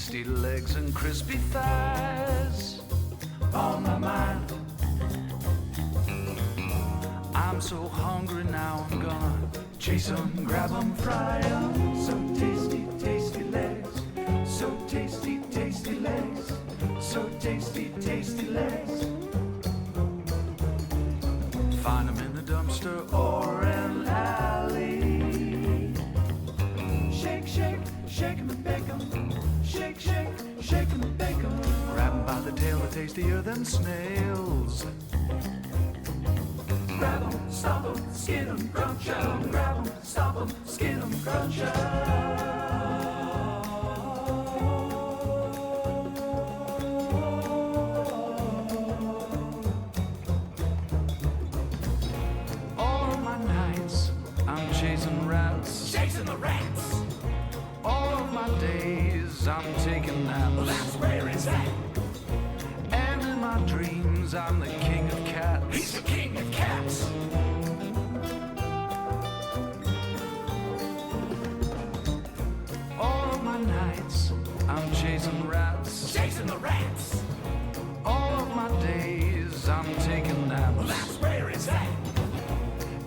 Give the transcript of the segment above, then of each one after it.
tasty legs and crispy thighs on my mind. I'm so hungry now, I'm gonna chase 'em, grab 'em, fry 'em. So tasty, tasty legs. So tasty, tasty legs. So tasty, tasty legs. Find 'em in the dumpster or an alley. Shake, shake, shake 'em and bake 'em. Shake, shake, shake 'em and bake 'em. Grab 'em by the tail, they're tastier than snails. Grab 'em, stop 'em, skin 'em, crunch 'em. Grab 'em, stop 'em, skin 'em, crunch 'em. All of my nights, I'm chasing rats. Chasing the rats. All of my days, I'm taking naps. Well, that's where it's at. And in my dreams, I'm the king of cats. He's the king of cats. All of my nights, I'm chasing rats. Chasing the rats. All of my days, I'm taking naps. Well, that's where it's at.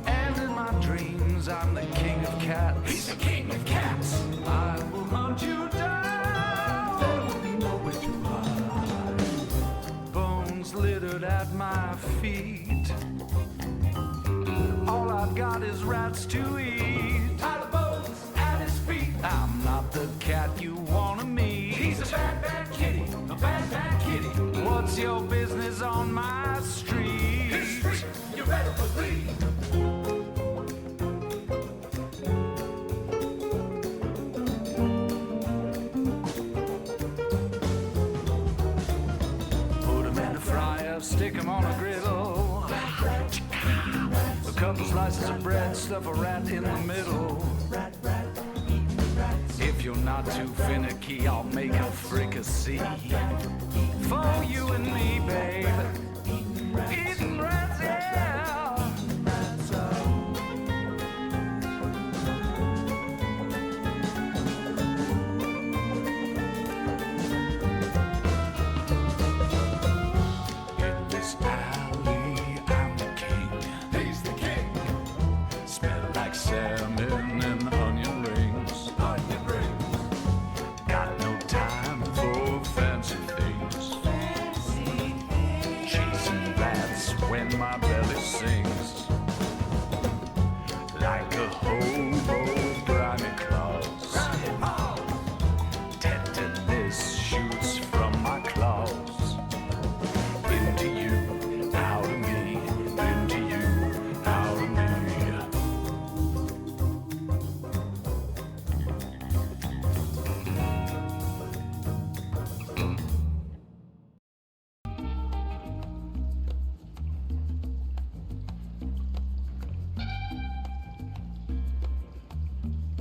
And in my dreams, I'm the king of cats. He's the king of cats. I will hunt you down. There will be nowhere to hide. Bones littered at my feet. All I've got is rats to eat. Pile of bones at his feet. I'm not the cat you wanna meet. He's a bad, bad kitty. A bad, bad kitty. What's your business on my street? His street, you better believe. Stick 'em on a griddle. A couple slices of bread, stuff a rat in the middle. If you're not too finicky, I'll make a fricassee for you and me, babe. Eating rats, yeah. Salmon and onion rings. Onion rings. Got no time for fancy things. Fancy things. Chasing rats when my belly sings. Like a hobo, grimy claws. Tetanus shoots from my claws. Into you, out of me. Into you, out of me.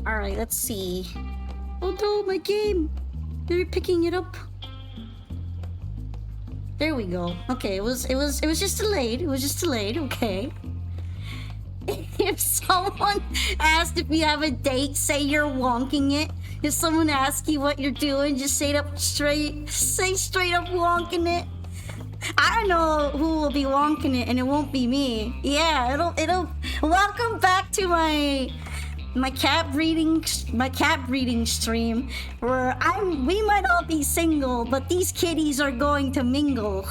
Alright, let's see. Oh no, my game! They're picking it up. There we go. Okay, it was just delayed. It was just delayed, okay. If someone asked if you have a date, say you're wonking it. If someone asks you what you're doing, just say straight up wonking it. I don't know who will be wonking it, and it won't be me. Yeah, it'll. Welcome back to my cat breeding stream, where we might all be single, but these kitties are going to mingle.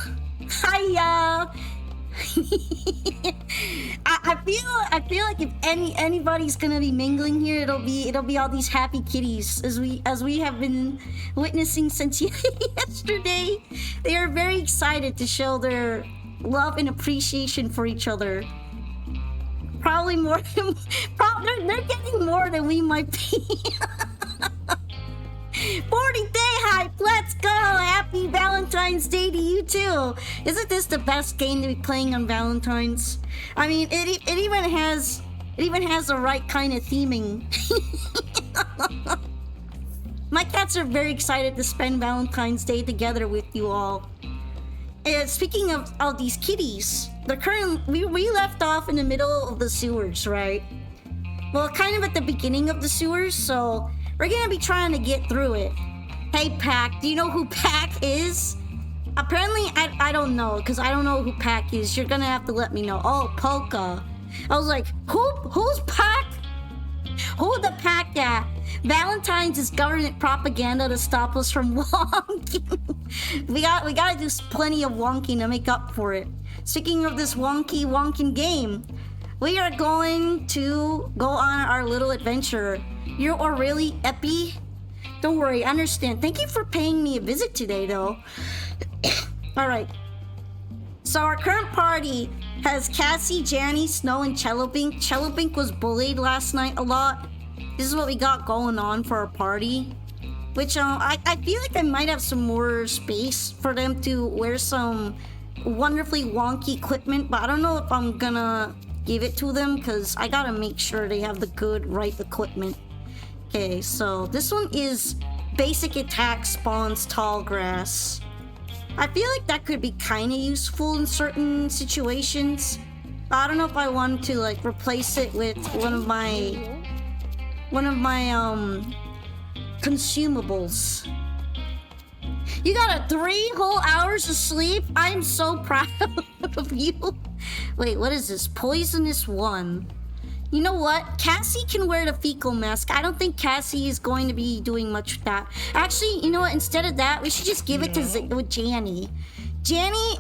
Hiya. I feel like if anybody's gonna be mingling here, it'll be all these happy kitties, as we have been witnessing since yesterday. They are very excited to show their love and appreciation for each other. Probably more. They're getting more than we might be. 40-day hype, let's go! Happy Valentine's Day to you too! Isn't this the best game to be playing on Valentine's? I mean, it even has the right kind of theming. My cats are very excited to spend Valentine's Day together with you all. And speaking of these kitties, we left off in the middle of the sewers, right? Well, kind of at the beginning of the sewers, so we're gonna be trying to get through it. Hey, Pac, do you know who Pac is? Apparently, I don't know, because I don't know who Pac is. You're gonna have to let me know. Oh, Polka. I was like, who's Pac? Who the Pac at? Valentine's is government propaganda to stop us from wonking. we gotta do plenty of wonking to make up for it. Speaking of this wonking game, we are going to go on our little adventure. You're really Epi? Don't worry, I understand. Thank you for paying me a visit today, though. Alright. So our current party has Cassie, Janny, Snow, and Cellobink. Cellobink was bullied last night a lot. This is what we got going on for our party. Which, I feel like I might have some more space for them to wear some wonderfully wonky equipment, but I don't know if I'm gonna give it to them, because I gotta make sure they have the good, right equipment. Okay, so this one is basic attack spawns tall grass. I feel like that could be kind of useful in certain situations. I don't know if I want to like replace it with one of my consumables. You got 3 whole hours of sleep? I'm so proud of you. Wait, what is this? Poisonous 1. You know what? Cassie can wear the fecal mask. I don't think Cassie is going to be doing much with that. Actually, you know what? Instead of that, we should just give it to with Janny. Janny,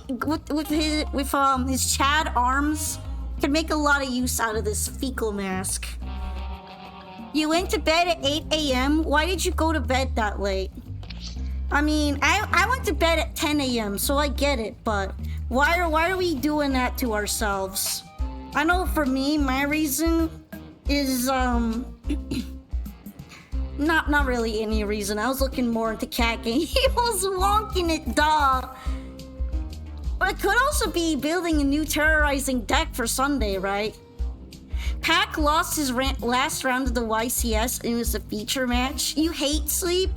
with his Chad arms, can make a lot of use out of this fecal mask. You went to bed at 8 a.m.? Why did you go to bed that late? I mean, I went to bed at 10 a.m., so I get it, but why are we doing that to ourselves? I know for me, my reason is, not really any reason. I was looking more into cat game. He was wonking it, duh. But it could also be building a new terrorizing deck for Sunday, right? Pac lost his last round of the YCS and it was a feature match. You hate sleep?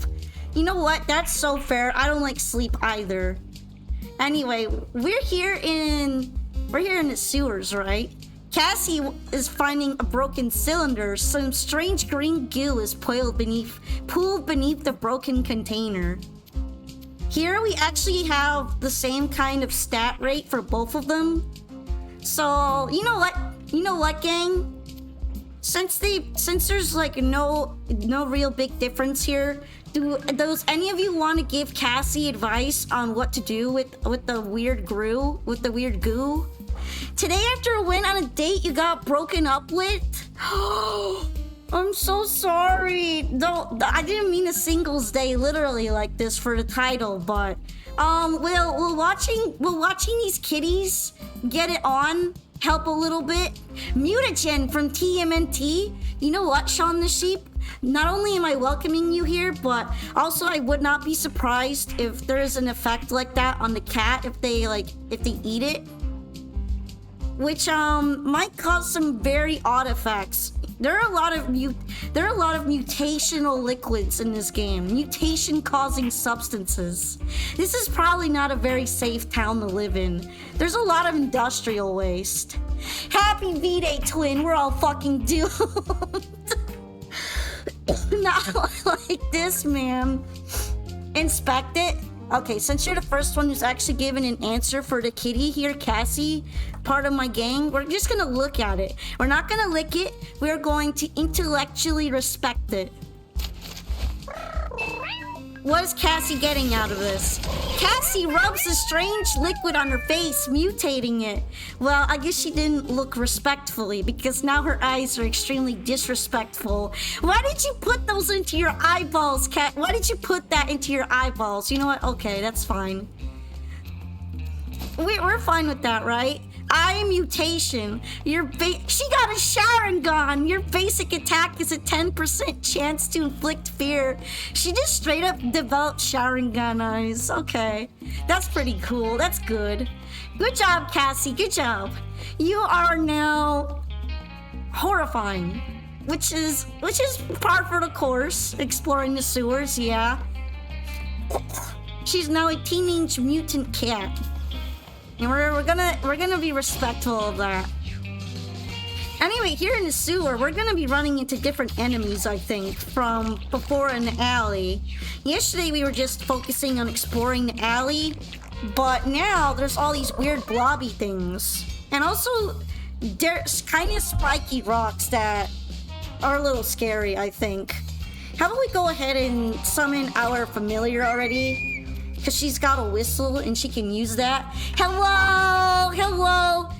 You know what? That's so fair. I don't like sleep either. Anyway, we're here in the sewers, right? Cassie is finding a broken cylinder. Some strange green goo is pooled beneath the broken container. Here we actually have the same kind of stat rate for both of them. So, you know what, gang? Since there's like no real big difference here, does any of you want to give Cassie advice on what to do with the weird goo? Today, after a win on a date you got broken up with? I'm so sorry. I didn't mean a singles day literally like this for the title, but will watching these kitties get it on help a little bit? Mutagen from TMNT. You know what, Sean the Sheep? Not only am I welcoming you here, but also I would not be surprised if there is an effect like that on the cat if they eat it. Which might cause some very odd effects. There are a lot of mutational liquids in this game, mutation-causing substances. This is probably not a very safe town to live in. There's a lot of industrial waste. Happy V-Day, twin. We're all fucking doomed. Not like this, man. Inspect it. Okay, since you're the first one who's actually given an answer for the kitty here, Cassie, part of my gang, we're just gonna look at it. We're not gonna lick it. We're going to intellectually respect it. What is Cassie getting out of this? Cassie rubs a strange liquid on her face, mutating it. Well, I guess she didn't look respectfully because now her eyes are extremely disrespectful. Why did you put those into your eyeballs, Cat? Why did you put that into your eyeballs? You know what? Okay, that's fine. We're fine with that, right? Eye mutation. She got a Sharingan. Your basic attack is a 10% chance to inflict fear. She just straight up developed Sharingan eyes. Okay, that's pretty cool. That's good. Good job, Cassie. Good job. You are now horrifying, which is par for the course. Exploring the sewers, yeah. She's now a teenage mutant cat. And we're gonna be respectful of that. Anyway, here in the sewer, we're gonna be running into different enemies, I think, from before in the alley. Yesterday, we were just focusing on exploring the alley, but now there's all these weird blobby things. And also, there's kind of spiky rocks that are a little scary, I think. How about we go ahead and summon our familiar already? Because she's got a whistle and she can use that. Hello! Hello!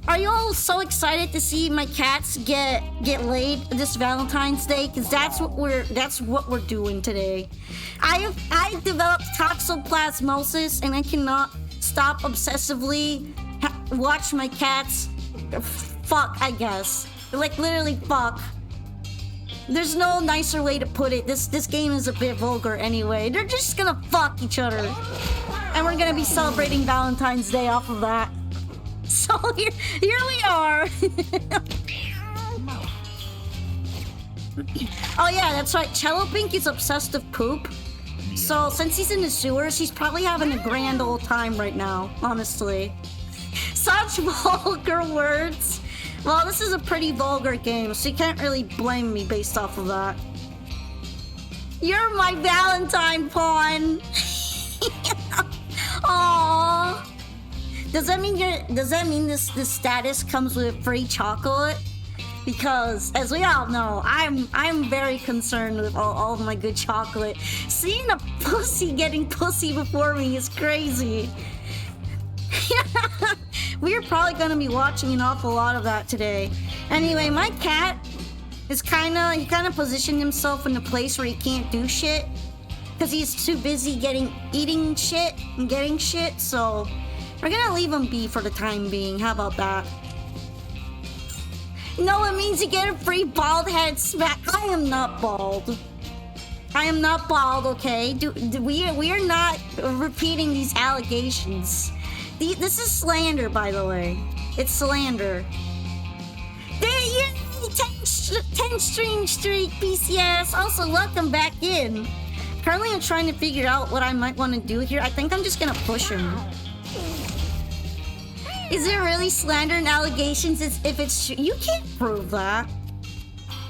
Are you all so excited to see my cats get laid this Valentine's Day? Because that's what we're doing today. I developed toxoplasmosis and I cannot stop obsessively watch my cats fuck, I guess. Like literally fuck. There's no nicer way to put it. This game is a bit vulgar anyway. They're just gonna fuck each other. And we're gonna be celebrating Valentine's Day off of that. So here we are. Oh yeah, that's right. Cello Pink is obsessed with poop. So since he's in the sewers, he's probably having a grand old time right now, honestly. Such vulgar words. Well, this is a pretty vulgar game, so you can't really blame me based off of that. You're my Valentine pawn. Aww. Does that mean this status comes with free chocolate? Because as we all know, I'm very concerned with all of my good chocolate. Seeing a pussy getting pussy before me is crazy. We're probably gonna be watching an awful lot of that today. Anyway, my cat is he kinda positioned himself in a place where he can't do shit. Because he's too busy eating shit and getting shit, so we're gonna leave him be for the time being. How about that? No, it means you get a free bald head smack. I am not bald. I am not bald, okay? We are not repeating these allegations. This is slander, by the way. It's slander. There you 10 string streak, PCS. Also, welcome back in. Currently, I'm trying to figure out what I might want to do here. I think I'm just gonna push him. Is it really slander and allegations if it's true? You can't prove that.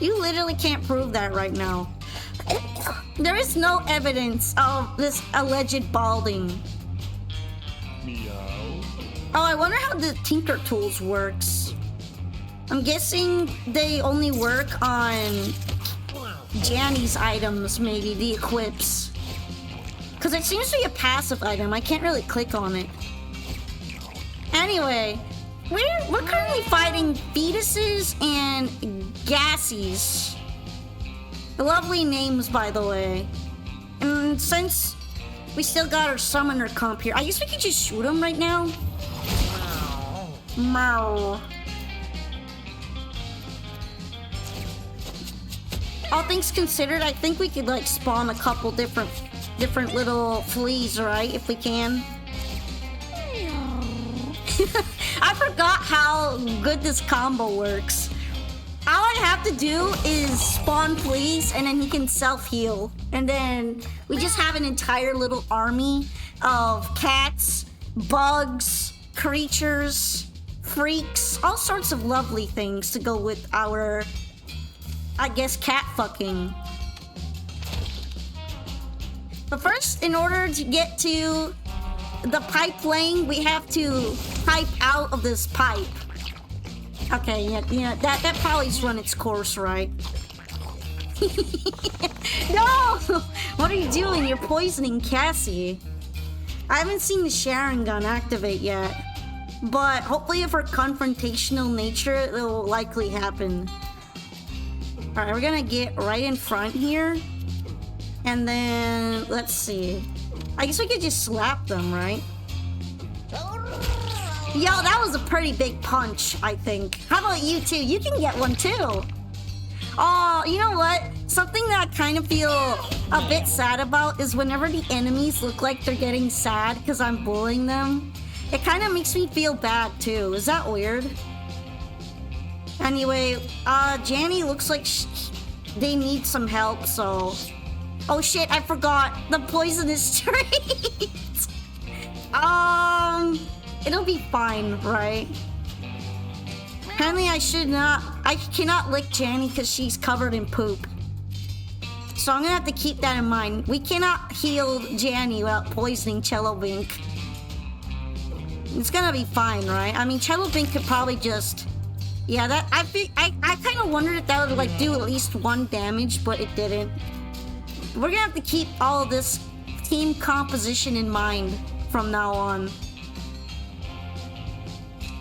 You literally can't prove that right now. There is no evidence of this alleged balding. Oh, I wonder how the Tinker Tools works. I'm guessing they only work on Janny's items, maybe, the equips. Because it seems to be a passive item. I can't really click on it. Anyway, we're currently fighting fetuses and gassies. Lovely names, by the way. And since we still got our summoner comp here, I guess we could just shoot him right now. Meow. All things considered, I think we could like spawn a couple different little fleas, right? If we can. I forgot how good this combo works. All I have to do is spawn fleas and then he can self-heal. And then we just have an entire little army of cats, bugs, creatures, freaks, all sorts of lovely things to go with our, I guess, cat fucking. But first, in order to get to the pipe lane, we have to pipe out of this pipe. Okay, yeah, that probably's run its course, right? No! What are you doing? You're poisoning Cassie. I haven't seen the Sharon gun activate yet. But hopefully if her confrontational nature, it will likely happen. Alright, we're gonna get right in front here. And then, let's see. I guess we could just slap them, right? Yo, that was a pretty big punch, I think. How about you two? You can get one too. Oh, you know what? Something that I kind of feel a bit sad about is whenever the enemies look like they're getting sad because I'm bullying them. It kind of makes me feel bad too. Is that weird? Anyway, Janny looks like they need some help, so... Oh shit, I forgot the poisonous trait. It'll be fine, right? Apparently I should not I cannot lick Janny because she's covered in poop. So I'm gonna have to keep that in mind. We cannot heal Janny without poisoning Cellobink. It's gonna be fine, right? I mean, Cellobink could probably just... Yeah, that I kind of wondered if that would like do at least 1 damage, but it didn't. We're gonna have to keep all of this team composition in mind from now on.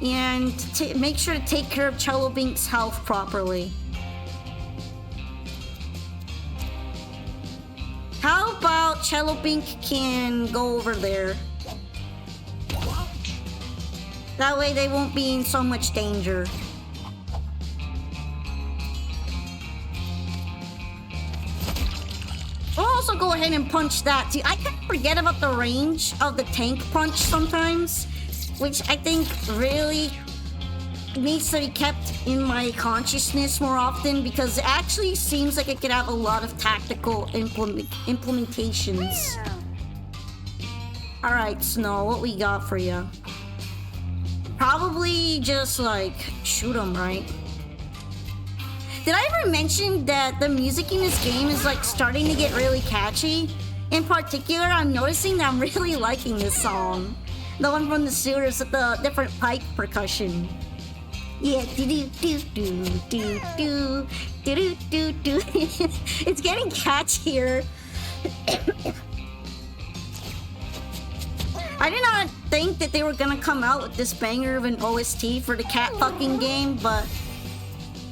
And to make sure to take care of Cellobink's health properly. How about Cellobink can go over there? That way they won't be in so much danger. We'll also go ahead and punch that too. I kind of forget about the range of the tank punch sometimes, which I think really needs to be kept in my consciousness more often because it actually seems like it could have a lot of tactical implementations. Alright, Snow, what we got for you? Probably just like shoot him, right? Did I ever mention that the music in this game is like starting to get really catchy? In particular, I'm noticing that I'm really liking this song. The one from the sewers with the different pipe percussion. Yeah, do-do-do-do-do-do, do-do-do-do. It's getting catchier. I did not think that they were gonna come out with this banger of an OST for the cat fucking game, but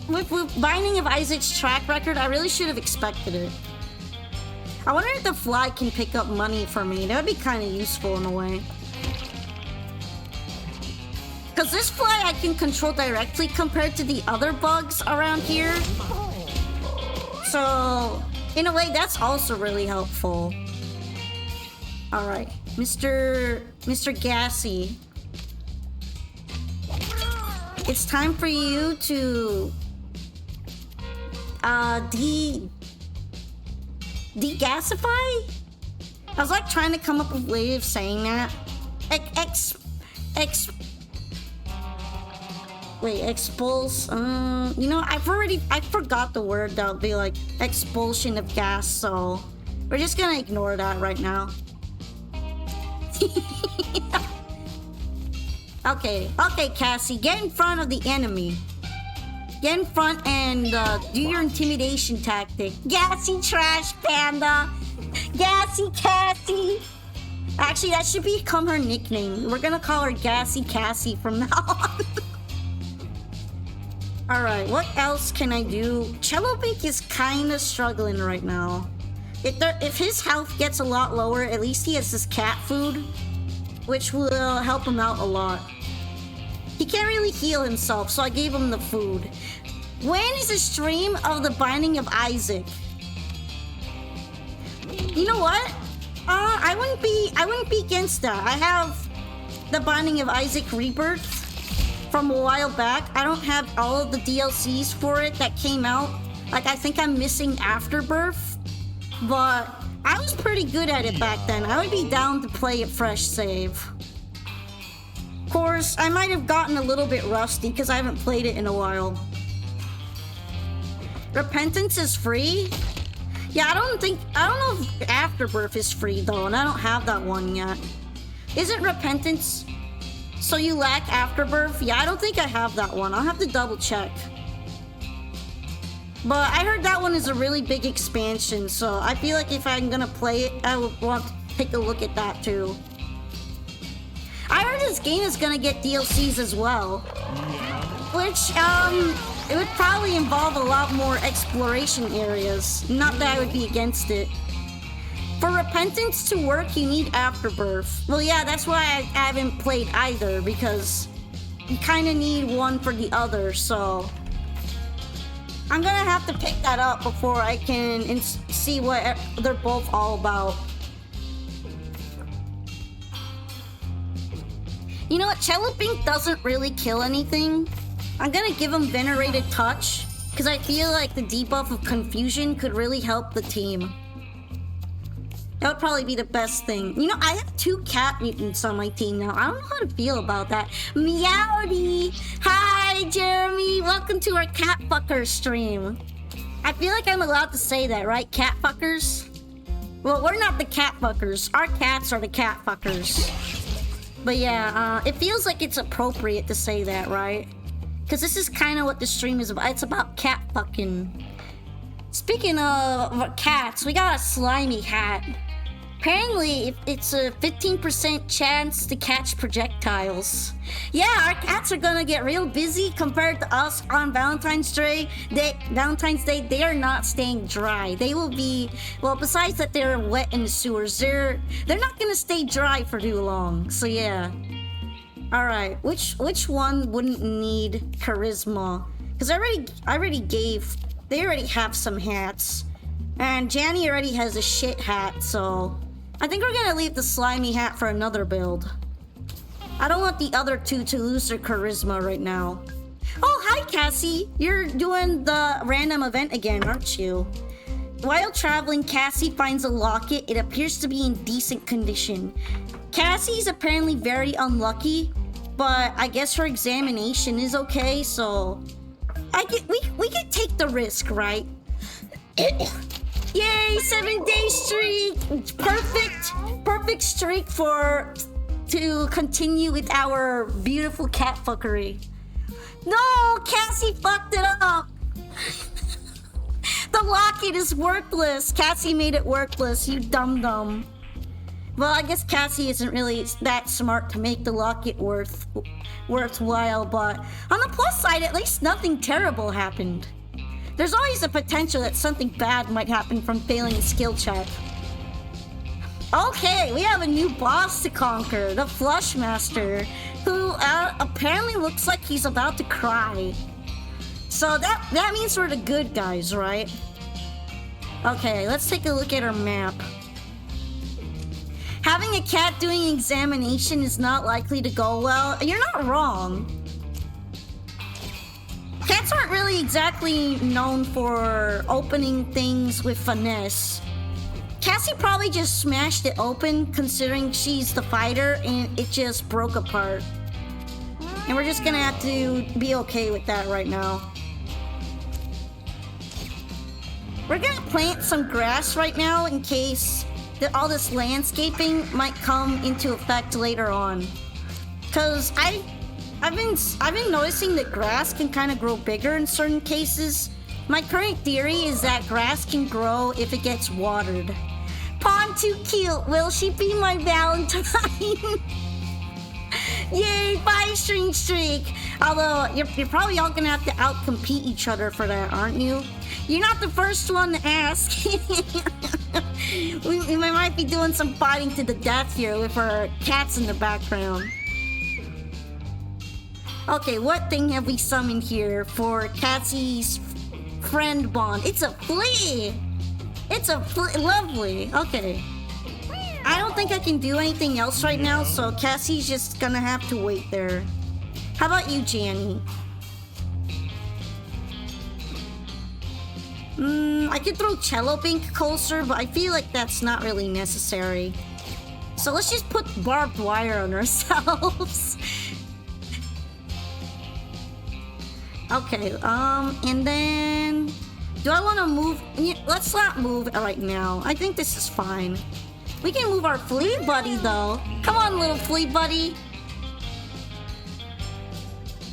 with Binding of Isaac's track record, I really should have expected it. I wonder if the fly can pick up money for me. That would be kind of useful in a way. Because this fly I can control directly compared to the other bugs around here. So, in a way, that's also really helpful. Alright, Mr. Gassy. It's time for you to... degasify? I was like trying to come up with a way of saying that. Expulse. You know, I forgot the word that would be like expulsion of gas, so we're just gonna ignore that right now. Okay, Cassie, get in front of the enemy. Get in front and do your intimidation tactic. Gassy Trash Panda! Gassy Cassie! Actually, that should become her nickname. We're gonna call her Gassy Cassie from now on. Alright, what else can I do? Cellobink is kinda struggling right now. If his health gets a lot lower, at least he has this cat food, which will help him out a lot. He can't really heal himself, so I gave him the food. When is the stream of the Binding of Isaac? You know what? I wouldn't be against that. I have the Binding of Isaac Rebirth from a while back. I don't have all of the DLCs for it that came out. Like, I think I'm missing Afterbirth, but I was pretty good at it back then. I would be down to play it fresh save. Of course, I might have gotten a little bit rusty because I haven't played it in a while. Repentance is free? Yeah, I don't know if Afterbirth is free though, and I don't have that one yet. Isn't Repentance so you lack Afterbirth? Yeah, I don't think I have that one. I'll have to double check. But I heard that one is a really big expansion, so I feel like if I'm gonna play it, I would want to take a look at that too. I heard this game is gonna get DLCs as well, which, it would probably involve a lot more exploration areas. Not that I would be against it. For Repentance to work, you need Afterbirth. Well, yeah, that's why I haven't played either, because you kind of need one for the other, so I'm gonna have to pick that up before I can see what they're both all about. You know what? Cellobink doesn't really kill anything. I'm gonna give him Venerated Touch, because I feel like the debuff of Confusion could really help the team. That would probably be the best thing. You know, I have 2 cat mutants on my team now. I don't know how to feel about that. Meowdy! Hi, Jeremy! Welcome welcome to our cat fucker stream. I feel like I'm allowed to say that, right? Cat fuckers? Well, we're not the cat fuckers. Our cats are the cat fuckers. But yeah, it feels like it's appropriate to say that, right? Because this is kind of what the stream is about. It's about cat fucking. Speaking of cats, we got a slimy hat. Apparently, it's a 15% chance to catch projectiles. Yeah, our cats are gonna get real busy compared to us on Valentine's Day. They are not staying dry. They will be, well, besides that they're wet in the sewers, they're not gonna stay dry for too long. So yeah. Alright, which one wouldn't need charisma? Because they already have some hats. And Janny already has a shit hat, so I think we're gonna leave the slimy hat for another build. I don't want the other two to lose their charisma right now. Oh, hi Cassie! You're doing the random event again, aren't you? While traveling, Cassie finds a locket. It appears to be in decent condition. Cassie's apparently very unlucky, but I guess her examination is okay, so we could take the risk, right? Yay, 7-day streak! Perfect streak to continue with our beautiful cat fuckery. No, Cassie fucked it up! The locket is worthless. Cassie made it worthless, you dum-dum. Well, I guess Cassie isn't really that smart to make the locket worthwhile, but on the plus side, at least nothing terrible happened. There's always a potential that something bad might happen from failing a skill check. Okay, we have a new boss to conquer, the Flush Master, who apparently looks like he's about to cry. So that means we're the good guys, right? Okay, let's take a look at our map. Having a cat doing examination is not likely to go well. You're not wrong. Cats aren't really exactly known for opening things with finesse. Cassie probably just smashed it open considering she's the fighter and it just broke apart. And we're just gonna have to be okay with that right now. We're gonna plant some grass right now in case that all this landscaping might come into effect later on. Cause I've been noticing that grass can kind of grow bigger in certain cases. My current theory is that grass can grow if it gets watered. Pawn too cute. Will she be my Valentine? Yay, 5-string streak. Although you're probably all gonna have to outcompete each other for that, aren't you? You're not the first one to ask. we might be doing some fighting to the death here with our cats in the background. Okay, what thing have we summoned here for Cassie's friend bond? It's a flea! It's a flea. Lovely. Okay. I don't think I can do anything else right now, so Cassie's just gonna have to wait there. How about you, Janny? I could throw Cello Pink closer, but I feel like that's not really necessary. So let's just put barbed wire on ourselves. Okay, and then... Do I want to move? Let's not move right now. I think this is fine. We can move our flea buddy, though. Come on, little flea buddy.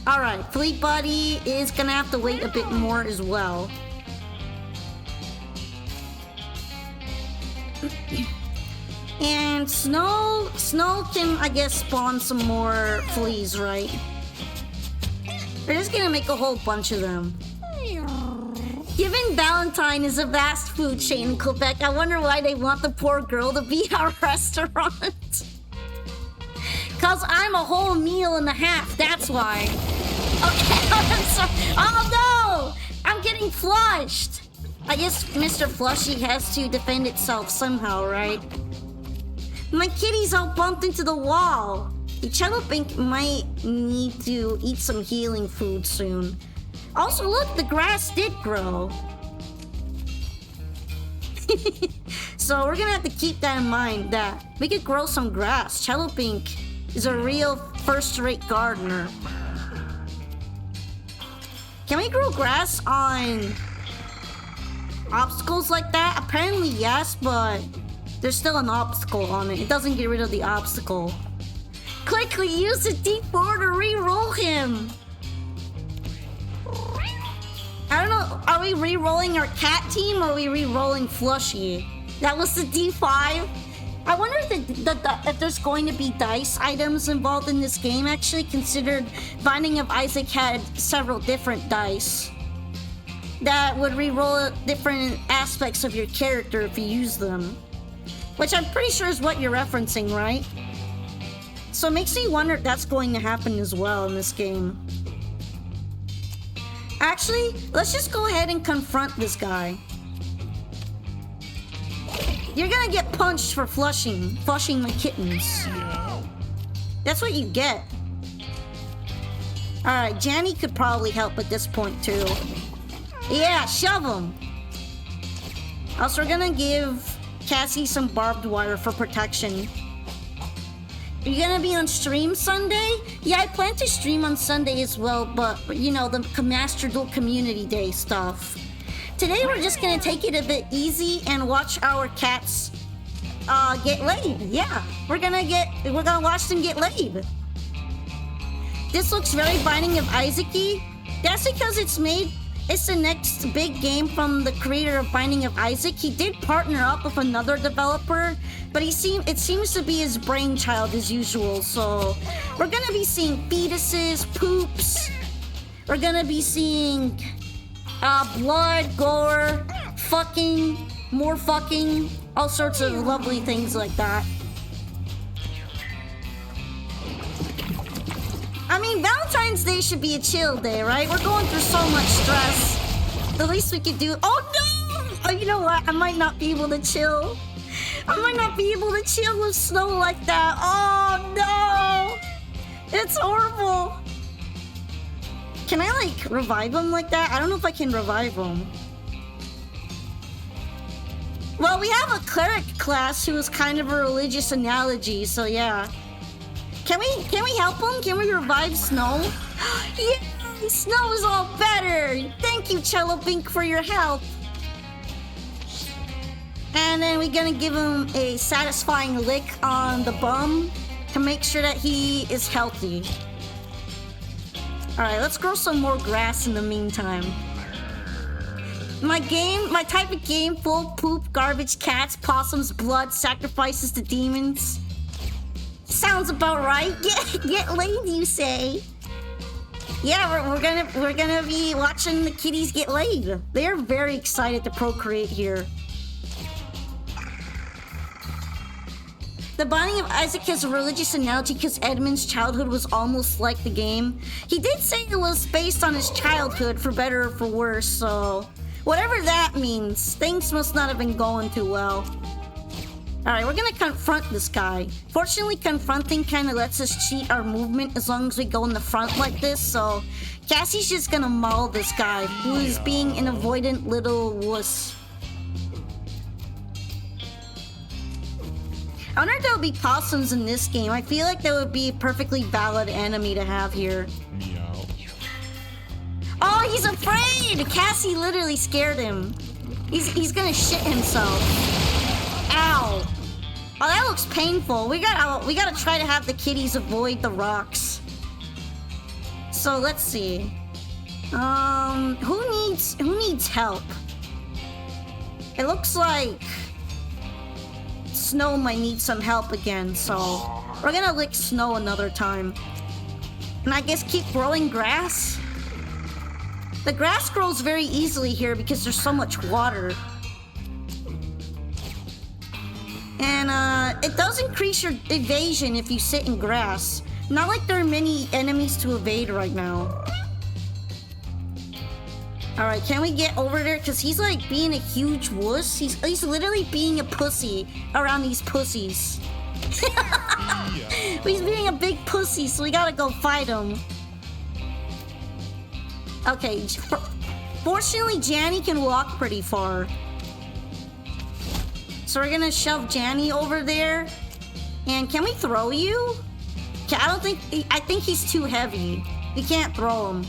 Alright, flea buddy is gonna have to wait a bit more as well. And Snow can, I guess, spawn some more fleas, right? We're just gonna make a whole bunch of them. Given Valentine is a fast food chain in Quebec, I wonder why they want the poor girl to be our restaurant. Cause I'm a whole meal and a half, that's why. Okay, I'm sorry. Oh no! I'm getting flushed! I guess Mr. Flushy has to defend itself somehow, right? My kitty's all bumped into the wall. The Cello Pink might need to eat some healing food soon. Also, look, the grass did grow. So we're gonna have to keep that in mind, that we could grow some grass. Cello Pink is a real first-rate gardener. Can we grow grass on obstacles like that? Apparently yes, but there's still an obstacle on it. It doesn't get rid of the obstacle. Quickly use the D4 to re-roll him. I don't know, are we re-rolling our cat team or are we re-rolling Flushy? That was the D5. I wonder if there's going to be dice items involved in this game, actually, considered Binding of Isaac had several different dice that would re-roll different aspects of your character if you use them. Which I'm pretty sure is what you're referencing, right? So it makes me wonder if that's going to happen as well in this game. Actually, let's just go ahead and confront this guy. You're gonna get punched for flushing my kittens. That's what you get. Alright, Janny could probably help at this point too. Yeah, shove him. Also, we're gonna give Cassie some barbed wire for protection. Are you gonna be on stream Sunday? Yeah, I plan to stream on Sunday as well, but you know, the Master Duel Community Day stuff. Today we're just gonna take it a bit easy and watch our cats get laid. Yeah, we're gonna watch them get laid. This looks very Binding of Isaac-y. That's because it's the next big game from the creator of Binding of Isaac. He did partner up with another developer, but it seems to be his brainchild as usual. So we're gonna be seeing fetuses, poops. We're gonna be seeing blood, gore, fucking, more fucking, all sorts of lovely things like that. I mean, Valentine's Day should be a chill day, right? We're going through so much stress. The least we could do... Oh, no! Oh, you know what? I might not be able to chill. I might not be able to chill with snow like that. Oh, no! It's horrible. Can I, like, revive him like that? I don't know if I can revive him. Well, we have a cleric class who is kind of a religious analogy, so yeah. Can we help him? Can we revive Snow? Yeah, Snow is all better. Thank you, Cello Pink, for your help. And then we're gonna give him a satisfying lick on the bum to make sure that he is healthy. Alright, let's grow some more grass in the meantime. My type of game, full of poop, garbage, cats, possums, blood, sacrifices to demons. Sounds about right. Get laid, you say? Yeah, we're gonna be watching the kitties get laid. They're very excited to procreate here. The Binding of Isaac is a religious analogy because Edmund's childhood was almost like the game. He did say it was based on his childhood, for better or for worse, so... Whatever that means, things must not have been going too well. Alright, we're gonna confront this guy. Fortunately, confronting kind of lets us cheat our movement as long as we go in the front like this, so... Cassie's just gonna maul this guy, who is being an avoidant little wuss. I wonder if there would be possums in this game. I feel like that would be a perfectly valid enemy to have here. Meow. Oh, he's afraid! Cassie literally scared him. He's gonna shit himself. Ow. Oh, that looks painful. We gotta try to have the kitties avoid the rocks. So let's see. Who needs help? It looks like Snow might need some help again, so we're gonna lick Snow another time. And I guess keep growing grass? The grass grows very easily here because there's so much water. And it does increase your evasion if you sit in grass. Not like there are many enemies to evade right now. Alright, can we get over there? Because he's like being a huge wuss. He's literally being a pussy around these pussies. He's being a big pussy, so we gotta go fight him. Okay, fortunately Janny can walk pretty far. So we're gonna shove Janny over there. And can we throw you? I think he's too heavy. We can't throw him.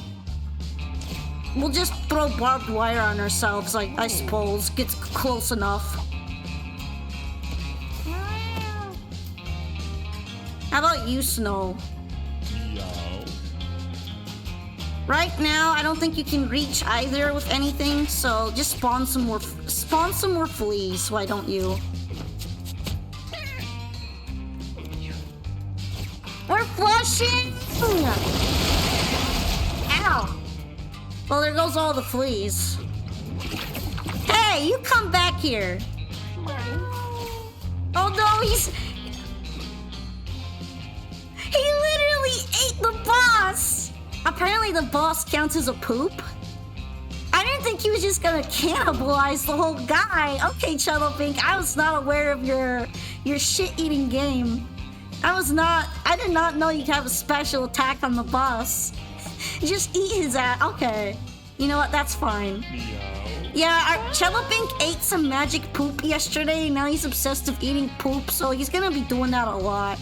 we'll just throw barbed wire on ourselves, like, I suppose. Gets close enough. How about you, Snow? Right now, I don't think you can reach either with anything, so just spawn some more fleas, why don't you? We're flushing! Ow! Well, there goes all the fleas. Hey, you come back here! Oh no, he literally ate the boss! Apparently the boss counts as a poop? I didn't think he was just gonna cannibalize the whole guy. Okay, Chudlpink, I was not aware of your shit-eating game. I did not know you could have a special attack on the boss. Just eat his ass. Okay. You know what? That's fine. Yeah, our Chudlpink ate some magic poop yesterday. Now he's obsessed with eating poop, so he's gonna be doing that a lot.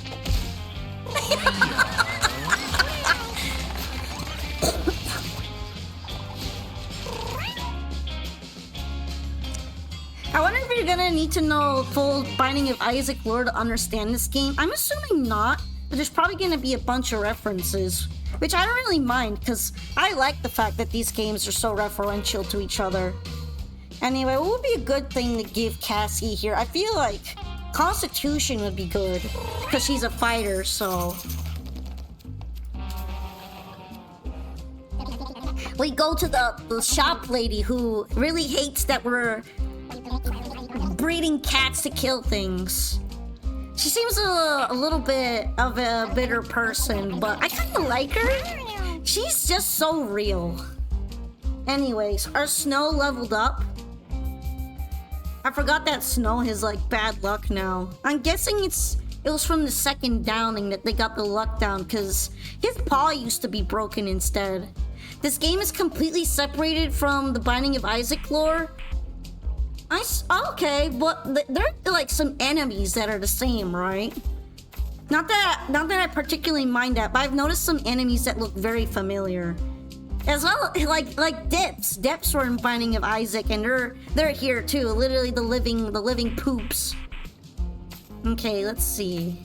I wonder if you're gonna need to know full Binding of Isaac lore to understand this game. I'm assuming not, but there's probably gonna be a bunch of references, which I don't really mind, because I like the fact that these games are so referential to each other. Anyway, what would be a good thing to give Cassie here? I feel like Constitution would be good, because she's a fighter, so... We go to the shop lady who really hates that we're breeding cats to kill things. She seems a little bit of a bitter person, but I kind of like her. She's just so real. Anyways, our Snow leveled up. I forgot that Snow has like bad luck now. I'm guessing it was from the second downing that they got the luck down, because his paw used to be broken instead. This game is completely separated from the Binding of Isaac lore. Okay, but there are like some enemies that are the same, right? Not that I particularly mind that, but I've noticed some enemies that look very familiar. As well, like Dips. Dips were in Binding of Isaac, and they're here too. Literally the living poops. Okay, let's see.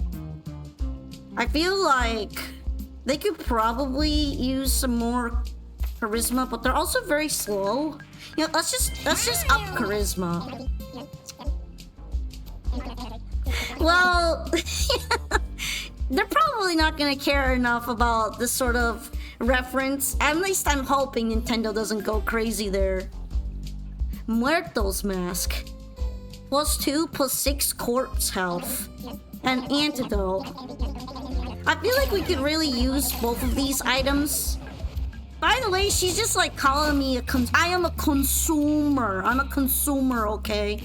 I feel like they could probably use some more charisma, but they're also very slow. You know, let's just up charisma. Well, they're probably not gonna care enough about this sort of reference. At least I'm hoping Nintendo doesn't go crazy there. Muerto's Mask. +2, +6 corpse health. And antidote. I feel like we could really use both of these items. By the way, she's just like calling me I am a consumer. I'm a consumer, okay?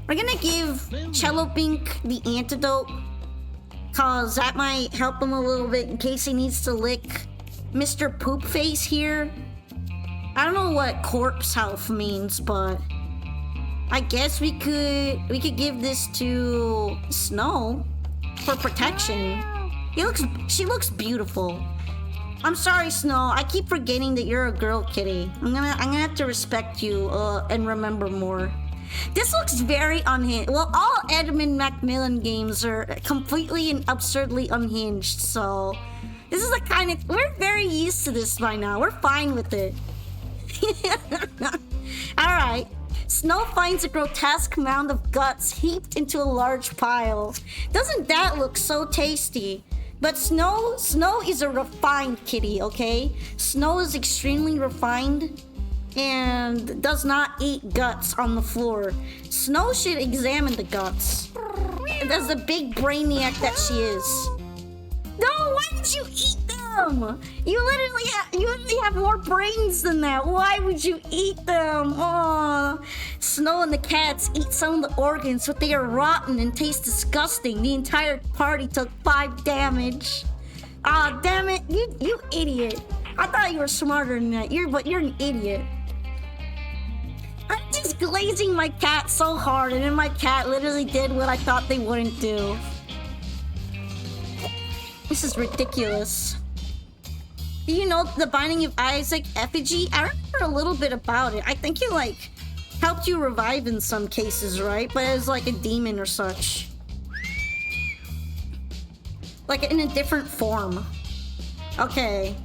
We're gonna give Chudlpink the antidote, cause that might help him a little bit in case he needs to lick Mr. Poop Face here. I don't know what corpse health means, but I guess we could give this to Snow for protection. She looks beautiful. I'm sorry, Snow. I keep forgetting that you're a girl kitty. I'm gonna have to respect you and remember more. This looks very unhinged. Well, all Edmund Macmillan games are completely and absurdly unhinged, so this is the kind of... We're very used to this by now. We're fine with it. Alright. Snow finds a grotesque mound of guts heaped into a large pile. Doesn't that look so tasty? But Snow is a refined kitty, okay? Snow is extremely refined and does not eat guts on the floor. Snow should examine the guts. As the big brainiac that she is. No, why did you eat them? You literally have more brains than that. Why would you eat them? Oh, Snow and the cats eat some of the organs, but they are rotten and taste disgusting. The entire party took 5 damage. Ah, oh, damn it! You idiot! I thought you were smarter than that. But you're an idiot. I'm just glazing my cat so hard, and then my cat literally did what I thought they wouldn't do. This is ridiculous. Do you know the Binding of Isaac effigy? I remember remember a little bit about it. I think it, like, helped you revive in some cases, right? But as, like, a demon or such. Like, in a different form. Okay.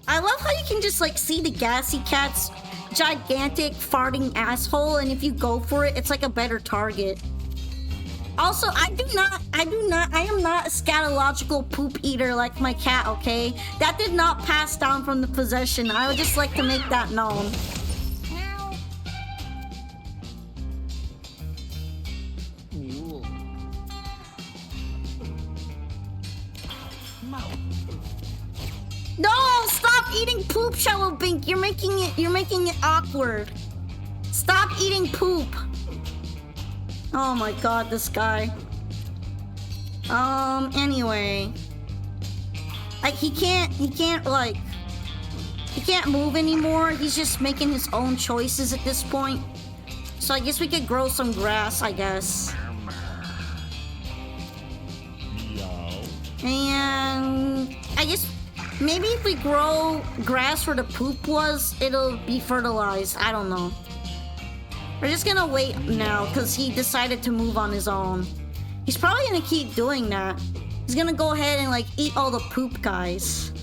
I love how you can just, like, see the Gassy Cat's gigantic farting asshole, and if you go for it, it's like a better target. Also, I am not a scatological poop eater like my cat, okay? That did not pass down from the possession. I would just like to make that known. No, stop eating poop, Shallow Bink. You're making it awkward. Stop eating poop. Oh my god, this guy. Anyway. Like, he can't move anymore. He's just making his own choices at this point. So I guess we could grow some grass, I guess. And I guess maybe if we grow grass where the poop was, it'll be fertilized. I don't know. We're just gonna wait now because he decided to move on his own. He's probably gonna keep doing that. He's gonna go ahead and like eat all the poop guys.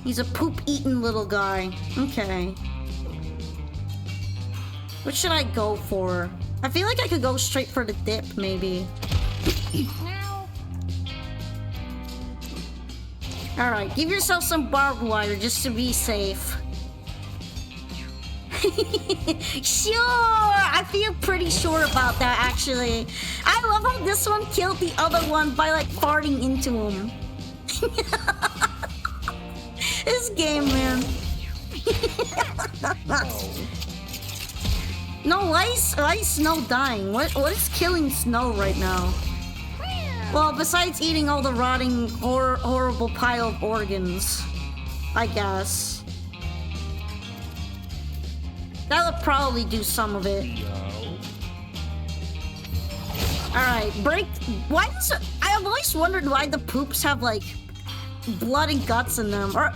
He's a poop-eating little guy. Okay. What should I go for? I feel like I could go straight for the dip, maybe. Alright, give yourself some barbed wire just to be safe. Sure! I feel pretty sure about that, actually. I love how this one killed the other one by, like, farting into him. This game, man. No, why is Snow dying? What is killing Snow right now? Well, besides eating all the rotting, horrible pile of organs, I guess. That would probably do some of it. Alright, break... Why does it... I have always wondered why the poops have, like, blood and guts in them. Or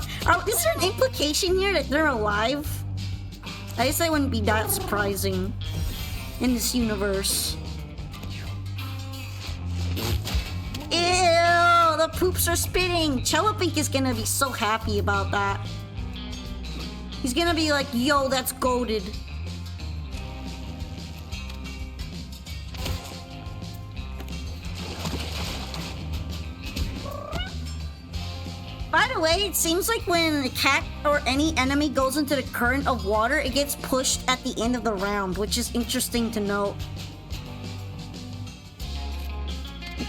is there an implication here that they're alive? I guess that wouldn't be that surprising in this universe. Ew, the poops are spitting. Chelopink is gonna be so happy about that. He's gonna be like, yo, that's goated. By the way, it seems like when a cat or any enemy goes into the current of water, it gets pushed at the end of the round, which is interesting to note.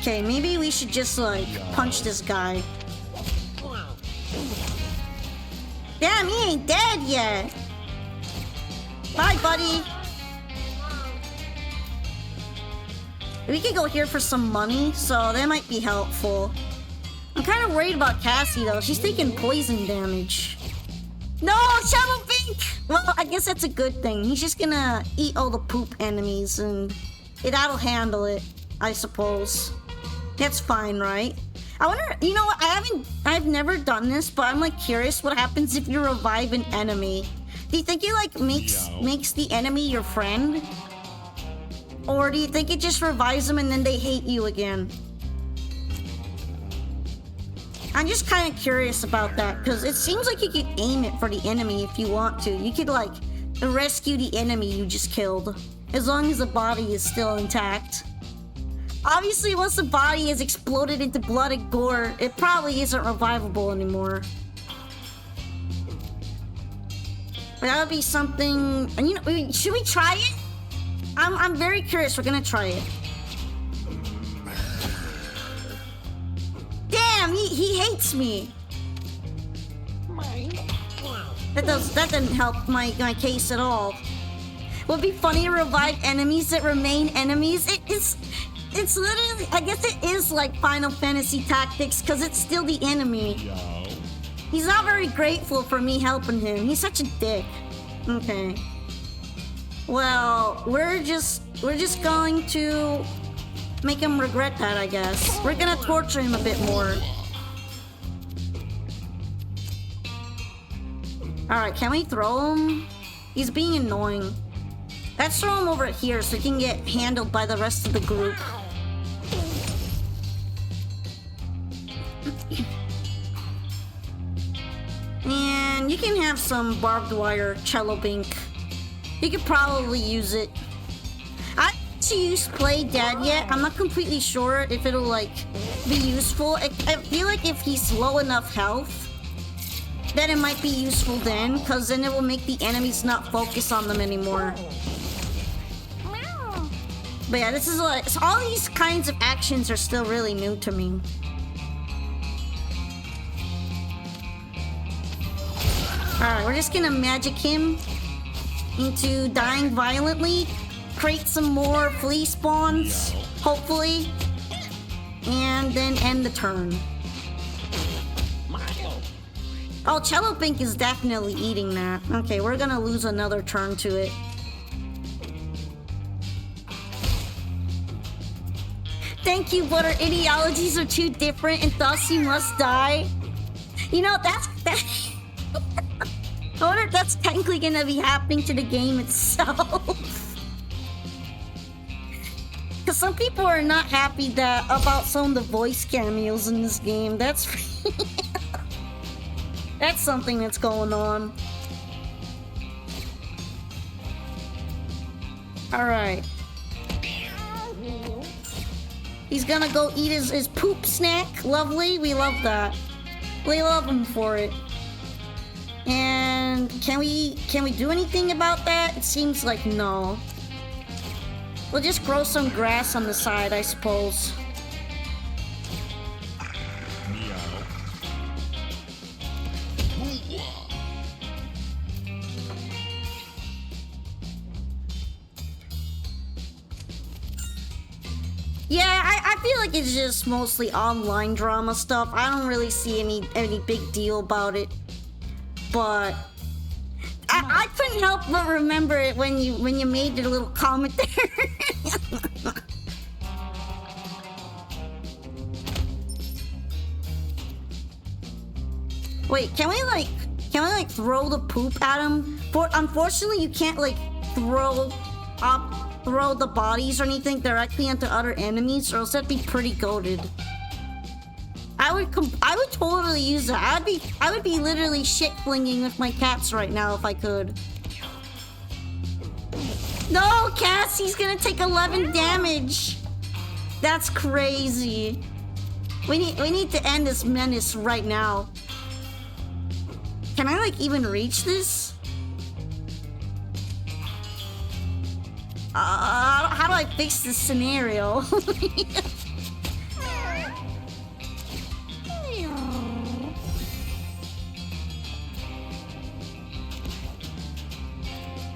Okay, maybe we should just, like, punch this guy. Damn, he ain't dead yet. Bye, buddy. We could go here for some money, so that might be helpful. I'm kind of worried about Cassie, though. She's taking poison damage. No, Shadow Pink! Well, I guess that's a good thing. He's just gonna eat all the poop enemies, and that'll handle it, I suppose. That's fine, right? I wonder, you know what, I've never done this, but I'm like curious what happens if you revive an enemy. Do you think it like makes the enemy your friend? Or do you think it just revives them and then they hate you again? I'm just kind of curious about that, because it seems like you could aim it for the enemy if you want to. You could like rescue the enemy you just killed, as long as the body is still intact. Obviously, once the body has exploded into blood and gore, it probably isn't revivable anymore. But that would be something... And you know, should we try it? I'm very curious. We're gonna try it. Damn, he hates me. That didn't help my case at all. Would be funny to revive enemies that remain enemies. It's literally, I guess it is like Final Fantasy Tactics, because it's still the enemy. He's not very grateful for me helping him. He's such a dick. Okay. Well, we're just going to make him regret that, I guess. We're gonna torture him a bit more. Alright, can we throw him? He's being annoying. Let's throw him over here so he can get handled by the rest of the group. And you can have some barbed wire cello bink. You could probably use it. I haven't used Play Dead yet. I'm not completely sure if it'll like be useful. I feel like if he's low enough health, then it might be useful then, because then it will make the enemies not focus on them anymore. But yeah, this is like, so all these kinds of actions are still really new to me. Alright, we're just gonna magic him into dying violently, create some more flea spawns, hopefully, and then end the turn. Oh, Cello Pink is definitely eating that. Okay, we're gonna lose another turn to it. Thank you, but our ideologies are too different and thus you must die. You know, that. I wonder if that's technically gonna be happening to the game itself. Because some people are not happy about some of the voice cameos in this game. That's that's something that's going on. Alright. He's gonna go eat his poop snack. Lovely. We love that. We love him for it. And can we do anything about that? It seems like no. We'll just grow some grass on the side, I suppose. Yeah, I feel like it's just mostly online drama stuff. I don't really see any big deal about it. But I couldn't help but remember it when you made your little comment there. Wait, can we like throw the poop at him? Unfortunately, you can't like throw the bodies or anything directly into other enemies, or else that'd be pretty goated. I would totally use that. I would be literally shit flinging with my cats right now if I could. No, Cassie's gonna take 11 damage. That's crazy. We need to end this menace right now. Can I like even reach this? How do I fix this scenario?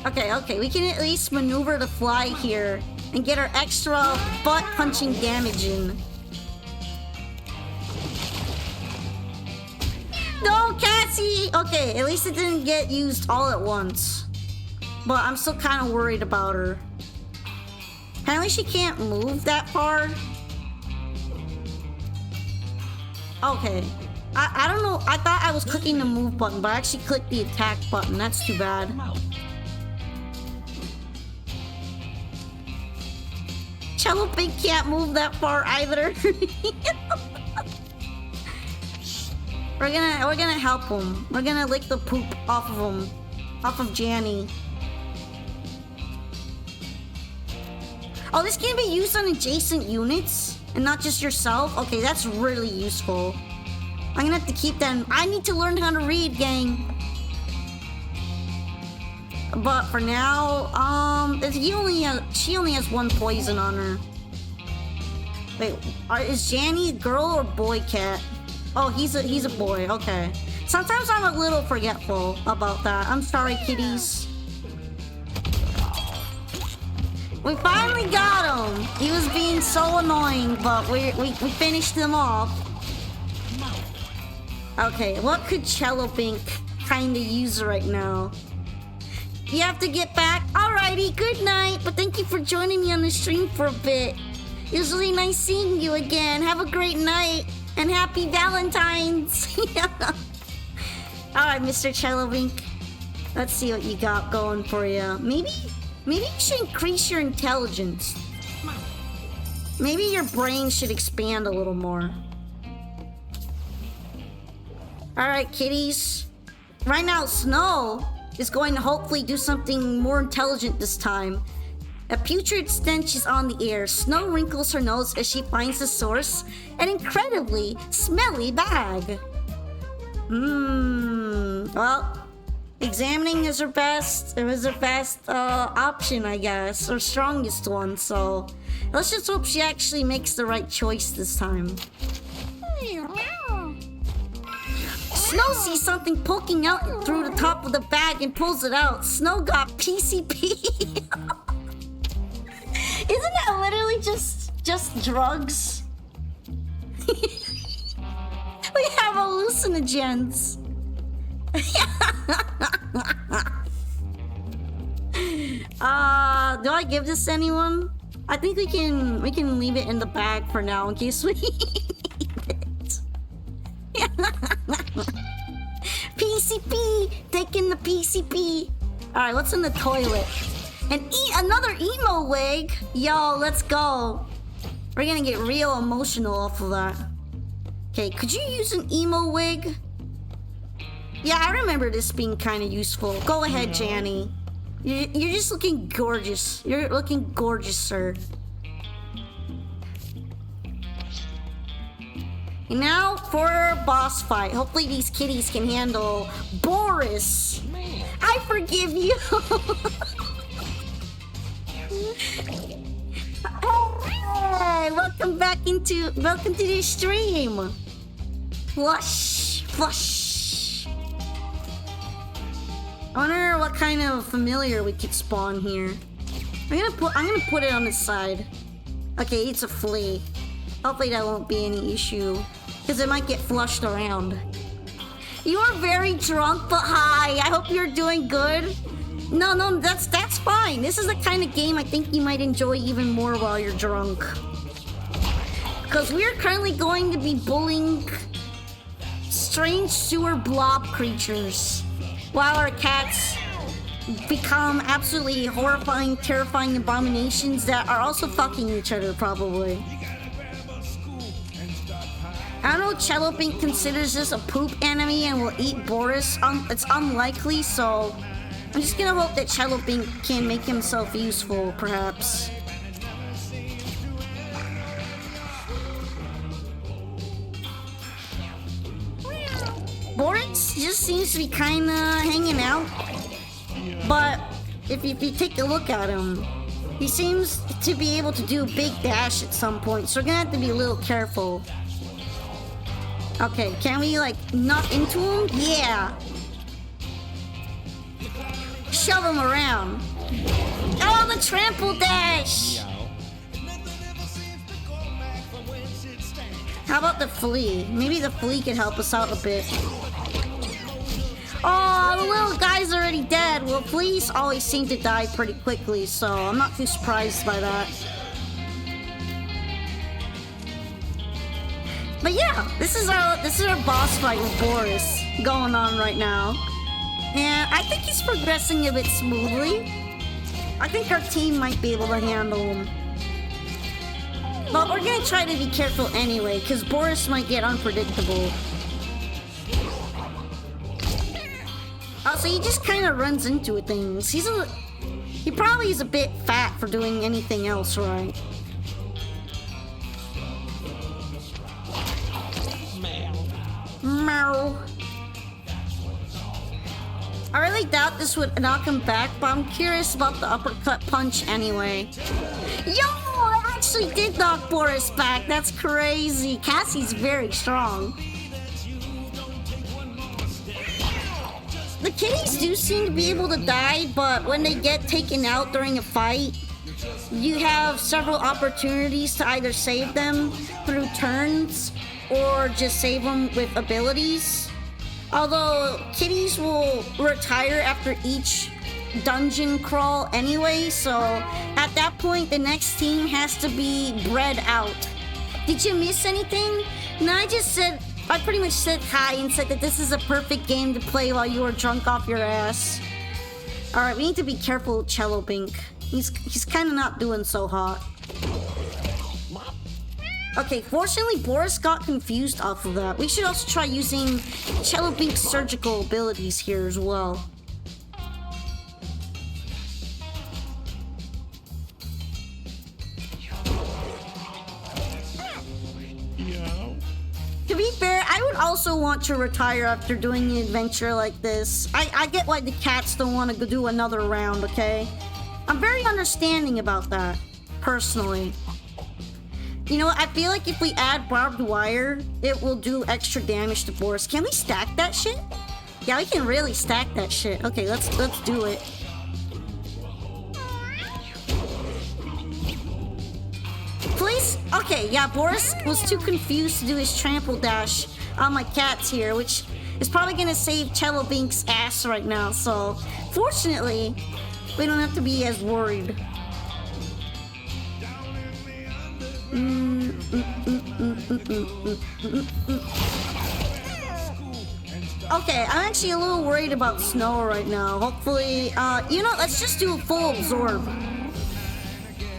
Okay, we can at least maneuver to fly here and get our extra butt-punching damage in. No, Cassie! Okay, at least it didn't get used all at once. But I'm still kind of worried about her. Apparently she can't move that far. Okay. I don't know. I thought I was clicking the move button, but I actually clicked the attack button. That's too bad. Cello Pink can't move that far either. We're gonna help him. We're gonna lick the poop off of him. Off of Janny. Oh, this can be used on adjacent units and not just yourself? Okay, that's really useful. I'm gonna have to keep that in. I need to learn how to read, gang. But for now, she only has one poison on her. Wait, is Janny a girl or boy cat? Oh, he's a boy. Okay. Sometimes I'm a little forgetful about that. I'm sorry, kitties. We finally got him. He was being so annoying, but we finished him off. Okay, what could Cello Pink kinda use right now? You have to get back. Alrighty, good night. But thank you for joining me on the stream for a bit. It was really nice seeing you again. Have a great night and happy Valentine's. Alright, Mr. Cello Pink. Let's see what you got going for you. Maybe you should increase your intelligence. Maybe your brain should expand a little more. Alright, kitties. Right now, Snow is going to hopefully do something more intelligent this time. A putrid stench is on the air. Snow wrinkles her nose as she finds the source. An incredibly smelly bag. Well, examining is her best. It was her best option, I guess, or strongest one. So let's just hope she actually makes the right choice this time. Snow sees something poking out through the top of the bag and pulls it out. Snow got PCP. Isn't that literally just drugs? We have hallucinogens. Do I give this to anyone? I think we can leave it in the bag for now in case we need it. PCP, taking the PCP. All right, what's in the toilet? Another emo wig. Yo, let's go. We're gonna get real emotional off of that. Okay, could you use an emo wig? Yeah, I remember this being kind of useful. Go ahead, Janny. You're just looking gorgeous. You're looking gorgeous, sir. And now for our boss fight. Hopefully these kitties can handle Boris. I forgive you. Hey, welcome to the stream. Flush. I wonder what kind of familiar we could spawn here. I'm gonna put it on the side. Okay, it's a flea. Hopefully that won't be any issue, because it might get flushed around. You are very drunk, but hi. I hope you're doing good. No, that's fine. This is the kind of game I think you might enjoy even more while you're drunk. Because we're currently going to be bullying strange sewer blob creatures, while our cats become absolutely horrifying, terrifying abominations that are also fucking each other, probably. I don't know if Cello Pink considers this a poop enemy and will eat Boris. It's unlikely, so I'm just gonna hope that Cello Pink can make himself useful, perhaps. Boris just seems to be kinda hanging out, but if you take a look at him, he seems to be able to do a big dash at some point, so we're gonna have to be a little careful. Okay, can we like knock into him? Yeah. Shove him around. Oh, the trample dash! How about the flea? Maybe the flea could help us out a bit. Oh, the little guy's already dead. Well, fleas always seem to die pretty quickly, so I'm not too surprised by that. But yeah, this is our boss fight with Boris going on right now. And I think he's progressing a bit smoothly. I think our team might be able to handle him. But we're gonna try to be careful anyway, because Boris might get unpredictable. Also, he just kind of runs into things. He probably is a bit fat for doing anything else right. Meow. I really doubt this would knock him back, but I'm curious about the uppercut punch anyway. Yo, I actually did knock Boris back. That's crazy. Cassie's very strong. The kitties do seem to be able to die, but when they get taken out during a fight, you have several opportunities to either save them through turns or just save them with abilities. Although kitties will retire after each dungeon crawl anyway, so at that point the next team has to be bred out. Did you miss anything? No, I pretty much said hi and said that this is a perfect game to play while you were drunk off your ass. Alright, we need to be careful with Cello Bink. He's kind of not doing so hot. Okay, fortunately, Boris got confused off of that. We should also try using Cello Bink's surgical abilities here as well. To be fair, I would also want to retire after doing an adventure like this. I get why the cats don't want to do another round, okay? I'm very understanding about that, personally. You know what, I feel like if we add barbed wire, it will do extra damage to Boris. Can we stack that shit? Yeah, we can really stack that shit. Okay, let's do it. Please? Okay, yeah, Boris was too confused to do his trample dash on my cats here, which is probably gonna save Cello Bink's ass right now, so fortunately, we don't have to be as worried. Okay, I'm actually a little worried about Snow right now. Hopefully, you know, let's just do a full absorb.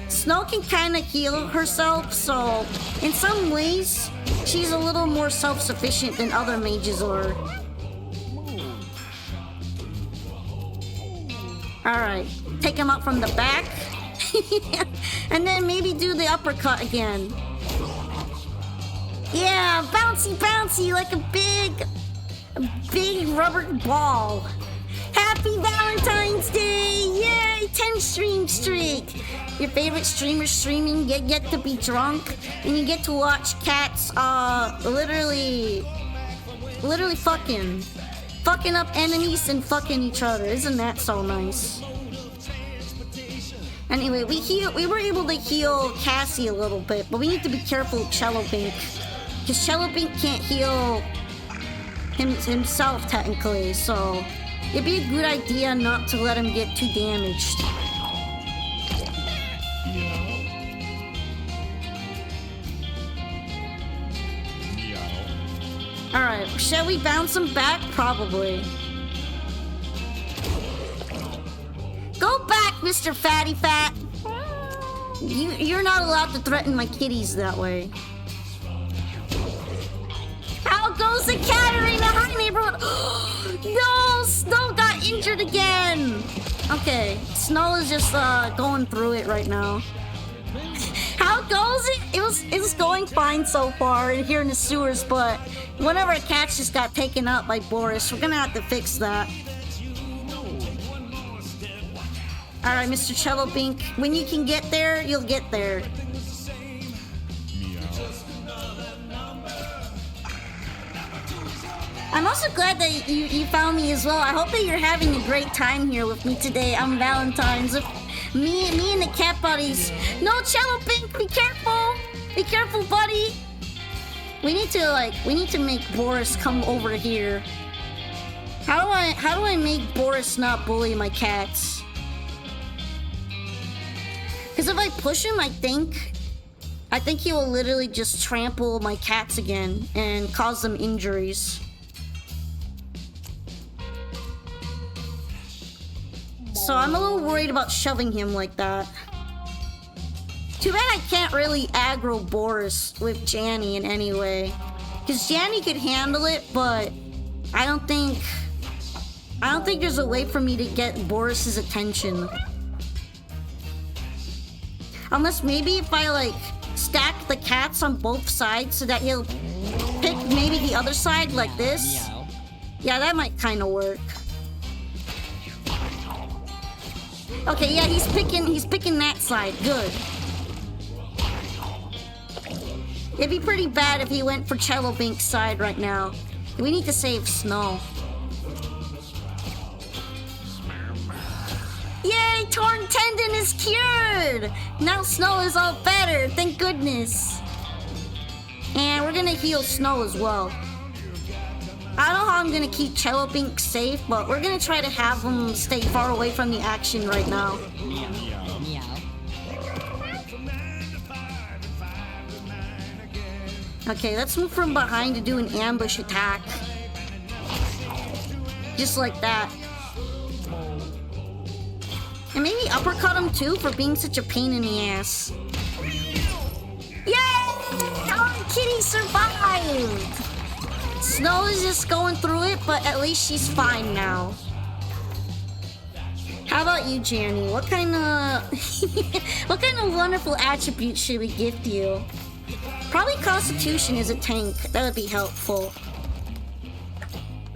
Snow can kind of heal herself, so in some ways, she's a little more self-sufficient than other mages are. Alright, take him out from the back. And then maybe do the uppercut again. Yeah, bouncy, bouncy, like a big rubber ball. Happy Valentine's Day! Yay! 10 stream streak! Your favorite streamer streaming, you get to be drunk, and you get to watch cats, literally fucking up enemies and fucking each other. Isn't that so nice? Anyway, we were able to heal Cassie a little bit, but we need to be careful with Cello Bink. Because Cello Bink can't heal himself, technically, so it'd be a good idea not to let him get too damaged. Alright, shall we bounce him back? Probably. Go back, Mr. Fatty Fat! You're not allowed to threaten my kitties that way. How goes the cat arena? Hi, neighborhood! No! Snow got injured again! Okay, Snow is just going through it right now. How goes it? It was going fine so far in here in the sewers, but one of our cats just got taken out by Boris. We're gonna have to fix that. Alright, Mr. Cello Bink, when you can get there, you'll get there. I'm also glad that you found me as well. I hope that you're having a great time here with me today on Valentine's. Me and the cat buddies. No, Cello Bink, be careful! Be careful, buddy! We need to make Boris come over here. How do I make Boris not bully my cats? Because if I push him, I think he will literally just trample my cats again and cause them injuries. So I'm a little worried about shoving him like that. Too bad I can't really aggro Boris with Janny in any way. Because Janny could handle it, but I don't think there's a way for me to get Boris's attention. Unless maybe if I stack the cats on both sides so that he'll pick maybe the other side like this. Yeah, that might kind of work. Okay, yeah, he's picking that side. Good. It'd be pretty bad if he went for Cello Bink's side right now. We need to save Snow. Yay! Torn tendon is cured! Now Snow is all better, thank goodness. And we're gonna heal Snow as well. I don't know how I'm gonna keep Cello Bink safe, but we're gonna try to have him stay far away from the action right now. Okay, let's move from behind to do an ambush attack. Just like that. And maybe uppercut him too for being such a pain in the ass. Yay! Our kitty survived! Snow is just going through it, but at least she's fine now. How about you, Janny? What kind of what kind of wonderful attributes should we gift you? Probably Constitution as a tank. That would be helpful.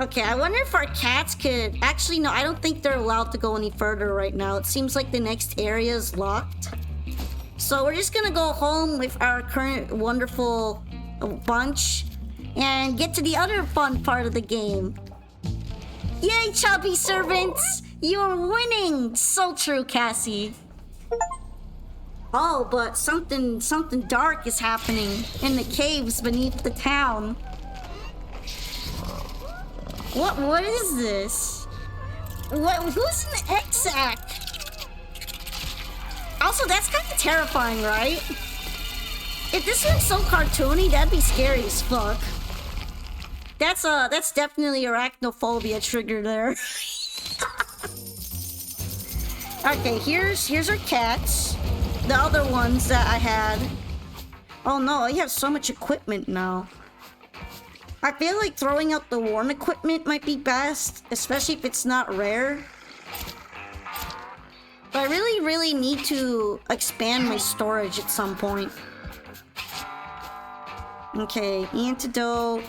Okay, I wonder if our cats could... Actually, no, I don't think they're allowed to go any further right now. It seems like the next area is locked. So we're just gonna go home with our current wonderful bunch and get to the other fun part of the game. Yay, chubby servants! You're winning! So true, Cassie. Oh, but something dark is happening in the caves beneath the town. What is this? Who's an Exac? Also, that's kind of terrifying, right? If this was so cartoony, that'd be scary as fuck. That's definitely arachnophobia trigger there. Okay, here's our cats. The other ones that I had. Oh no, I have so much equipment now. I feel like throwing out the worn equipment might be best, especially if it's not rare. But I really need to expand my storage at some point. Okay, antidote.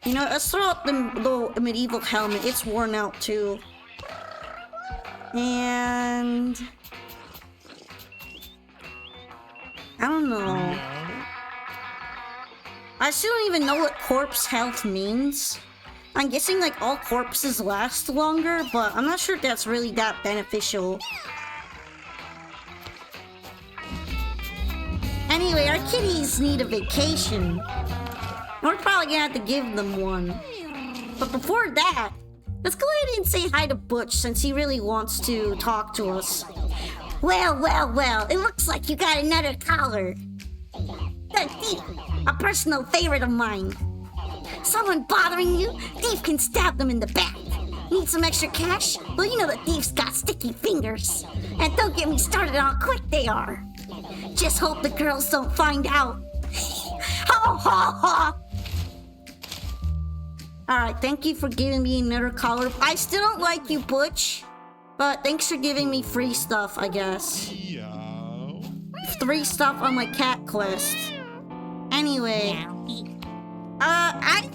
You know, let's throw out the medieval helmet. It's worn out too. And... I don't know. I still don't even know what corpse health means. I'm guessing like all corpses last longer, but I'm not sure if that's really that beneficial. Anyway, our kitties need a vacation. We're probably gonna have to give them one. But before that, let's go ahead and say hi to Butch since he really wants to talk to us. Well, it looks like you got another collar. The thief, a personal favorite of mine. Someone bothering you? Thief can stab them in the back. Need some extra cash? Well, you know the thief's got sticky fingers. And don't get me started on how quick they are. Just hope the girls don't find out. Ha ha ha! Alright, thank you for giving me another collar. I still don't like you, Butch. But thanks for giving me free stuff, I guess. Free stuff on my cat quest. Anyway. I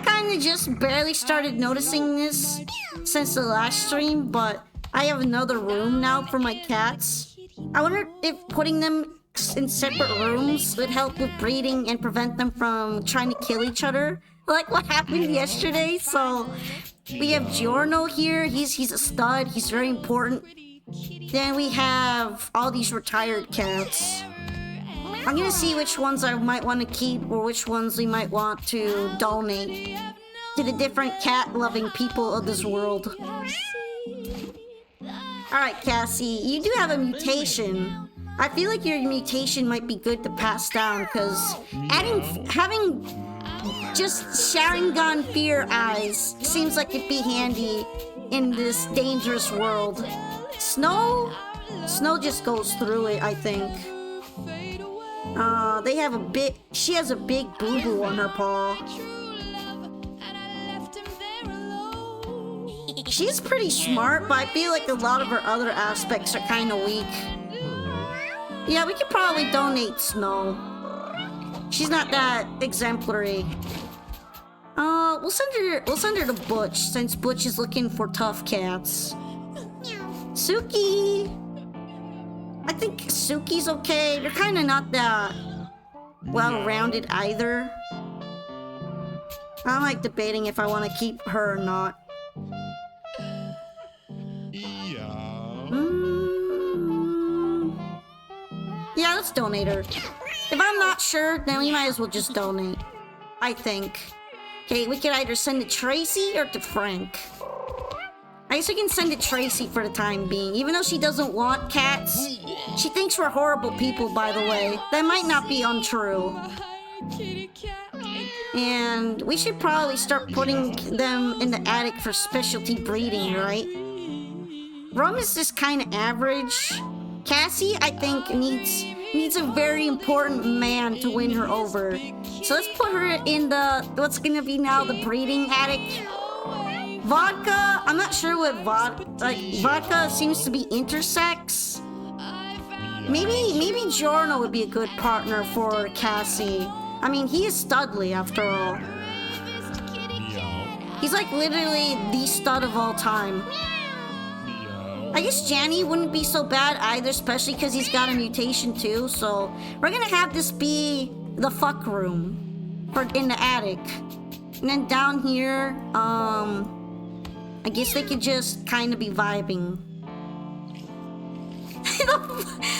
kinda just barely started noticing this since the last stream, but I have another room now for my cats. I wonder if putting them in separate rooms would help with breeding and prevent them from trying to kill each other. Like what happened yesterday. So we have Giorno here. He's a stud. He's very important. Then we have all these retired cats. I'm gonna see which ones I might want to keep or which ones we might want to donate to the different cat-loving people of this world. Alright, Cassie, you do have a mutation. I feel like your mutation might be good to pass down, because having just Sharingan Fear Eyes seems like it'd be handy in this dangerous world. Snow just goes through it, I think. She has a big boo-boo on her paw. She's pretty smart, but I feel like a lot of her other aspects are kind of weak. Yeah, we could probably donate Snow. She's not that exemplary. We'll send her to Butch, since Butch is looking for tough cats. Suki! I think Suki's okay. You're kind of not that well-rounded either. I'm like debating if I want to keep her or not. Yeah, let's donate her. If I'm not sure, then we might as well just donate. I think. Okay, we could either send it to Tracy or to Frank. I guess we can send it to Tracy for the time being. Even though she doesn't want cats, she thinks we're horrible people, by the way. That might not be untrue. And we should probably start putting them in the attic for specialty breeding, right? Rum is just kind of average. Cassie, I think, needs a very important man to win her over. So let's put her in the, what's gonna be now the breeding attic. Vodka, I'm not sure what vodka seems to be intersex. Maybe Giorno would be a good partner for Cassie. I mean, he is Studley after all. He's like literally the stud of all time. I guess Janny wouldn't be so bad either, especially because he's got a mutation too. So we're gonna have this be the fuck room in the attic. And then down here, I guess they could just kind of be vibing.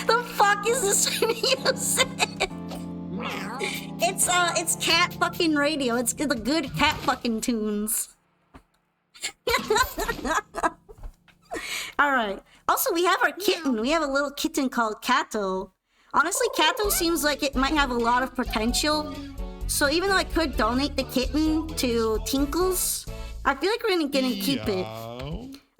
the fuck is this music? It's cat fucking radio. It's the good cat fucking tunes. Alright. Also, we have our kitten. We have a little kitten called Kato. Honestly, Kato seems like it might have a lot of potential. So even though I could donate the kitten to Tinkles, I feel like we're gonna keep it.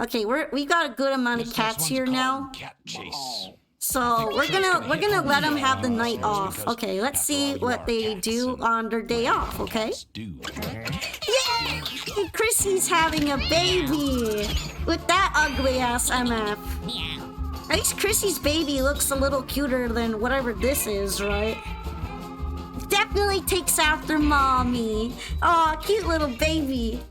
Okay, we got a good amount of cats here now. Cat chase. So we're gonna let them have the night off. Okay, let's see what they do on their day off. Okay. Yay! Chrissy's having a baby with that ugly ass MF. At least Chrissy's baby looks a little cuter than whatever this is, right? Definitely takes after mommy. Aw, cute little baby.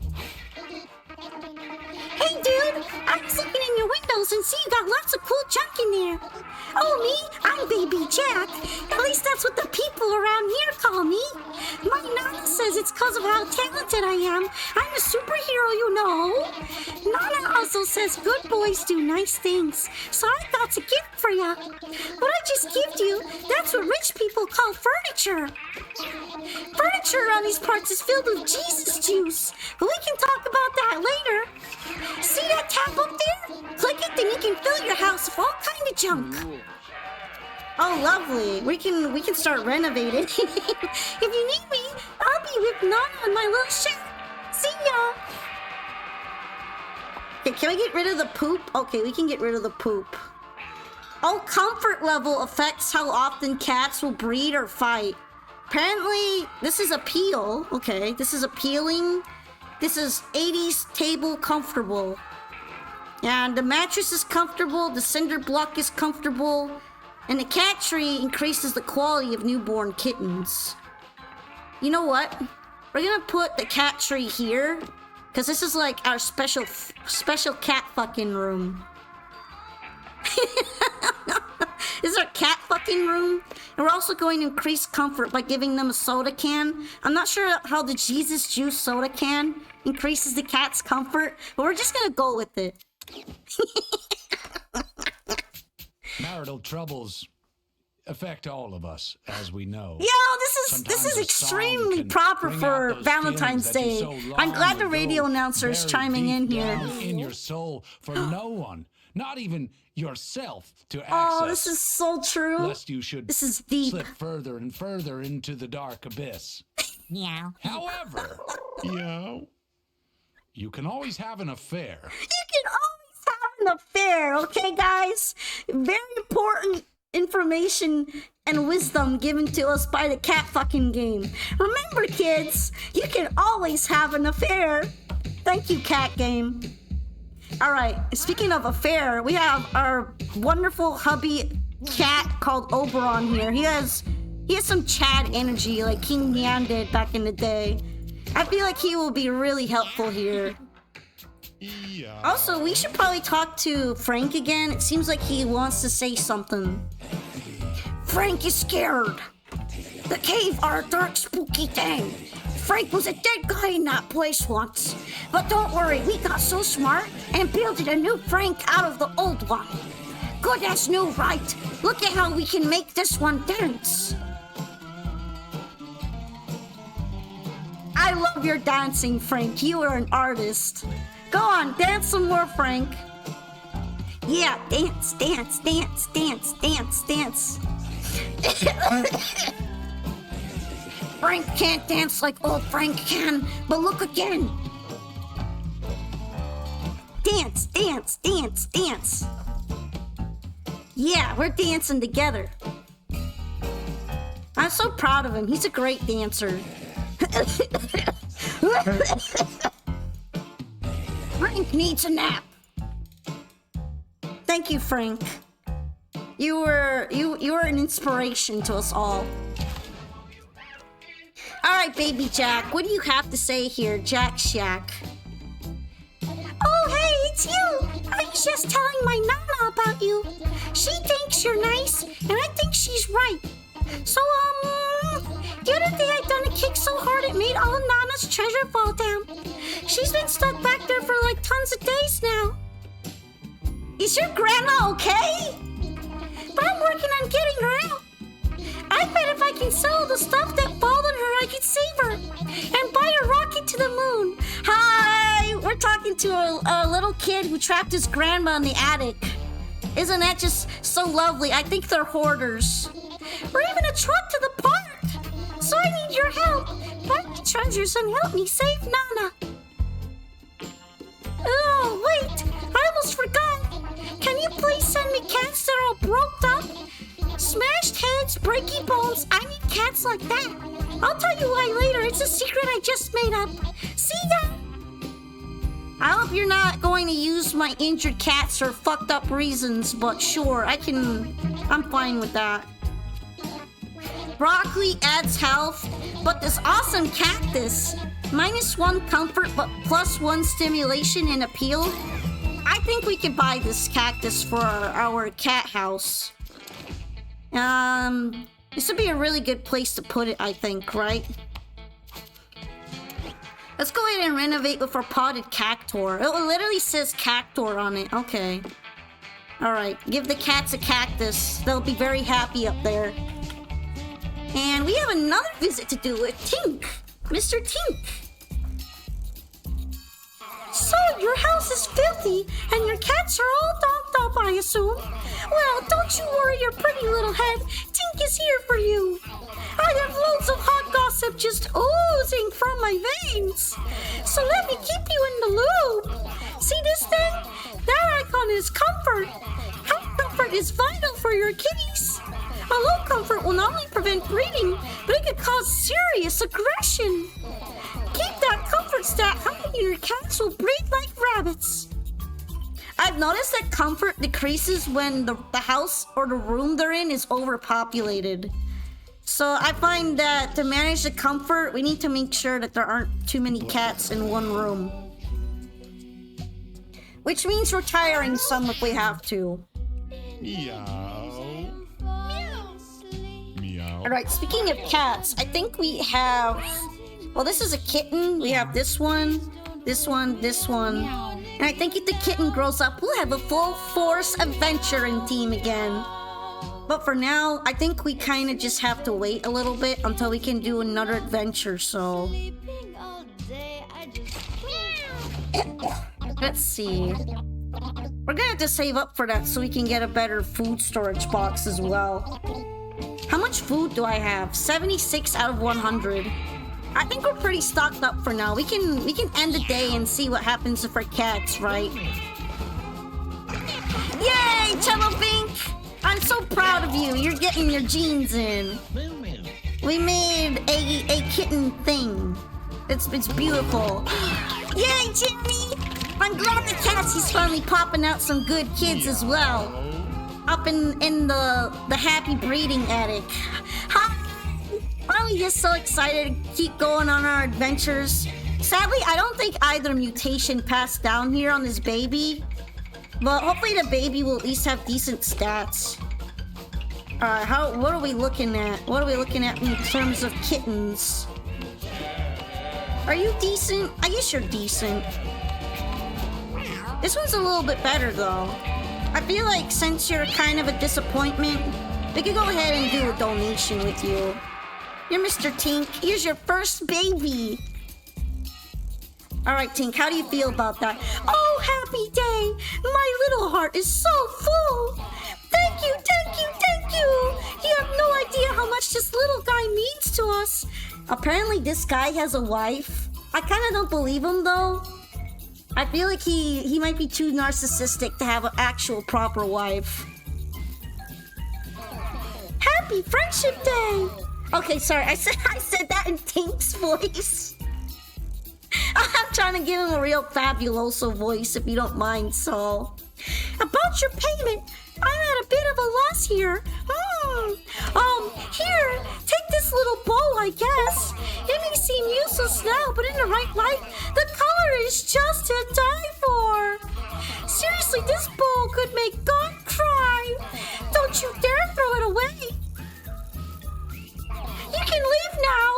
Hey, dude! I was looking in your windows and see you got lots of cool junk in there. Oh, me? I'm Baby Jack. At least that's what the people around here call me. My Nana says it's because of how talented I am. I'm a superhero, you know. Nana also says good boys do nice things. So I got a gift for ya. What I just gave you, that's what rich people call furniture. Furniture around these parts is filled with Jesus juice. But we can talk about that later. See that tap up there? Click it, then you can fill your house with all kind of junk. Oh, lovely. We can start renovating. If you need me, I'll be with Nana in my little shack. See ya. Okay, can we get rid of the poop? Okay, we can get rid of the poop. Oh, comfort level affects how often cats will breed or fight. Apparently, this is appeal. Okay, this is appealing. This is 80s table comfortable. And the mattress is comfortable, the cinder block is comfortable, and the cat tree increases the quality of newborn kittens. You know what? We're gonna put the cat tree here, because this is like our special cat fucking room. This is our cat fucking room. And we're also going to increase comfort by giving them a soda can. I'm not sure how the Jesus Juice soda can increases the cat's comfort, but we're just gonna go with it. Marital troubles affect all of us, as we know. Yo, this is extremely proper for Valentine's Day. I'm glad the radio announcer is chiming in here. In your soul for no one, not even yourself, to access. Oh, this is so true. Lest you should this is deep. slip further and further into the dark abyss. Yeah. However, you can always have an affair. You can always have an affair, okay, guys? Very important information and wisdom given to us by the cat fucking game. Remember, kids, you can always have an affair. Thank you, cat game. All right, speaking of affair, we have our wonderful hubby cat called Oberon here. He has some Chad energy like King Nyan did back in the day. I feel like he will be really helpful here. Also, we should probably talk to Frank again. It seems like he wants to say something. Frank is scared. The cave are a dark, spooky thing. Frank was a dead guy in that place once. But don't worry, we got so smart and built a new Frank out of the old one. Good as new, right? Look at how we can make this one dance. I love your dancing, Frank. You are an artist. Go on, dance some more, Frank. Yeah, dance, dance, dance, dance, dance, dance. Frank can't dance like old Frank can, but look again. Dance, dance, dance, dance. Yeah, we're dancing together. I'm so proud of him. He's a great dancer. Frank needs a nap. Thank you, Frank. You were an inspiration to us all. All right, baby Jack, what do you have to say here, Jack Shack? Oh, hey, it's you. I was just telling my Nana about you. She thinks you're nice, and I think she's right. So, the other day I done a kick so hard it made all Nana's treasure fall down. She's been stuck back there for like tons of days now. Is your grandma okay? But I'm working on getting her out. I bet if I can sell the stuff that fall on her, I could save her and buy a rocket to the moon. Hi! We're talking to a little kid who trapped his grandma in the attic. Isn't that just so lovely? I think they're hoarders. Or even a truck to the park. So I need your help. Find the treasures and help me save Nana. Oh, wait. I almost forgot. Can you please send me cats that are all broke up? Smashed heads, breaky bones. I need cats like that. I'll tell you why later. It's a secret I just made up. See ya! I hope you're not going to use my injured cats for fucked up reasons, but sure, I'm fine with that. Broccoli adds health, but this awesome cactus, -1 comfort, but +1 stimulation and appeal. I think we could buy this cactus for our cat house. This would be a really good place to put it, I think, right? Let's go ahead and renovate with our potted cactor. It literally says cactor on it. Okay. Alright, give the cats a cactus. They'll be very happy up there. And we have another visit to do with Tink. Mr. Tink. So, your house is filthy, and your cats are all dogged up, I assume? Well, don't you worry your pretty little head. Tink is here for you. I have loads of hot gossip just oozing from my veins. So let me keep you in the loop. See this thing? That icon is comfort. Comfort is vital for your kitties. A low comfort will not only prevent breeding, but it could cause serious aggression. Keep that comfort stat high and your cats will breed like rabbits. I've noticed that comfort decreases when the house or the room they're in is overpopulated. So I find that to manage the comfort, we need to make sure that there aren't too many cats in one room. Which means retiring some if we have to. Meow. Meow. Alright, speaking of cats, I think we have... Well, this is a kitten. We have this one, this one, this one. And I think if the kitten grows up, we'll have a full-force adventuring team again. But for now, I think we kind of just have to wait a little bit until we can do another adventure, so... Let's see. We're gonna have to save up for that so we can get a better food storage box as well. How much food do I have? 76 out of 100. I think we're pretty stocked up for now. We can end the day and see what happens with our cats, right? Yay, Cello Pink! I'm so proud of you. You're getting your genes in. We made a kitten thing. It's beautiful. Yay, Jimmy! I'm glad the Cassie's finally popping out some good kids as well. Up in the happy breeding attic. Hi! Aren't we just so excited to keep going on our adventures? Sadly, I don't think either mutation passed down here on this baby. But hopefully the baby will at least have decent stats. What are we looking at? What are we looking at in terms of kittens? Are you decent? I guess you're decent. This one's a little bit better though. I feel like since you're kind of a disappointment, we could go ahead and do a donation with you. You're Mr. Tink. Here's your first baby. Alright, Tink, how do you feel about that? Oh, happy day! My little heart is so full! Thank you, thank you, thank you! You have no idea how much this little guy means to us. Apparently this guy has a wife. I kind of don't believe him though. I feel like he might be too narcissistic to have an actual proper wife. Happy Friendship Day! Okay, sorry, I said that in Tink's voice. I'm trying to give him a real fabuloso voice, if you don't mind, so. About your payment, I'm at a bit of a loss here. Here, take this little bowl, I guess. It may seem useless now, but in the right light, the color is just to die for. Seriously, this bowl could make God cry. Don't you dare throw it away. You can leave now.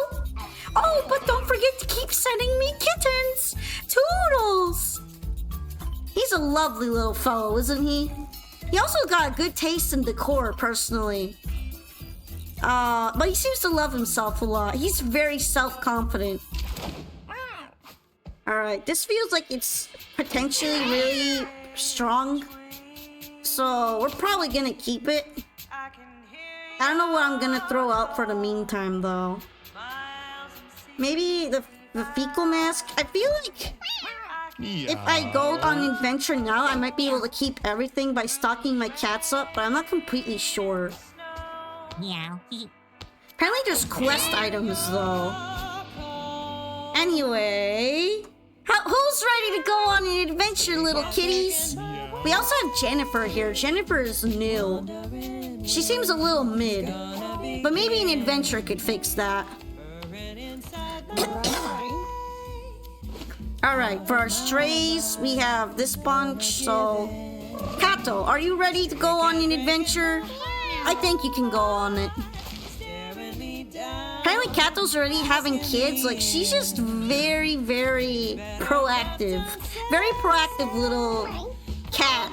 Oh, but don't forget to keep sending me kittens. Toodles. He's a lovely little fellow, isn't he? He also got good taste in decor, personally. But he seems to love himself a lot. He's very self-confident. Alright, this feels like it's potentially really strong. So, we're probably gonna keep it. I don't know what I'm gonna throw out for the meantime, though. Maybe the fecal mask? I feel like if I go on an adventure now, I might be able to keep everything by stocking my cats up, but I'm not completely sure. Yeah. Apparently there's quest items, though. Anyway, who's ready to go on an adventure, little kitties? We also have Jennifer here. Jennifer is new. She seems a little mid, but maybe an adventure could fix that. Alright, for our strays, we have this bunch, so... Kato, are you ready to go on an adventure? I think you can go on it. Apparently Kato's already having kids, like she's just very, very proactive. Very proactive little cat.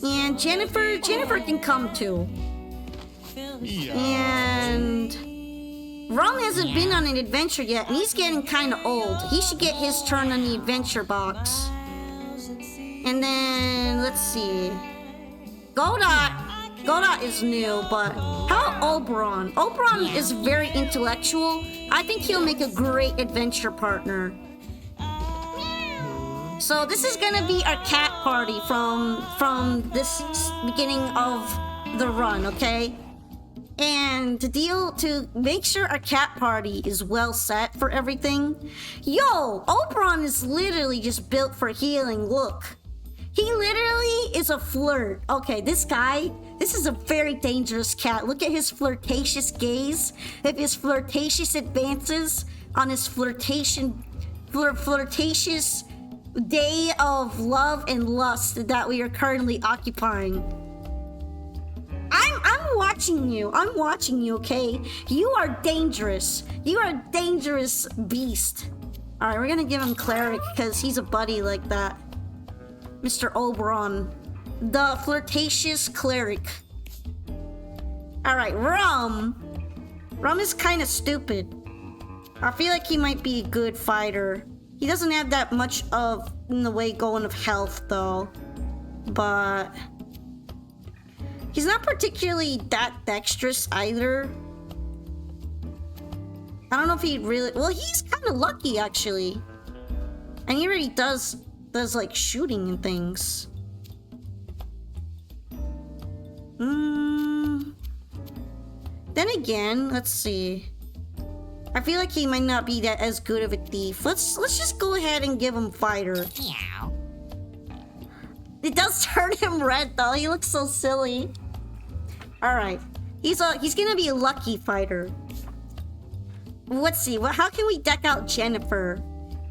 And Jennifer can come too. And... Rum hasn't been on an adventure yet, and he's getting kind of old. He should get his turn on the adventure box. And then, let's see. Godot is new, but how about Oberon? Oberon is very intellectual. I think he'll make a great adventure partner. So this is gonna be our cat party from this beginning of the run, okay? And to make sure our cat party is well set for everything. Yo, Oberon is literally just built for healing. Look, he literally is a flirt. Okay, this is a very dangerous cat. Look at his flirtatious gaze, at his flirtatious advances on his flirtatious day of love and lust that we are currently occupying. I'm watching you, okay? You are dangerous. You are a dangerous beast. Alright, we're gonna give him Cleric because he's a buddy like that. Mr. Oberon. The flirtatious Cleric. Alright, Rum. Rum is kind of stupid. I feel like he might be a good fighter. He doesn't have that much in the way going of health, though. But... he's not particularly that dexterous either. I don't know if he really... well, he's kind of lucky, actually. And he already does like, shooting and things. Then again, let's see. I feel like he might not be that as good of a thief. Let's just go ahead and give him fighter. Meow. It does turn him red, though. He looks so silly. Alright. He's gonna be a lucky fighter. Let's see. How can we deck out Jennifer?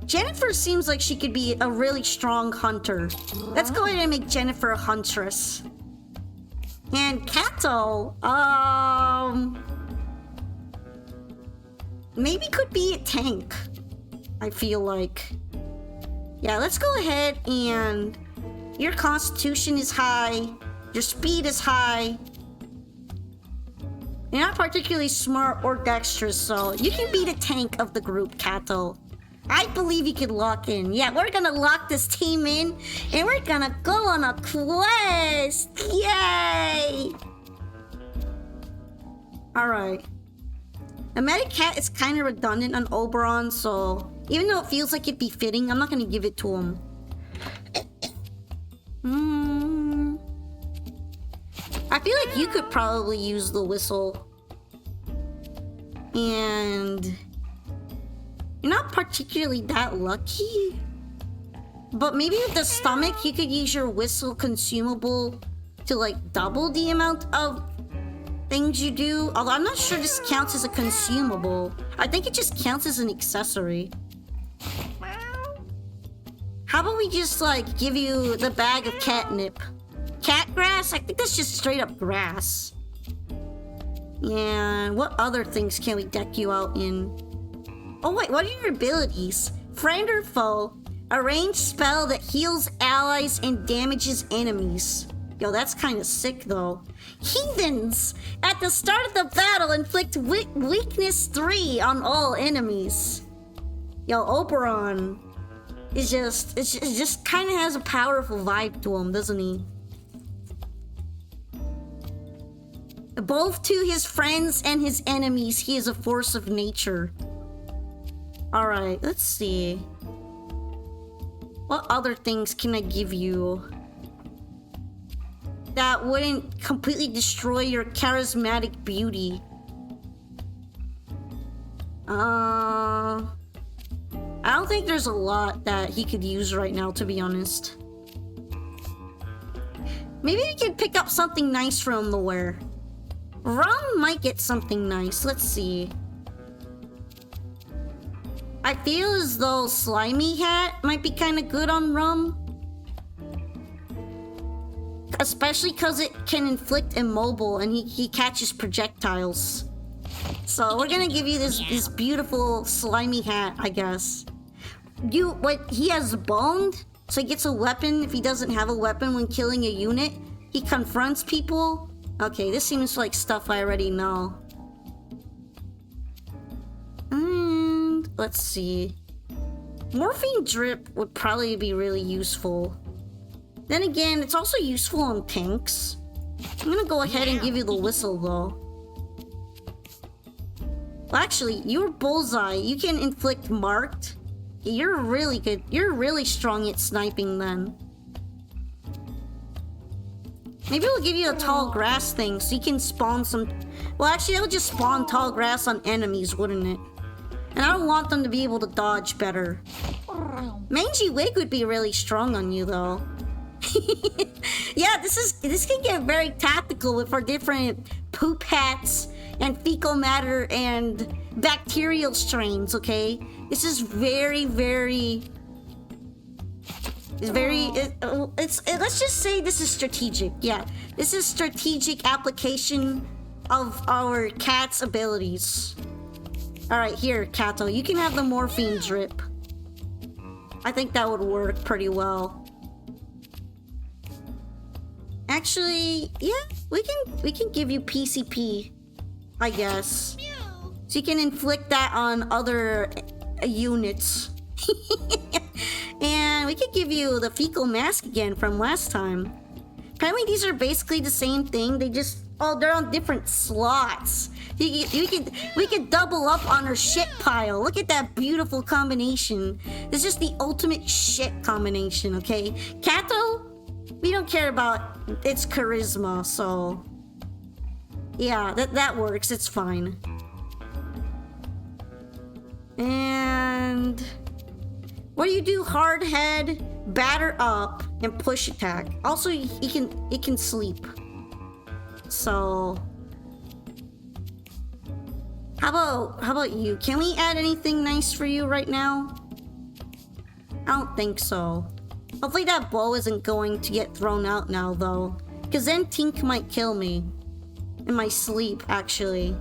Jennifer seems like she could be a really strong hunter. Let's go ahead and make Jennifer a huntress. And Kato, maybe could be a tank, I feel like. Yeah, let's go ahead and... your constitution is high. Your speed is high. You're not particularly smart or dexterous, so you can be the tank of the group, Kato. I believe you can lock in. Yeah, we're gonna lock this team in, and we're gonna go on a quest! Yay! Alright. A Medicat is kind of redundant on Oberon, so even though it feels like it'd be fitting, I'm not gonna give it to him. I feel like you could probably use the whistle. And you're not particularly that lucky. But maybe with the stomach, you could use your whistle consumable to like double the amount of things you do. Although I'm not sure this counts as a consumable. I think it just counts as an accessory. How about we just like give you the bag of catnip? Cat grass? I think that's just straight up grass. And what other things can we deck you out in? Oh wait, what are your abilities? Friend or foe? A ranged spell that heals allies and damages enemies. Yo, that's kind of sick though. Heathens! At the start of the battle, inflict weakness 3 on all enemies. Yo, Oberon is just kind of has a powerful vibe to him, doesn't he? Both to his friends and his enemies, he is a force of nature. Alright, let's see. What other things can I give you that wouldn't completely destroy your charismatic beauty? I don't think there's a lot that he could use right now, to be honest. Maybe we can pick up something nice for him to wear. Rum might get something nice. Let's see. I feel as though Slimy Hat might be kind of good on Rum. Especially because it can inflict immobile and he catches projectiles. So we're gonna give you this beautiful Slimy Hat, I guess. He has boned, so he gets a weapon if he doesn't have a weapon when killing a unit. He confronts people. Okay, this seems like stuff I already know. And let's see. Morphine Drip would probably be really useful. Then again, it's also useful on tanks. I'm gonna go ahead and give you the whistle though. Well, actually, you're Bullseye. You can inflict marked. You're really good. You're really strong at sniping then. Maybe we'll give you a tall grass thing so you can spawn some... Well, actually, that would just spawn tall grass on enemies, wouldn't it? And I don't want them to be able to dodge better. Mangy Wig would be really strong on you, though. Yeah, this can get very tactical with our different poop hats and fecal matter and bacterial strains, okay? This is let's just say this is strategic. Yeah, this is strategic application of our cat's abilities. All right, here, Kato, you can have the morphine drip. I think that would work pretty well. Actually, yeah, we can give you PCP, I guess. So you can inflict that on other units. And we could give you the fecal mask again from last time. Apparently these are basically the same thing. They're on different slots. We could double up on our shit pile. Look at that beautiful combination. This is the ultimate shit combination, okay? Kato, we don't care about its charisma, so... Yeah, that works. It's fine. And... what do you do? Hard head, batter up, and push attack. Also, it can sleep. So... How about you? Can we add anything nice for you right now? I don't think so. Hopefully that bow isn't going to get thrown out now, though. Because then Tink might kill me. In my sleep, actually.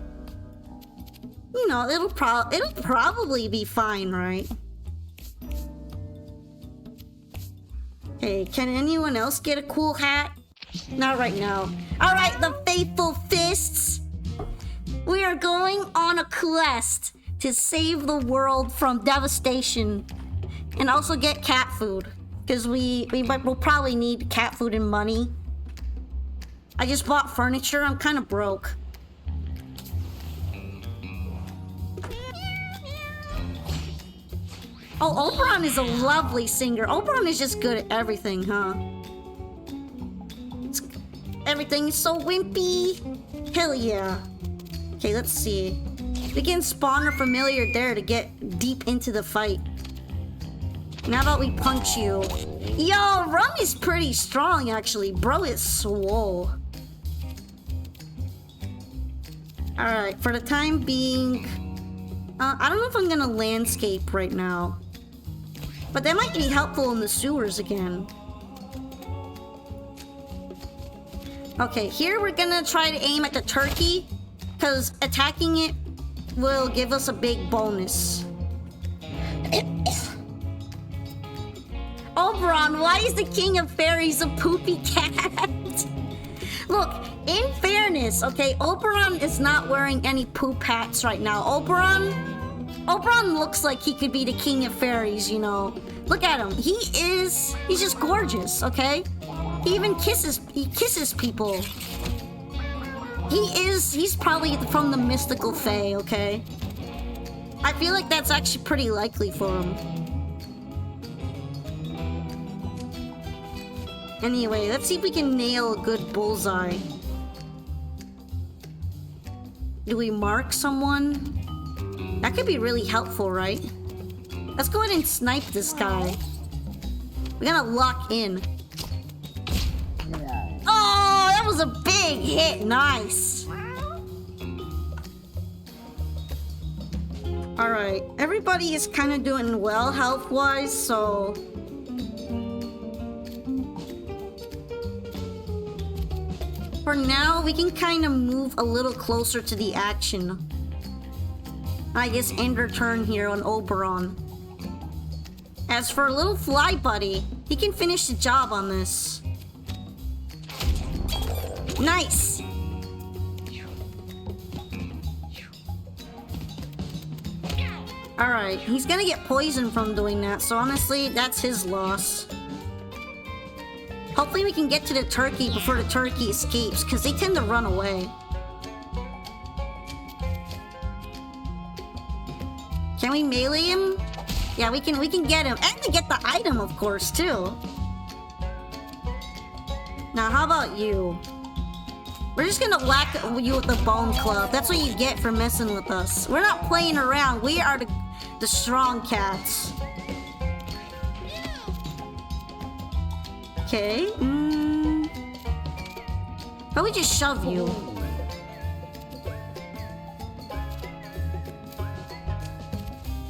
You know, it'll probably be fine, right? Hey, can anyone else get a cool hat? Not right now. Alright, the faithful fists! We are going on a quest to save the world from devastation. And also get cat food. Because we'll probably need cat food and money. I just bought furniture. I'm kind of broke. Oh, Oberon is a lovely singer. Oberon is just good at everything, huh? Everything is so wimpy. Hell yeah. Okay, let's see. We can spawn a familiar there to get deep into the fight. And how about we punch you? Yo, Rum is pretty strong, actually. Bro is swole. Alright, for the time being... I don't know if I'm gonna landscape right now. But that might be helpful in the sewers again. Okay, here we're gonna try to aim at the turkey, because attacking it will give us a big bonus. Oberon, why is the King of Fairies a poopy cat? Look, in fairness, okay, Oberon is not wearing any poop hats right now. Oberon looks like he could be the King of Fairies, you know. Look at him. He's just gorgeous, okay? He even kisses people. He's probably from the mystical fae, okay? I feel like that's actually pretty likely for him. Anyway, let's see if we can nail a good bullseye. Do we mark someone? That could be really helpful, right? Let's go ahead and snipe this guy. We gotta lock in. Oh, that was a big hit. Nice. Alright, everybody is kind of doing well health-wise, so... For now, we can kind of move a little closer to the action. I guess end our turn here on Oberon. As for little Fly Buddy, he can finish the job on this. Nice! Alright, he's gonna get poisoned from doing that, so honestly, that's his loss. Hopefully we can get to the turkey before the turkey escapes, because they tend to run away. Can we melee him? Yeah, we can get him. And to get the item, of course, too. Now, how about you? We're just gonna whack you with the bone club. That's what you get for messing with us. We're not playing around. We are the strong cats. Okay. Probably just shove you.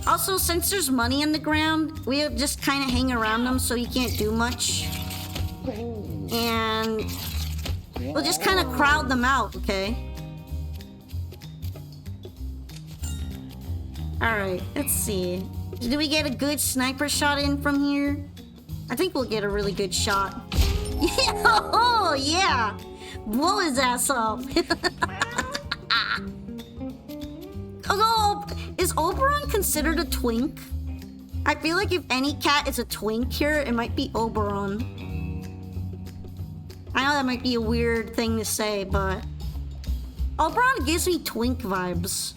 Also, since there's money on the ground, we'll just kind of hang around them so you can't do much. And we'll just kind of crowd them out, okay? Alright, let's see. Do we get a good sniper shot in from here? I think we'll get a really good shot. Yeah, oh, yeah! Blow his ass up. Oh, is Oberon considered a twink? I feel like if any cat is a twink here, it might be Oberon. I know that might be a weird thing to say, but... Oberon gives me twink vibes.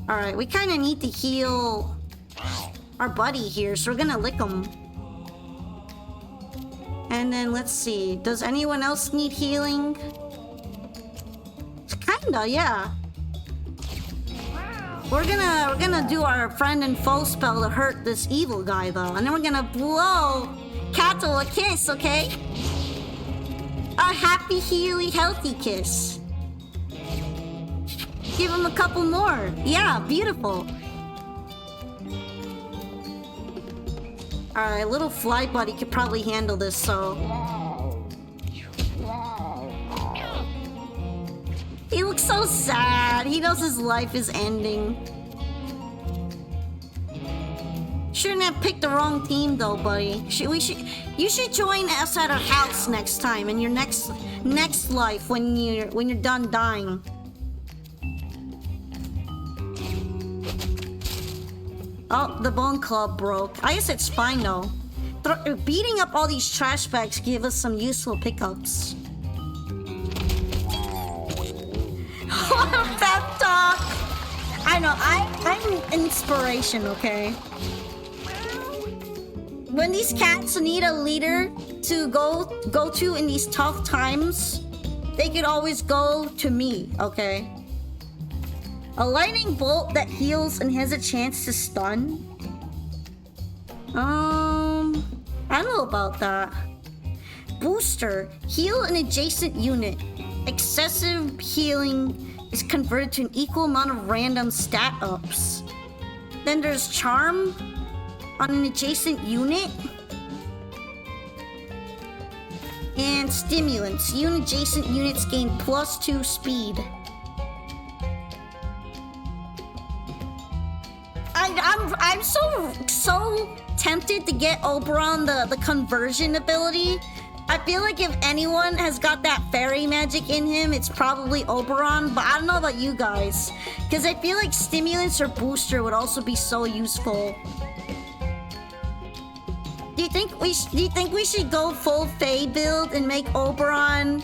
Alright, we kind of need to heal our buddy here, so we're gonna lick him. And then let's see, does anyone else need healing? Kinda, yeah. We're gonna do our friend and foe spell to hurt this evil guy though, and then we're gonna blow Kato a kiss, okay? A happy, healy, healthy kiss. Give him a couple more. Yeah, beautiful. Alright, little Fly Buddy could probably handle this, so... He looks so sad. He knows his life is ending. Shouldn't have picked the wrong team though, buddy. You should join us at our house next time in your next life when you're done dying. Oh, the bone club broke. I guess it's fine though. Beating up all these trash bags give us some useful pickups. Pep talk! I know. I'm inspiration, okay? When these cats need a leader to go to in these tough times, they could always go to me, okay? A lightning bolt that heals and has a chance to stun? I don't know about that. Booster. Heal an adjacent unit. Excessive healing is converted to an equal amount of random stat ups. Then there's Charm on an adjacent unit. And Stimulants. You and adjacent units gain +2 speed. I'm so tempted to get Oberon the conversion ability. I feel like if anyone has got that fairy magic in him, it's probably Oberon, but I don't know about you guys. Because I feel like Stimulants or Booster would also be so useful. Do you think we should go full Fae build and make Oberon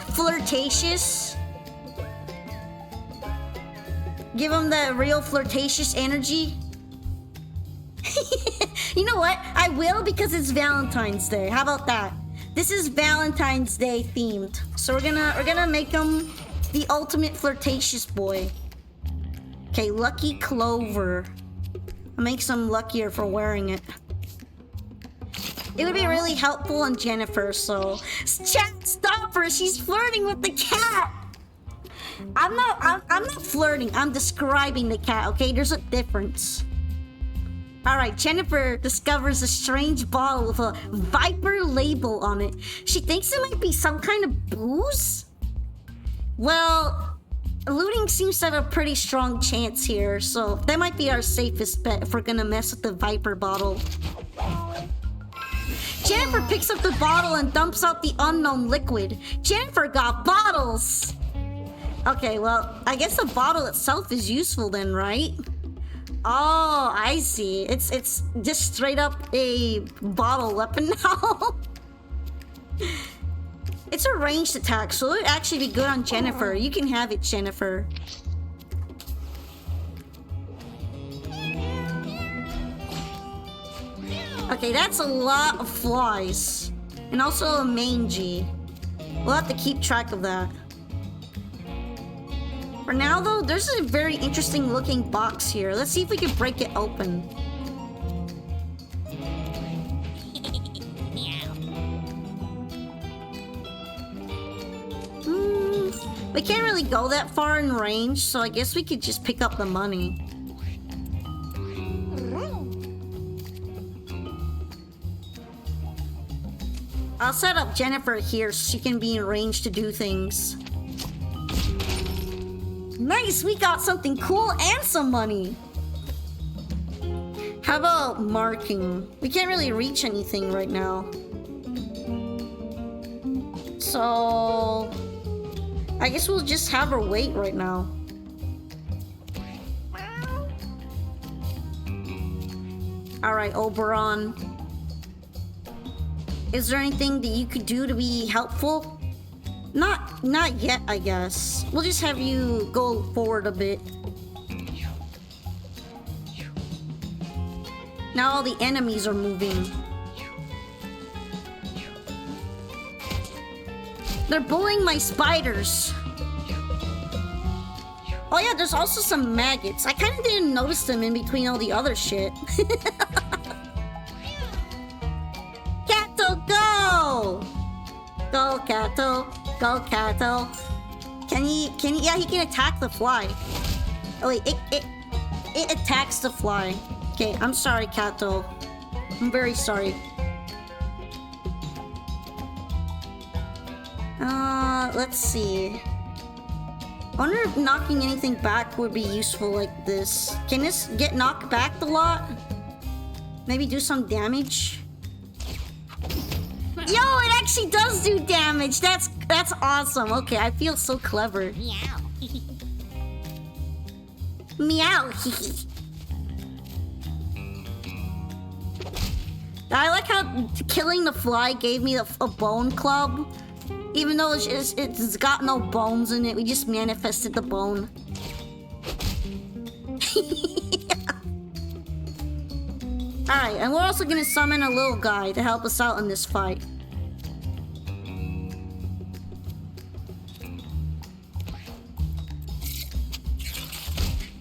flirtatious? Give him the real flirtatious energy? You know what? I will, because it's Valentine's Day. How about that? This is Valentine's Day themed. So we're gonna make him the ultimate flirtatious boy. Okay, Lucky Clover. I'll make some luckier for wearing it. It would be really helpful on Jennifer, so... Chat, stop her! She's flirting with the cat! I'm not flirting. I'm describing the cat, okay? There's a difference. Alright, Jennifer discovers a strange bottle with a Viper label on it. She thinks it might be some kind of booze? Well, looting seems to have a pretty strong chance here, so that might be our safest bet if we're gonna mess with the Viper bottle. Jennifer picks up the bottle and dumps out the unknown liquid. Jennifer got bottles! Okay, well, I guess the bottle itself is useful then, right? Oh, I see. It's just straight up a bottle weapon now. It's a ranged attack, so it would actually be good on Jennifer. You can have it, Jennifer. Okay, that's a lot of flies. And also a mangy. We'll have to keep track of that. For now, though, there's a very interesting looking box here. Let's see if we can break it open. We can't really go that far in range, so I guess we could just pick up the money. I'll set up Jennifer here so she can be in range to do things. Nice, we got something cool and some money. How about marking? We can't really reach anything right now. So... I guess we'll just have her wait right now. Alright, Oberon. Is there anything that you could do to be helpful? Not yet, I guess. We'll just have you go forward a bit. Now all the enemies are moving. They're bullying my spiders. Oh yeah, there's also some maggots. I kind of didn't notice them in between all the other shit. Cato, go! Go, Cato. Go, Cato. Can he, yeah, he can attack the fly. Oh wait, it attacks the fly. Okay, I'm sorry, Cato. I'm very sorry. Let's see. I wonder if knocking anything back would be useful like this. Can this get knocked back a lot? Maybe do some damage? Yo, it actually does do damage! That's awesome. Okay, I feel so clever. Meow. Meow. I like how killing the fly gave me a bone club. Even though it's got no bones in it, we just manifested the bone. Alright, and we're also gonna summon a little guy to help us out in this fight.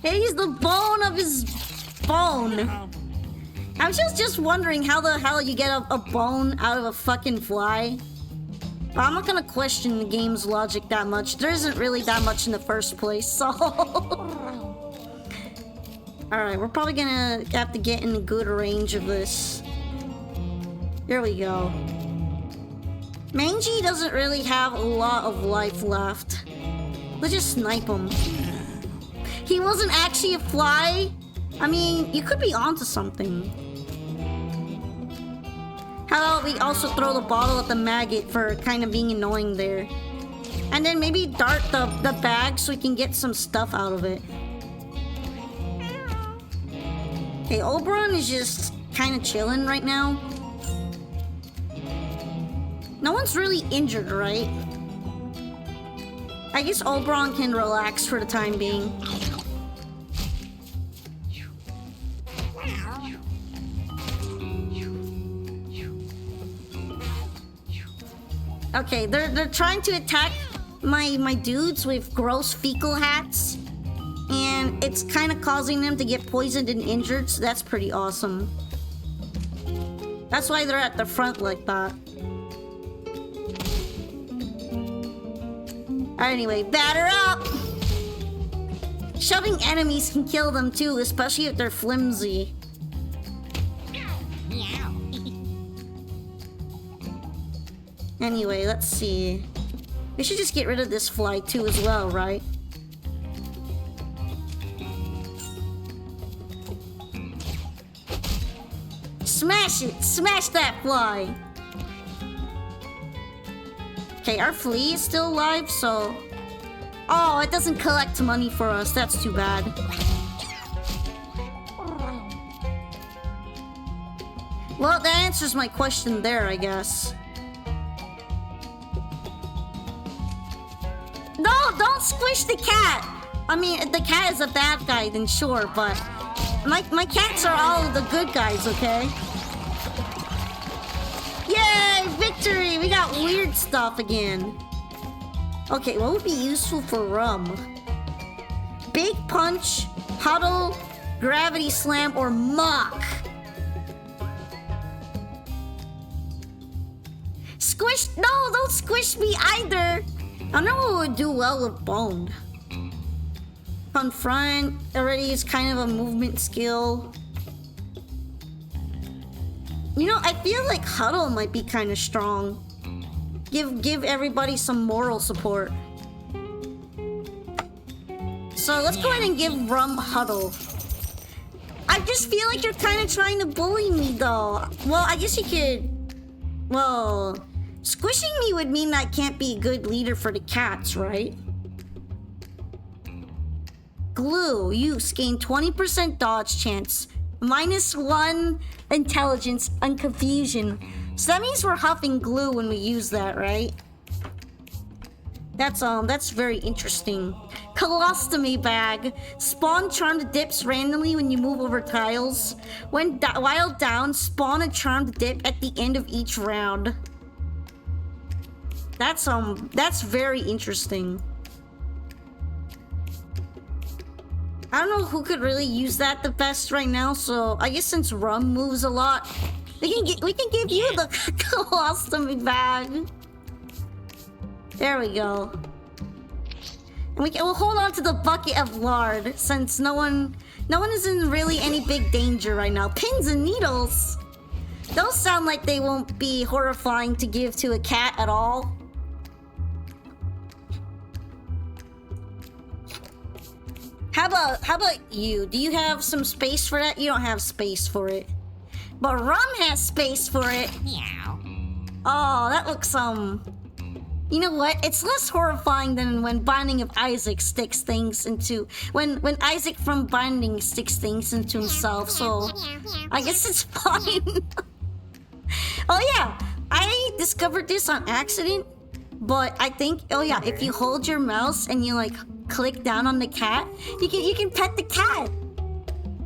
He's the bone of his bone. I was just wondering how the hell you get a bone out of a fucking fly. But I'm not gonna question the game's logic that much. There isn't really that much in the first place, so... Alright, we're probably gonna have to get in a good range of this. Here we go. Mangy doesn't really have a lot of life left. Let's just snipe him. He wasn't actually a fly? I mean, you could be onto something. How about we also throw the bottle at the maggot for kind of being annoying there. And then maybe dart the bag so we can get some stuff out of it. Okay, Oberon is just kind of chilling right now. No one's really injured, right? I guess Oberon can relax for the time being. Okay, they're trying to attack my dudes with gross fecal hats. And it's kind of causing them to get poisoned and injured, so that's pretty awesome. That's why they're at the front like that. Anyway, batter up! Shoving enemies can kill them too, especially if they're flimsy. Anyway, let's see. We should just get rid of this fly too as well, right? Smash it! Smash that fly! Okay, our flea is still alive, so... Oh, it doesn't collect money for us. That's too bad. Well, that answers my question there, I guess. No, don't squish the cat! I mean, if the cat is a bad guy, then sure, but... My cats are all the good guys, okay? Yay! Victory! We got weird stuff again. Okay, what would be useful for rum? Big punch, huddle, gravity slam, or mock? Squish! No, don't squish me either! I know what would do well with bone. Confront already is kind of a movement skill. You know, I feel like huddle might be kind of strong. Give everybody some moral support. So let's go ahead and give Rum huddle. I just feel like you're kind of trying to bully me though. Well, I guess you could... Well, squishing me would mean I can't be a good leader for the cats, right? Glue. Use. Gain 20% dodge chance. -1 intelligence and confusion. So that means we're huffing glue when we use that, right? That's very interesting. Colostomy bag. Spawn charmed dips randomly when you move over tiles. While down, spawn a charmed dip at the end of each round. That's very interesting. I don't know who could really use that the best right now, so I guess since Rum moves a lot, we can give you the colostomy bag. There we go. And we'll hold on to the bucket of lard since no one is in really any big danger right now. Pins and needles. Those sound like they won't be horrifying to give to a cat at all. How about you? Do you have some space for that? You don't have space for it. But Rum has space for it. Meow. Oh, that looks you know what? It's less horrifying than when Binding of Isaac sticks things into when Isaac from Binding sticks things into himself, so I guess it's fine. Oh yeah, I discovered this on accident, but I think if you hold your mouse and you like click down on the cat, you can pet the cat.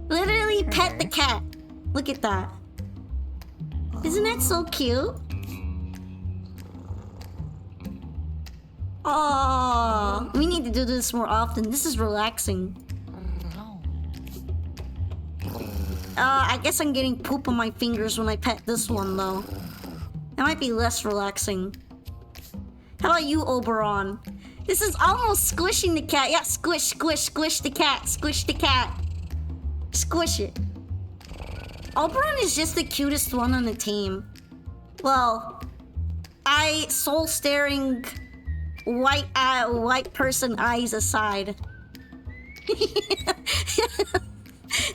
Literally pet the cat. Look at that. Isn't that so cute? Oh, we need to do this more often. This is relaxing. I guess I'm getting poop on my fingers when I pet this one, though. That might be less relaxing. How about you, Oberon? This is almost squishing the cat. Yeah, squish, squish, squish the cat. Squish the cat. Squish it. Oberon is just the cutest one on the team. Well, soul-staring white person eyes aside.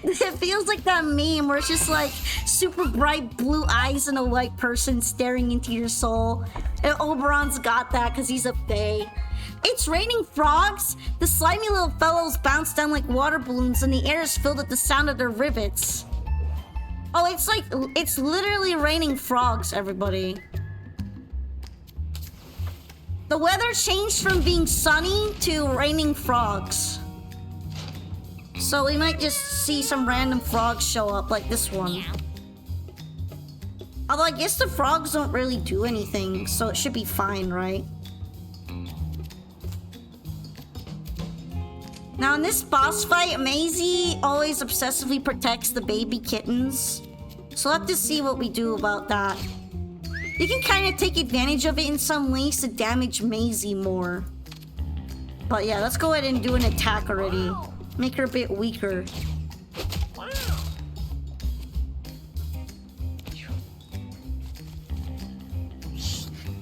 It feels like that meme where it's just like super bright blue eyes and a white person staring into your soul. And Oberon's got that because he's a fae. It's raining frogs. The slimy little fellows bounce down like water balloons and the air is filled with the sound of their rivets. Oh, it's literally raining frogs, everybody. The weather changed from being sunny to raining frogs. So we might just see some random frogs show up like this one. Meow. Although I guess the frogs don't really do anything, so it should be fine, right? Now in this boss fight, Maisie always obsessively protects the baby kittens. So we'll have to see what we do about that. You can kind of take advantage of it in some ways to damage Maisie more. But yeah, let's go ahead and do an attack already. Make her a bit weaker.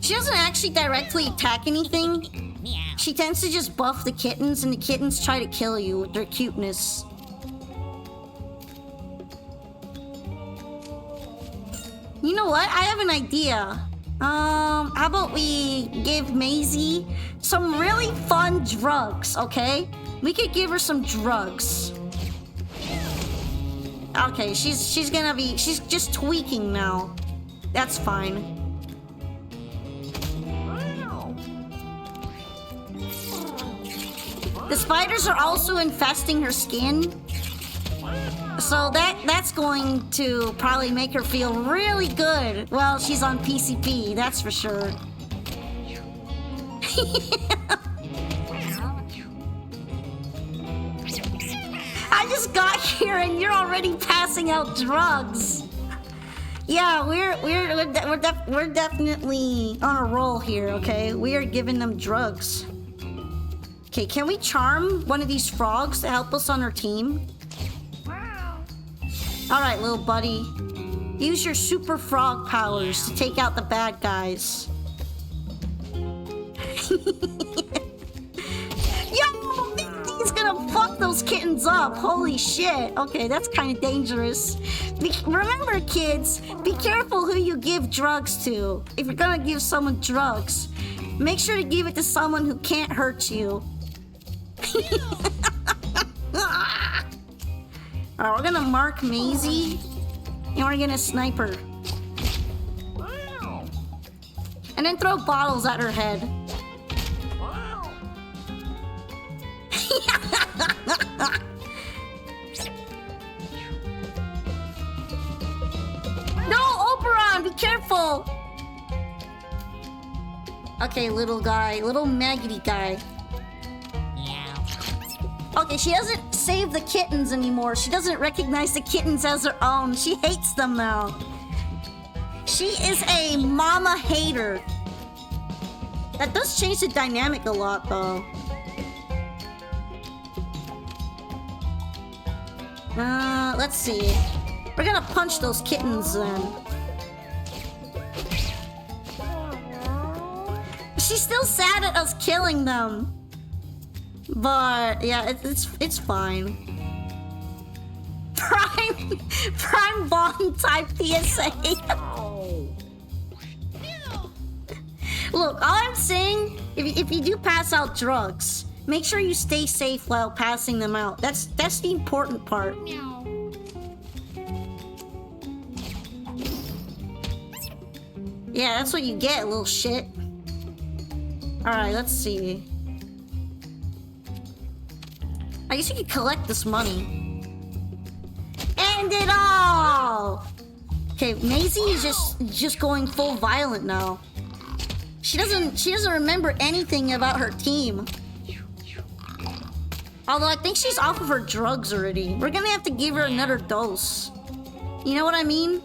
She doesn't actually directly attack anything. Meow. She tends to just buff the kittens, and the kittens try to kill you with their cuteness. You know what? I have an idea. How about we give Maisie some really fun drugs, okay? We could give her some drugs. Okay, she's just tweaking now. That's fine. The spiders are also infesting her skin. So that's going to probably make her feel really good while she's on PCP, that's for sure. I just got here and you're already passing out drugs. Yeah, we're definitely on a roll here, okay? We are giving them drugs. Okay, can we charm one of these frogs to help us on our team? All right, little buddy. Use your super frog powers to take out the bad guys. Yo, he's gonna fuck those kittens up. Holy shit. Okay, that's kind of dangerous. Remember, kids, be careful who you give drugs to. If you're gonna give someone drugs, make sure to give it to someone who can't hurt you. Alright, we're gonna mark Maisie, and we're gonna snipe her. And then throw bottles at her head. No, Oberon, be careful! Okay, little guy, little maggoty guy. Meow. Okay, she doesn't save the kittens anymore. She doesn't recognize the kittens as her own. She hates them now. She is a mama hater. That does change the dynamic a lot, though. Let's see. We're gonna punch those kittens then. She's still sad at us killing them. But yeah, it's fine. Prime bomb type PSA. Look, all I'm saying, if you do pass out drugs, make sure you stay safe while passing them out. That's the important part. Meow. Yeah, that's what you get, little shit. Alright, let's see. I guess you could collect this money. End it all! Okay, Maisie is just going full violent now. She doesn't remember anything about her team. Although I think she's off of her drugs already. We're gonna have to give her another dose. You know what I mean?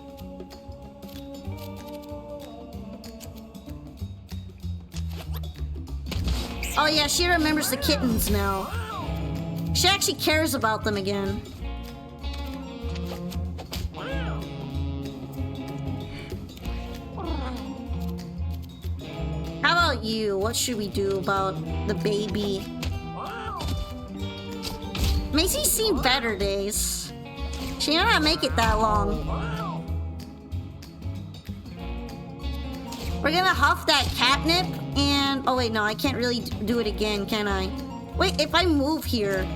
Oh yeah, she remembers the kittens now. She actually cares about them again. How about you? What should we do about the baby? Maisie's seen better days. She may not make it that long. We're gonna huff that catnip and... Oh wait, no, I can't really do it again, can I? Wait, if I move here...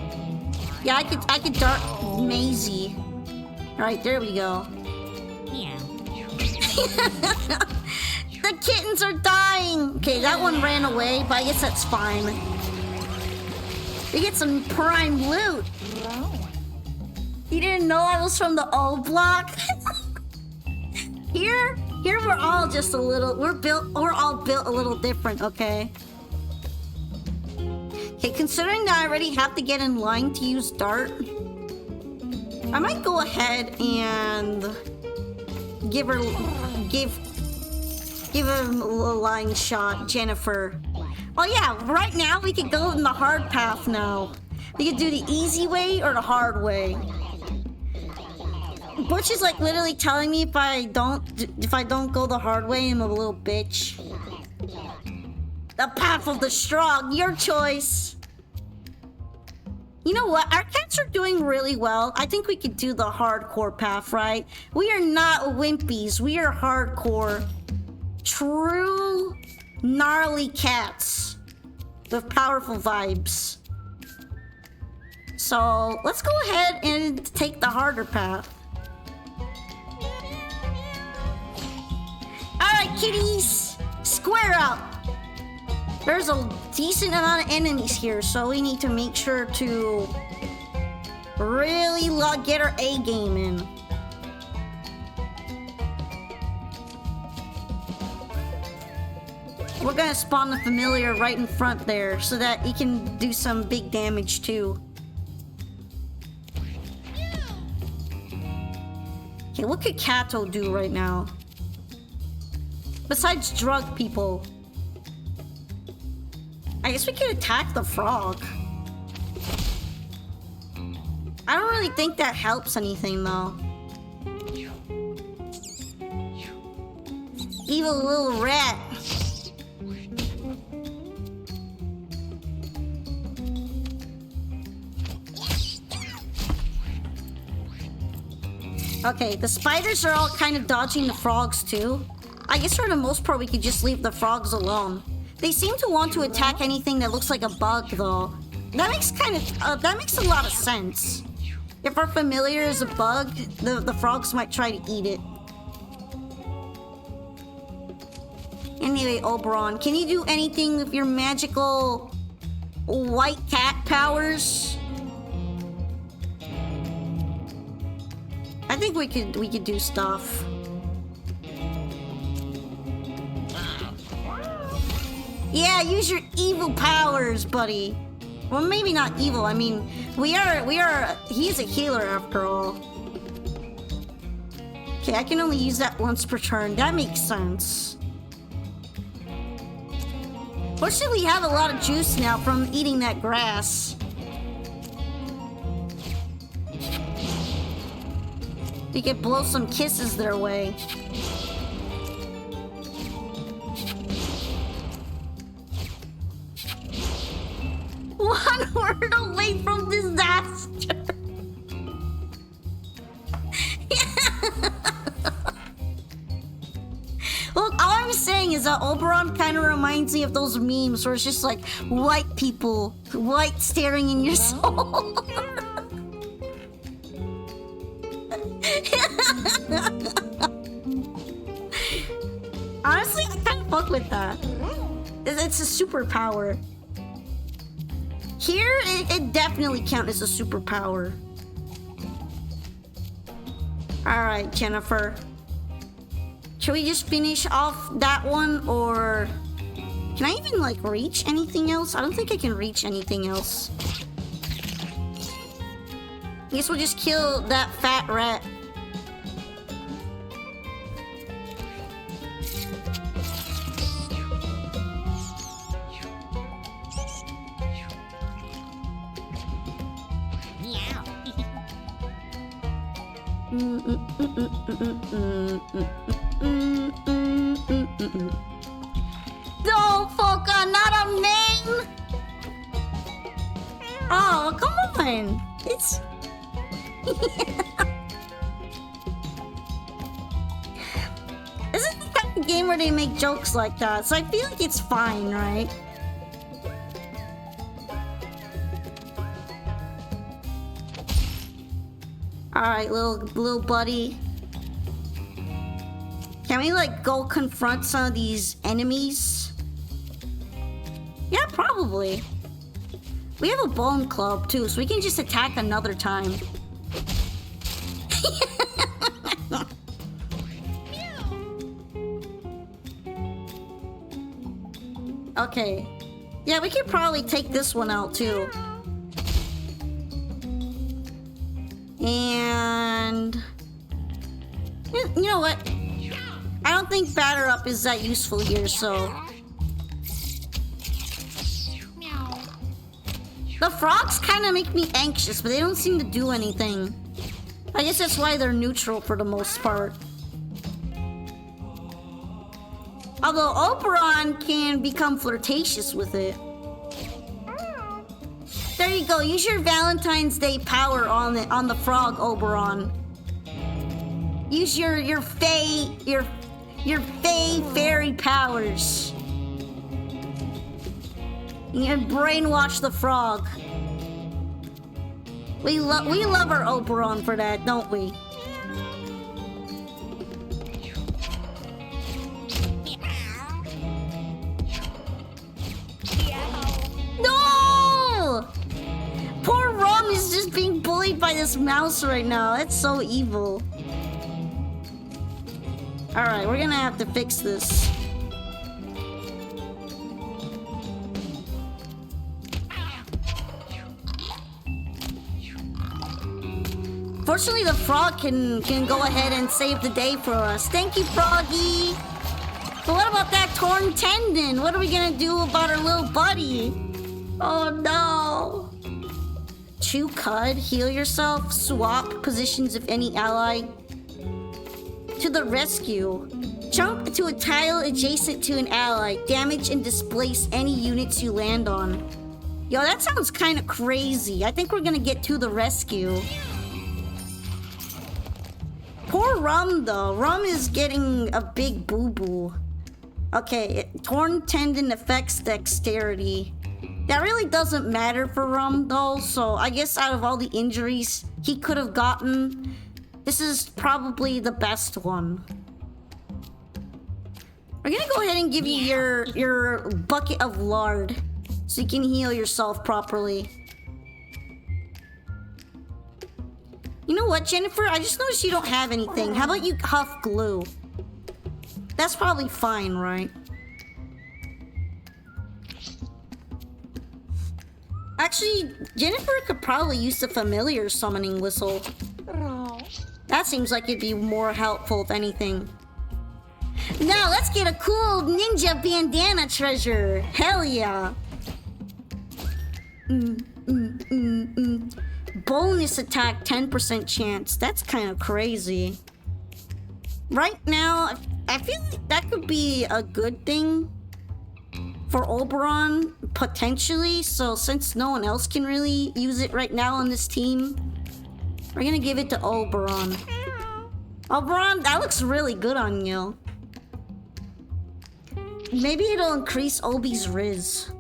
Yeah, I could dart Maisie. Alright, there we go. Meow. The kittens are dying! Okay, that one ran away, but I guess that's fine. We get some prime loot. You didn't know I was from the old block? Here we're all just a little... We're all built a little different, okay? Okay, considering that I already have to get in line to use dart, I might go ahead and give her a line shot, Jennifer. Oh yeah, right now we could go in the hard path now. We could do the easy way or the hard way. Butch is like literally telling me if I don't go the hard way, I'm a little bitch. The path of the strong, your choice. You know what? Our cats are doing really well. I think we could do the hardcore path, right? We are not wimpies. We are hardcore. True, gnarly cats with powerful vibes. So, let's go ahead and take the harder path. Alright, kitties! Square up! There's a decent amount of enemies here, so we need to make sure to really get our A game in. We're gonna spawn the familiar right in front there so that he can do some big damage too. Okay, what could Kato do right now? Besides drug people. I guess we could attack the frog. I don't really think that helps anything though. Evil little rat. Okay, the spiders are all kind of dodging the frogs too. I guess for the most part we could just leave the frogs alone. They seem to want to attack anything that looks like a bug though. That makes that makes a lot of sense. If our familiar is a bug, the frogs might try to eat it. Anyway, Oberon, can you do anything with your magical white cat powers? I think we could do stuff. Yeah, use your evil powers, buddy. Well, maybe not evil. I mean, he's a healer after all. Okay, I can only use that once per turn. That makes sense. Fortunately, we have a lot of juice now from eating that grass. We could blow some kisses their way. One word away from disaster. Look, all I'm saying is that Oberon kind of reminds me of those memes where it's just like white people, white staring in your soul. Honestly, I kind of fuck with that. It's a superpower. Here, it definitely counts as a superpower. Alright, Jennifer. Should we just finish off that one, or can I even like reach anything else? I don't think I can reach anything else. I guess we'll just kill that fat rat. Meow. No, Foka, not a name! Oh, come on! It's... This is the type of game where they make jokes like that, so I feel like it's fine, right? Alright, little buddy. Can we like go confront some of these enemies? Yeah, probably. We have a bone club too, so we can just attack another time. Okay. Yeah, we could probably take this one out too. And... You know what? I don't think batter up is that useful here, so... Meow. The frogs kind of make me anxious, but they don't seem to do anything. I guess that's why they're neutral for the most part. Although Oberon can become flirtatious with it. There you go. Use your Valentine's Day power on the frog, Oberon. Use your fey fairy powers. You can brainwash the frog. We love our Oberon for that, don't we? No! Poor Rum is just being bullied by this mouse right now. That's so evil. Alright, we're gonna have to fix this. Fortunately, the frog can go ahead and save the day for us. Thank you, Froggy! But what about that torn tendon? What are we gonna do about our little buddy? Oh no! Chew Cud, heal yourself, swap positions if any ally. To the rescue. Jump to a tile adjacent to an ally. Damage and displace any units you land on. Yo, that sounds kind of crazy. I think we're gonna get to the rescue. Poor Rum, though. Rum is getting a big boo-boo. Okay, torn tendon affects dexterity. That really doesn't matter for Rum, though, so I guess out of all the injuries he could have gotten, this is probably the best one. We're gonna go ahead and give you your bucket of lard so you can heal yourself properly. You know what, Jennifer? I just noticed you don't have anything. How about you huff glue? That's probably fine, right? Actually, Jennifer could probably use the familiar summoning whistle. That seems like it'd be more helpful, if anything. Now, let's get a cool ninja bandana treasure. Hell yeah. Bonus attack, 10% chance. That's kind of crazy. Right now, I feel like that could be a good thing for Oberon, potentially. So since no one else can really use it right now on this team, we're gonna give it to Oberon. Oberon, that looks really good on you. Maybe it'll increase Obi's Riz.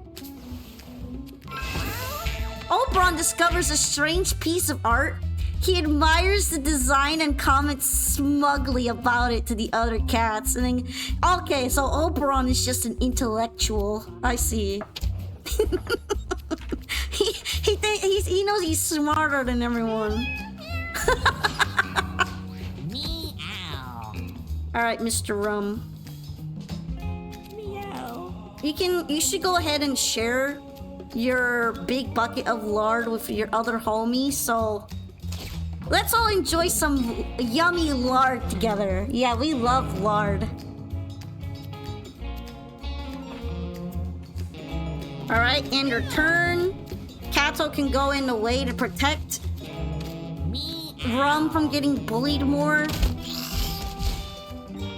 Oberon discovers a strange piece of art. He admires the design and comments smugly about it to the other cats. And then, okay, so Oberon is just an intellectual. I see. he knows he's smarter than everyone. Meow. Alright, Mr. Rum. Meow. You should go ahead and share your big bucket of lard with your other homies, so let's all enjoy some yummy lard together. Yeah, we love lard. Alright, end your turn. Kato can go in the way to protect Rum from getting bullied more.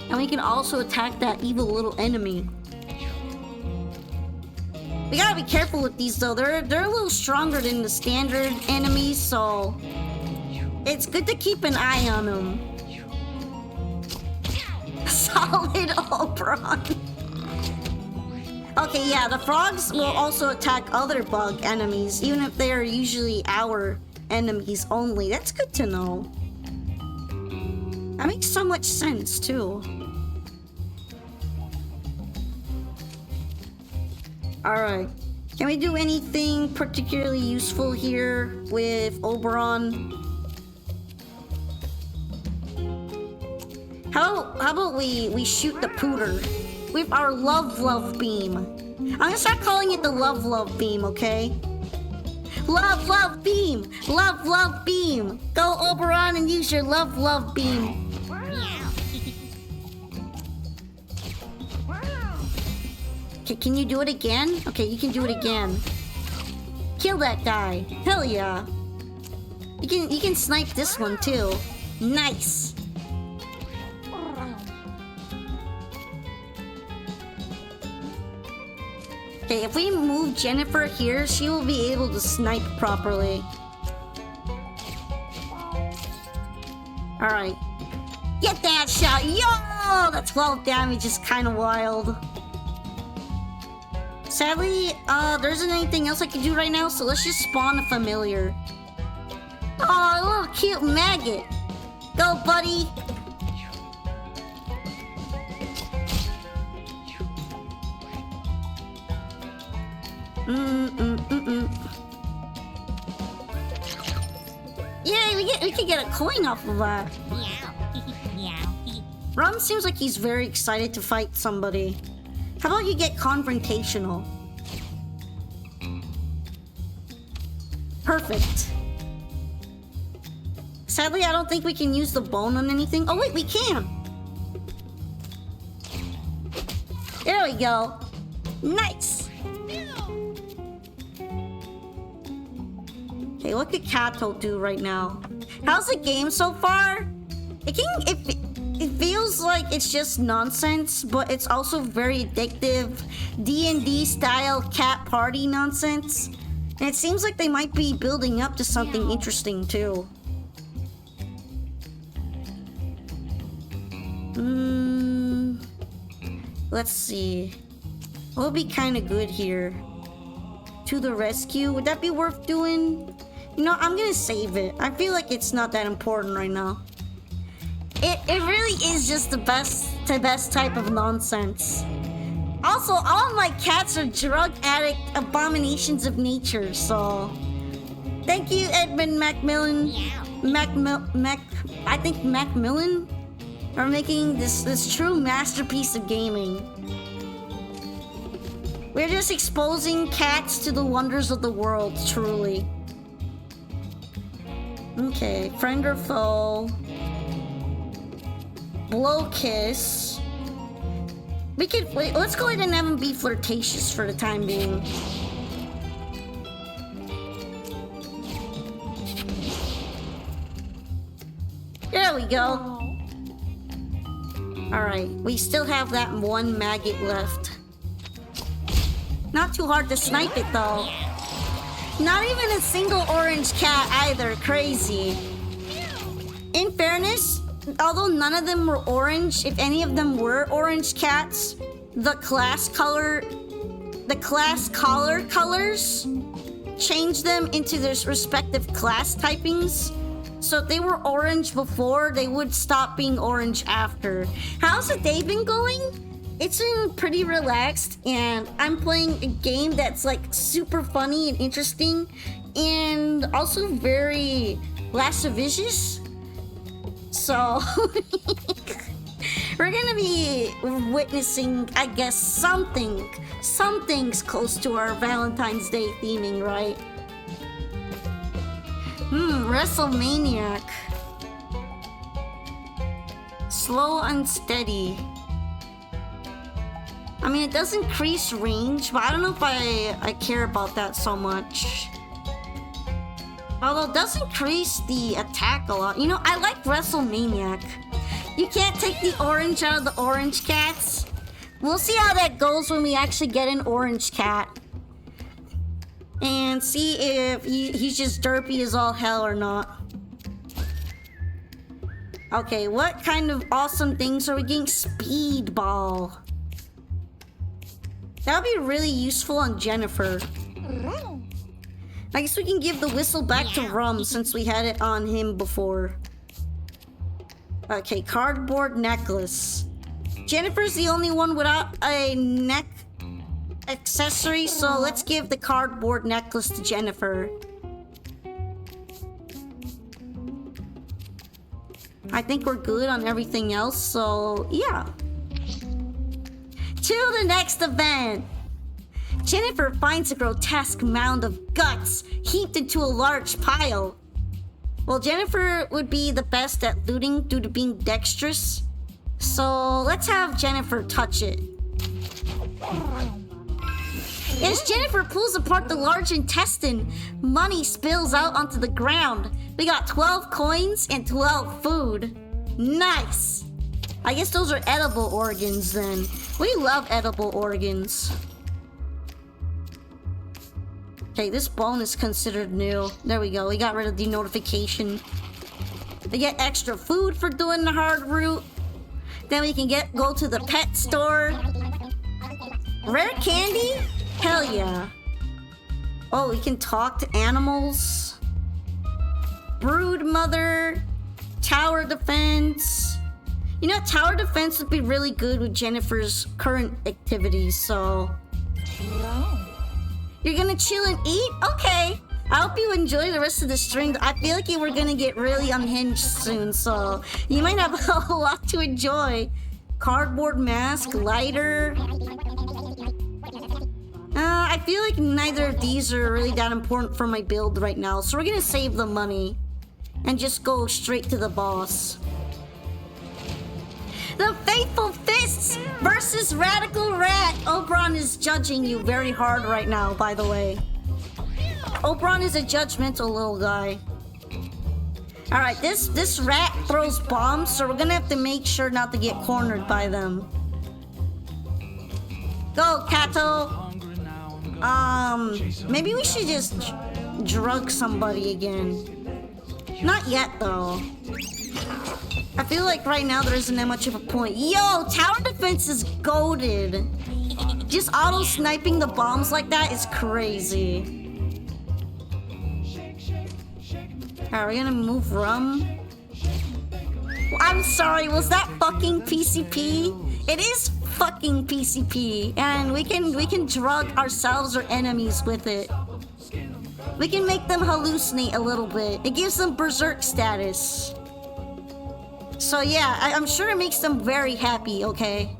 And we can also attack that evil little enemy. We gotta be careful with these though. They're a little stronger than the standard enemies, so it's good to keep an eye on them. Solid Oberon. Okay, yeah, the frogs will also attack other bug enemies, even if they are usually our enemies only. That's good to know. That makes so much sense, too. Alright. Can we do anything particularly useful here with Oberon? How about we shoot the pooter with our love beam? I'm gonna start calling it the love beam, okay? Love beam! Love beam! Go Oberon and use your love beam. Okay, can you do it again? Okay, you can do it again. Kill that guy. Hell yeah. You can snipe this one too. Nice. Okay, if we move Jennifer here, she will be able to snipe properly. Alright. Get that shot! Yo! That 12 damage is kind of wild. Sadly, there isn't anything else I can do right now, so let's just spawn a familiar. Oh, a little cute maggot. Go, buddy! Yeah, we could get a coin off of that. Ron seems like he's very excited to fight somebody. How about you get confrontational? Perfect. Sadly, I don't think we can use the bone on anything. Oh wait, we can! There we go. Nice! Okay, what could Kato do right now? How's the game so far? It feels like it's just nonsense, but it's also very addictive D&D style cat party nonsense. And it seems like they might be building up to something interesting too. Let's see. What would be kind of good here? To the rescue? Would that be worth doing? You know, I'm gonna save it. I feel like it's not that important right now. It really is just the best type of nonsense. Also, all my cats are drug addict abominations of nature, so thank you, Edmund Macmillan. I think Macmillan are making this true masterpiece of gaming. We're just exposing cats to the wonders of the world, truly. Okay, friend or foe. Blow kiss. We could wait, let's go ahead and have him be flirtatious for the time being. There we go. Alright, we still have that one maggot left. Not too hard to snipe it though. Not even a single orange cat either. Crazy. In fairness, although none of them were orange, if any of them were orange cats, the class color colors change them into their respective class typings. So if they were orange before, they would stop being orange after. How's the day been going? It's been pretty relaxed, and I'm playing a game that's like super funny and interesting, and also very lascivious. So We're gonna be witnessing, I guess, something's close to our Valentine's Day theming, right? WrestleManiac. Slow and steady. I mean, it does increase range, but I don't know if I care about that so much. Although it does increase the attack a lot. You know, I like WrestleManiac. You can't take the orange out of the orange cats. We'll see how that goes when we actually get an orange cat. And see if he's just derpy as all hell or not. Okay, what kind of awesome things are we getting? Speedball. That would be really useful on Jennifer. I guess we can give the whistle back to Rum since we had it on him before. Okay, cardboard necklace. Jennifer's the only one without a neck accessory, so let's give the cardboard necklace to Jennifer. I think we're good on everything else, so yeah. To the next event. Jennifer finds a grotesque mound of guts heaped into a large pile. Well, Jennifer would be the best at looting due to being dexterous. So let's have Jennifer touch it. As Jennifer pulls apart the large intestine, money spills out onto the ground. We got 12 coins and 12 food. Nice! I guess those are edible organs then. We love edible organs. Okay, this bone is considered new. There we go. We got rid of the notification. We get extra food for doing the hard route. Then we can go to the pet store. Rare candy? Hell yeah. Oh, we can talk to animals. Brood mother. Tower defense. You know, tower defense would be really good with Jennifer's current activities, so... You're gonna chill and eat? Okay. I hope you enjoy the rest of the stream. I feel like you were gonna get really unhinged soon, so you might have a lot to enjoy. Cardboard mask, lighter. I feel like neither of these are really that important for my build right now, so we're gonna save the money and just go straight to the boss. The Faithful Fists versus Radical Rat. Oberon is judging you very hard right now, by the way. Oberon is a judgmental little guy. Alright, this rat throws bombs, so we're gonna have to make sure not to get cornered by them. Go, Kato! Maybe we should just drug somebody again. Not yet, though. I feel like right now there isn't that much of a point. Yo, tower defense is goated. Just auto-sniping the bombs like that is crazy. Alright, we're gonna move Rum. I'm sorry, was that fucking PCP? It is fucking PCP, and we can drug ourselves or enemies with it. We can make them hallucinate a little bit. It gives them berserk status. So yeah, I'm sure it makes them very happy, okay?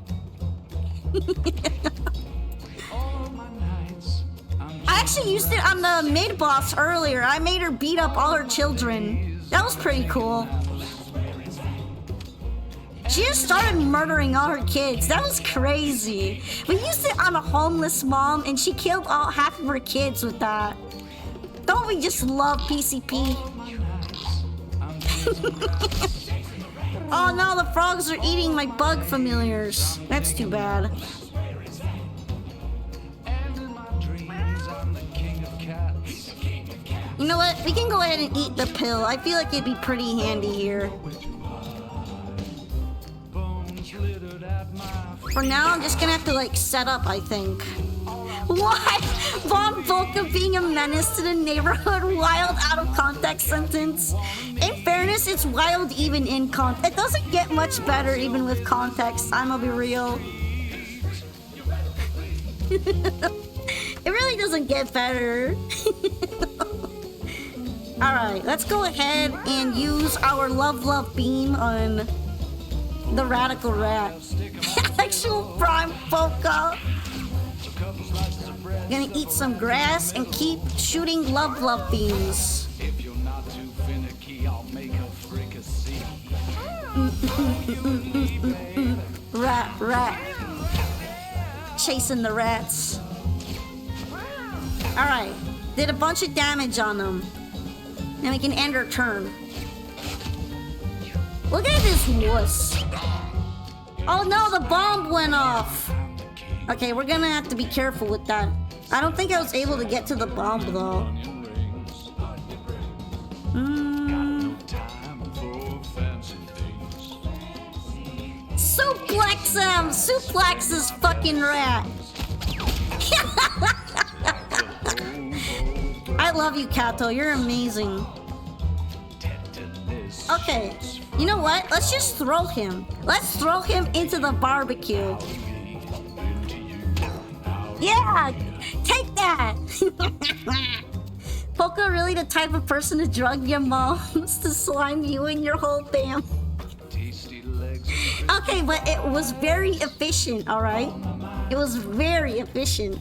I actually used it on the mid-boss earlier. I made her beat up all her children. That was pretty cool. She just started murdering all her kids. That was crazy. We used it on a homeless mom, and she killed half of her kids with that. Don't we just love PCP? Oh no, the frogs are eating my bug familiars. That's too bad. You know what? We can go ahead and eat the pill. I feel like it'd be pretty handy here. For now, I'm just gonna have to, like, set up, I think. What? Von Volka being a menace to the neighborhood? Wild out of context sentence. In fairness, it's wild even in context. It doesn't get much better even with context, I'm gonna be real. It really doesn't get better. Alright, let's go ahead and use our Love Beam on The radical rat. Actual prime Polka. Gonna eat some grass and keep shooting love beams. If you're not too finicky, I'll make a fricassee. Rat. Chasing the rats. Alright. Did a bunch of damage on them. Now we can end our turn. Look at this wuss. Oh no, the bomb went off. Okay, we're gonna have to be careful with that. I don't think I was able to get to the bomb though. Suplex him! Suplex this fucking rat! I love you, Kato. You're amazing. Okay, you know what? Let's just throw him. Let's throw him into the barbecue. Yeah! Take that! Poco really the type of person to drug your moms to slime you and your whole fam. Okay, but it was very efficient, alright? It was very efficient.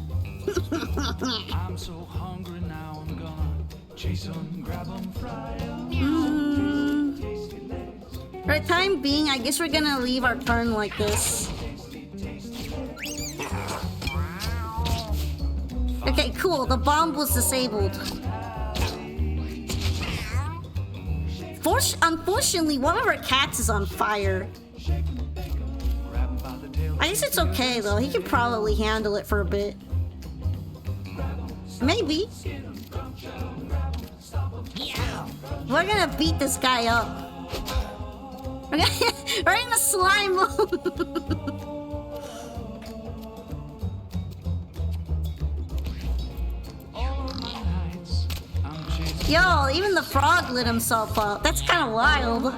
I'm so hungry now, I'm gonna chase 'em, grab 'em, fry 'em. For the time being, I guess we're gonna leave our turn like this. Okay, cool. The bomb was disabled. Unfortunately, one of our cats is on fire. I guess it's okay, though. He can probably handle it for a bit. Maybe. We're gonna beat this guy up. We're in the slime mode. Yo, even the frog lit himself up. That's kind of wild.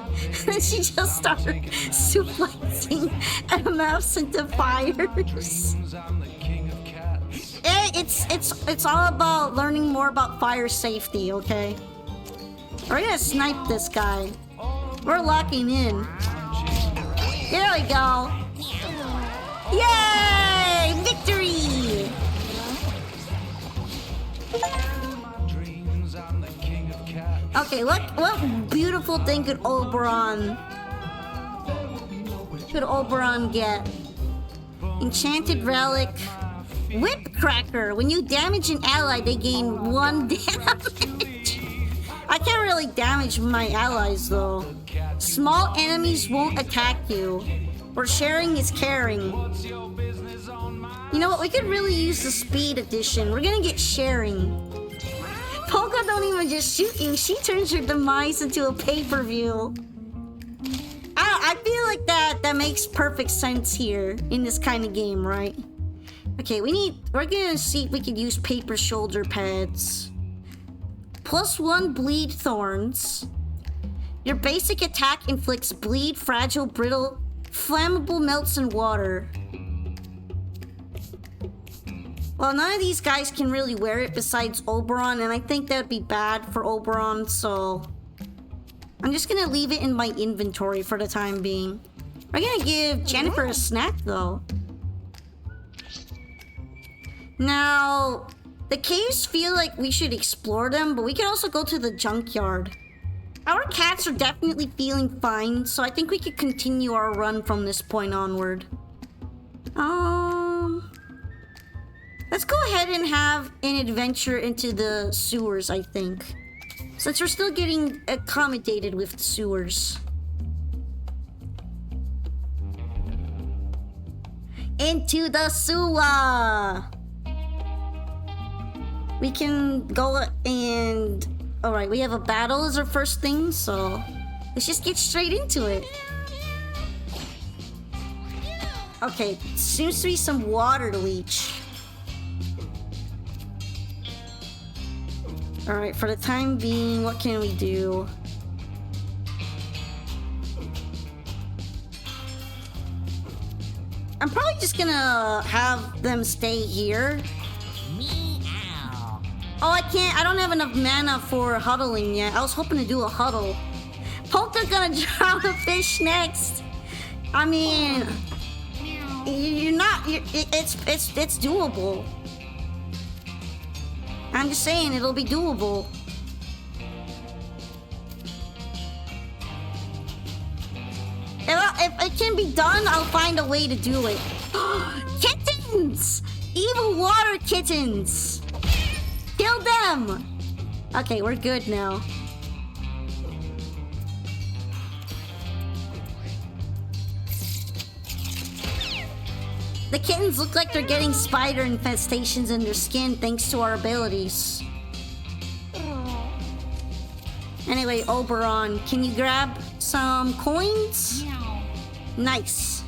She just started suplexing MFs into fires. It's all about learning more about fire safety, okay? We're gonna snipe this guy. We're locking in. There we go. Yay! Victory! Okay, what beautiful thing could Oberon get? Enchanted relic. Whip cracker. When you damage an ally, they gain 1 damage. I can't really damage my allies though. Small enemies won't attack you. Or sharing is caring. You know what? We could really use the speed edition. We're gonna get sharing. Polka don't even just shoot you. She turns your demise into a pay-per-view. I feel like that makes perfect sense here in this kind of game, right? Okay, we're gonna see if we can use paper shoulder pads. +1 bleed thorns. Your basic attack inflicts bleed, fragile, brittle, flammable, melts in water. Well, none of these guys can really wear it besides Oberon, and I think that would be bad for Oberon, so I'm just gonna leave it in my inventory for the time being. We're gonna give Jennifer a snack, though. Now, the caves feel like we should explore them, but we can also go to the junkyard. Our cats are definitely feeling fine, so I think we could continue our run from this point onward. Let's go ahead and have an adventure into the sewers, I think. Since we're still getting accommodated with the sewers. Into the sewer! We can go and... Alright, we have a battle as our first thing, so... Let's just get straight into it. Okay, seems to be some water to leech. Alright, for the time being, what can we do? I'm probably just gonna have them stay here. Meow. Oh, I don't have enough mana for huddling yet. I was hoping to do a huddle. Polka gonna drown a fish next. I mean, you're not. It's doable. I'm just saying it'll be doable. If it can be done, I'll find a way to do it. Kittens! Evil water kittens! Kill them! Okay, we're good now. The kittens look like they're getting spider infestations in their skin thanks to our abilities. Anyway, Oberon, can you grab some coins? Nice.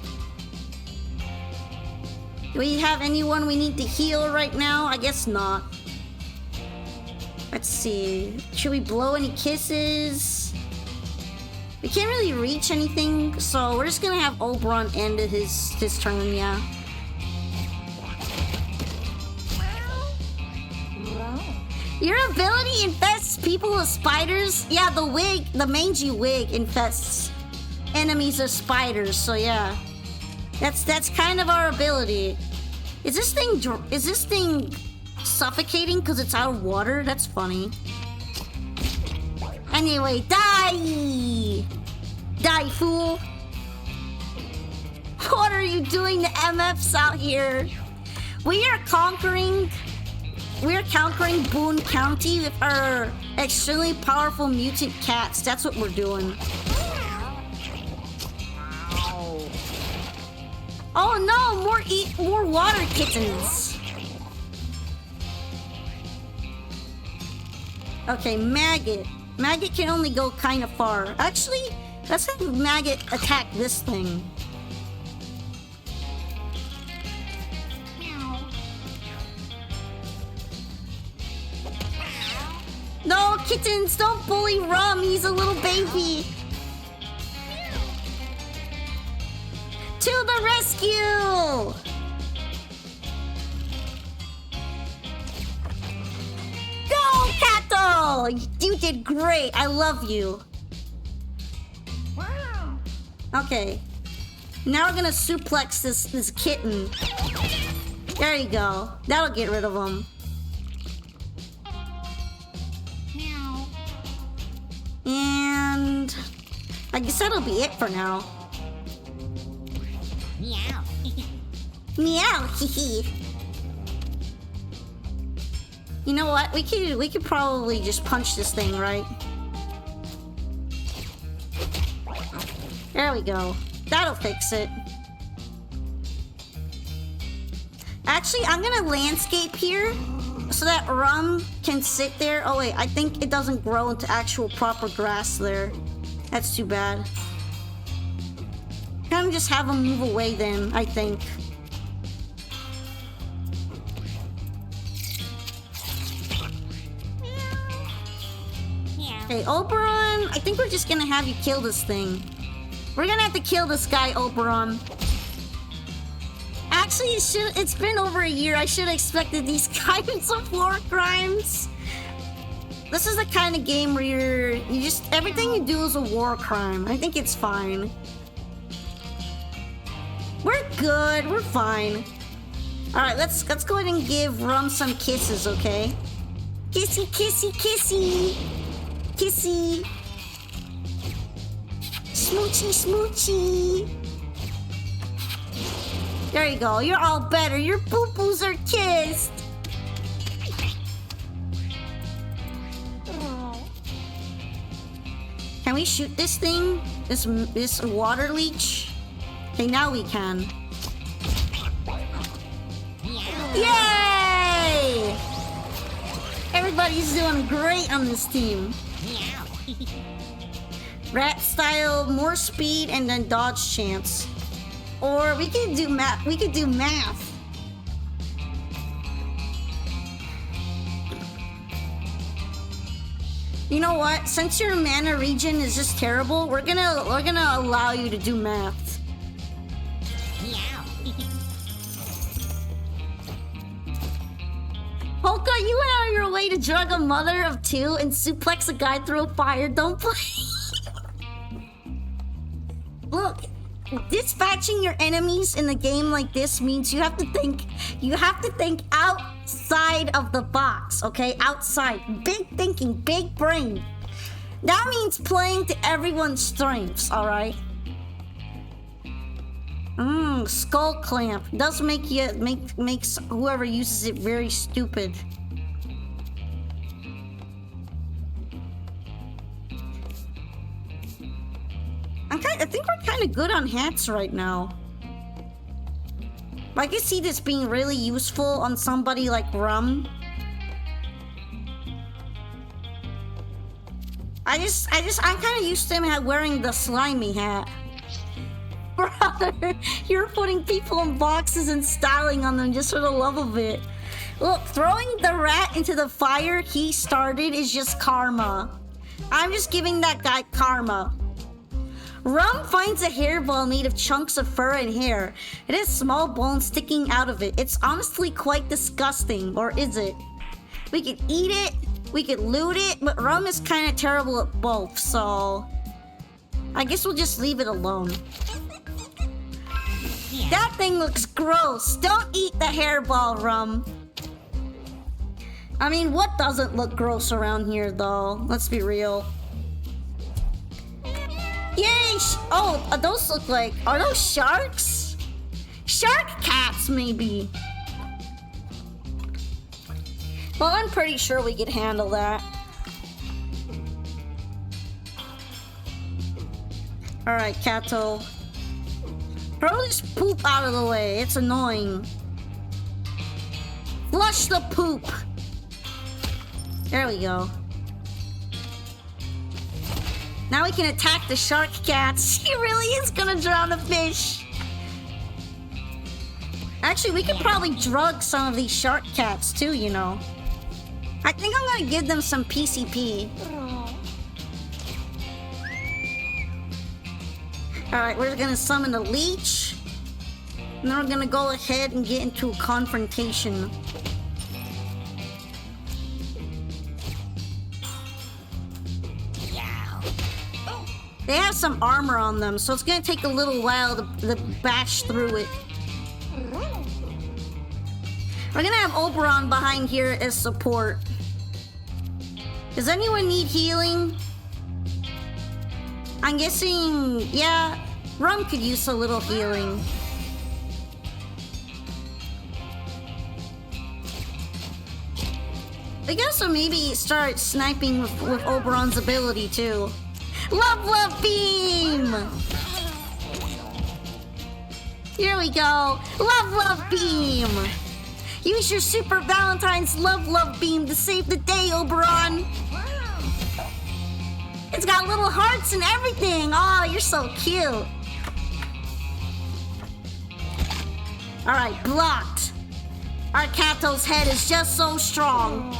Do we have anyone we need to heal right now? I guess not. Let's see. Should we blow any kisses? We can't really reach anything, so we're just gonna have Oberon end his turn, yeah. Your ability infests people with spiders? Yeah, the wig, the mangy wig infests enemies of spiders, so yeah. That's kind of our ability. Is this thing suffocating because it's out of water? That's funny. Anyway, die! Die, fool! What are you doing to MFs out here? We're conquering Boone County with our extremely powerful mutant cats. That's what we're doing. Oh no, more water kittens. Okay, Maggot. Maggot can only go kind of far. Actually, let's have Maggot attack this thing. No, kittens, don't bully Rum. He's a little baby. To the rescue! Go, Kato! You did great. I love you. Wow. Okay. Now we're gonna suplex this kitten. There you go. That'll get rid of him. And I guess that'll be it for now. Meow. Meow. You know what? We could probably just punch this thing, right? There we go. That'll fix it. Actually, I'm gonna landscape here so that Rum can sit there. Oh wait, I think it doesn't grow into actual proper grass there. That's too bad. Kind of just have him move away then, I think. Okay, Oberon, I think we're just gonna have you kill this thing. We're gonna have to kill this guy, Oberon. Actually, it's been over a year. I should have expected these kinds of war crimes. This is the kind of game where everything you do is a war crime. I think it's fine. We're good. We're fine. All right, let's go ahead and give Rum some kisses, okay? Kissy, kissy, kissy, kissy. Smoochy, smoochy. There you go. You're all better. Your poo-poos are kissed. Can we shoot this thing? This water leech? Okay, now we can. Yay! Everybody's doing great on this team. Rat style, more speed, and then dodge chance. Or we could do math. We could do math. You know what? Since your mana regen is just terrible, we're gonna allow you to do math. Polka, you went out of your way to drug a mother of two and suplex a guy through a fire. Don't play. Look, dispatching your enemies in a game like this means you have to think outside of the box, okay? Outside. Big thinking, big brain. That means playing to everyone's strengths, alright? Skull clamp. Does makes whoever uses it very stupid. I think we're kind of good on hats right now. I can see this being really useful on somebody like Rum. I'm kind of used to him wearing the slimy hat. Brother, you're putting people in boxes and styling on them just for the love of it. Look, throwing the rat into the fire he started is just karma. I'm just giving that guy karma. Rum finds a hairball made of chunks of fur and hair. It has small bones sticking out of it. It's honestly quite disgusting, or is it? We could eat it, we could loot it, but Rum is kind of terrible at both, so I guess we'll just leave it alone. That thing looks gross. Don't eat the hairball, Rum. I mean, what doesn't look gross around here, though? Let's be real. Yay! Oh, those look like... Are those sharks? Shark cats, maybe. Well, I'm pretty sure we could handle that. Alright, Kato. Throw this poop out of the way. It's annoying. Flush the poop. There we go. Now we can attack the shark cats. He really is gonna drown the fish. Actually, we could probably drug some of these shark cats too, you know. I think I'm gonna give them some PCP. Alright, we're gonna summon a leech. And then we're gonna go ahead and get into a confrontation. They have some armor on them, so it's gonna take a little while to bash through it. We're gonna have Oberon behind here as support. Does anyone need healing? I'm guessing, yeah, Rum could use a little healing. We can also maybe start sniping with Oberon's ability too. Love beam! Here we go. Love beam! Use your Super Valentine's love beam to save the day, Oberon! It's got little hearts and everything! Oh, you're so cute! Alright, blocked. Our Kato's head is just so strong.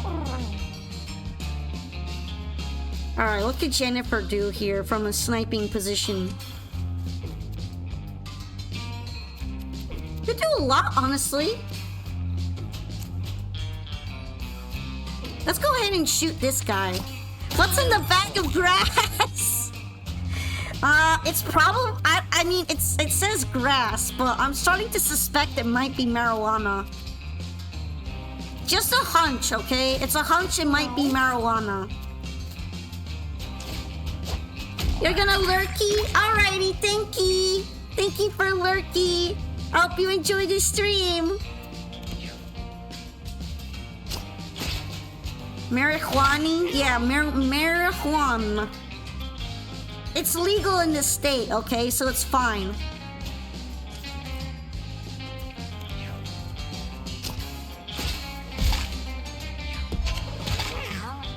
Alright, what could Jennifer do here from a sniping position? Could do a lot, honestly. Let's go ahead and shoot this guy. What's in the bag of grass? It's probably... I mean, it says grass, but I'm starting to suspect it might be marijuana. Just a hunch, okay? It's a hunch it might be marijuana. You're gonna lurky? Alrighty, thank you. Thank you for lurky. I hope you enjoy the stream. Marijuana? Yeah, marijuana. It's legal in this state, okay? So it's fine.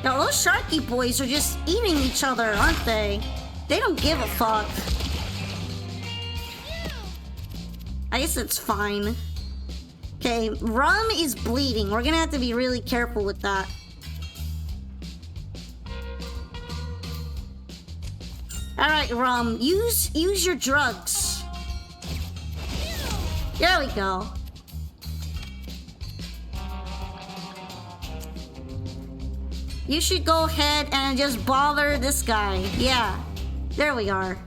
Now, those Sharky boys are just eating each other, aren't they? They don't give a fuck. I guess it's fine. Okay, Rum is bleeding. We're gonna have to be really careful with that. Alright, Rum, use your drugs. There we go. You should go ahead and just bother this guy. Yeah, there we are.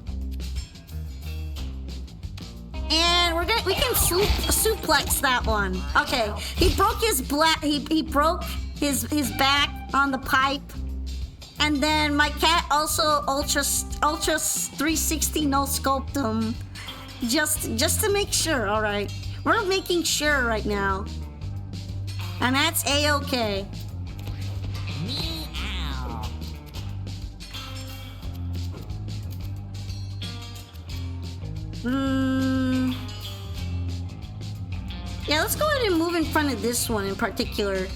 we can suplex that one. Okay, he broke his he broke his back on the pipe, and then my cat also ultra 360 no scoped him, just to make sure. All right, we're making sure right now, and that's a-okay. Meow. Yeah, let's go ahead and move in front of this one in particular.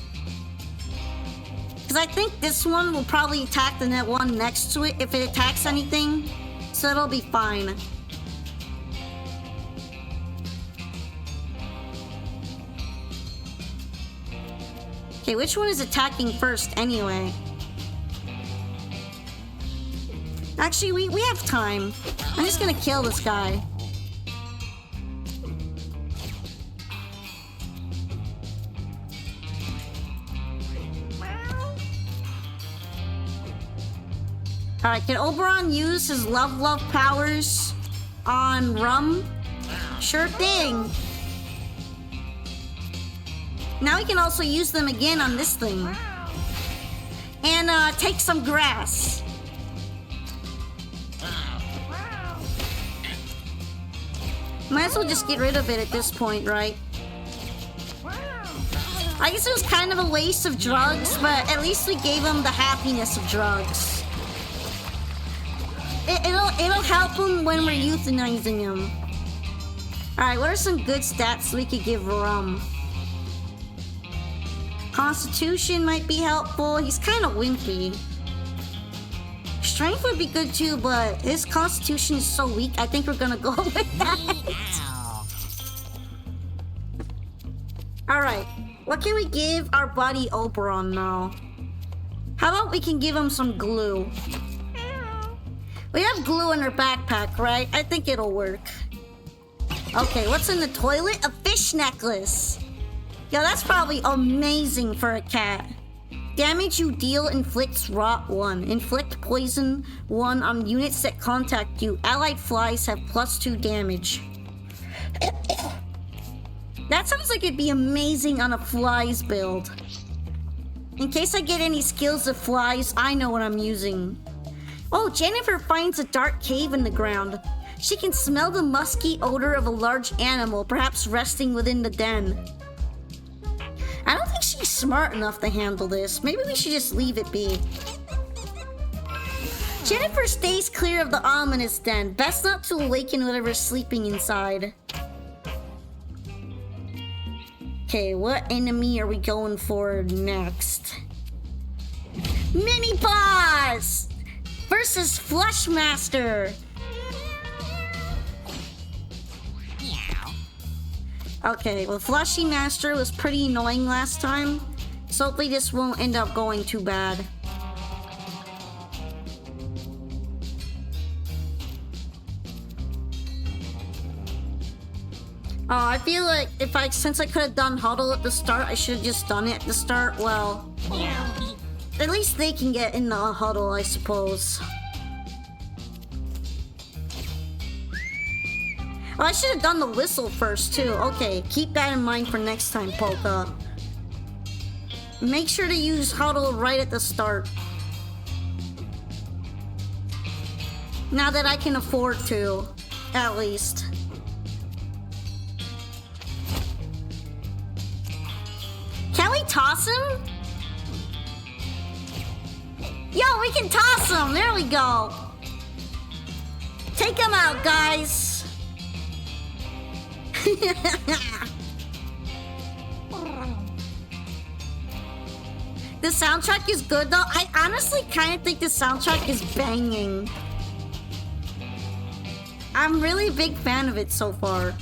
Because I think this one will probably attack the net one next to it if it attacks anything. So it'll be fine. Okay, which one is attacking first anyway? Actually, we have time. I'm just gonna kill this guy. Alright, can Oberon use his love powers on Rum? Sure thing. Now he can also use them again on this thing. And take some grass. Might as well just get rid of it at this point, right? I guess it was kind of a waste of drugs, but at least we gave him the happiness of drugs. It'll help him when we're euthanizing him. Alright, what are some good stats we could give Rum? Constitution might be helpful. He's kind of wimpy. Strength would be good too, but his constitution is so weak, I think we're gonna go with that. Meow. Alright, what can we give our buddy Oberon now? How about we can give him some glue? We have glue in our backpack, right? I think it'll work. Okay, what's in the toilet? A fish necklace. Yo, that's probably amazing for a cat. Damage you deal inflicts rot 1. Inflict poison 1 on units that contact you. Allied flies have +2 damage. That sounds like it'd be amazing on a flies build. In case I get any skills of flies, I know what I'm using. Oh, Jennifer finds a dark cave in the ground. She can smell the musky odor of a large animal, perhaps resting within the den. I don't think she's smart enough to handle this. Maybe we should just leave it be. Jennifer stays clear of the ominous den. Best not to awaken whatever's sleeping inside. Okay, what enemy are we going for next? Mini boss versus Flushmaster. Meow. Okay, well, Flushy Master was pretty annoying last time, so hopefully this won't end up going too bad. Oh, I feel like since I could have done Huddle at the start, I should have just done it at the start. Well, Meow. at least they can get in the Huddle, I suppose. Oh, I should have done the whistle first, too. Okay, keep that in mind for next time, Polka. Make sure to use Huddle right at the start. Now that I can afford to, at least. Can we toss him? Yo, we can toss him! There we go! Take him out, guys! The soundtrack is good though. I honestly kind of think the soundtrack is banging. I'm really a big fan of it so far.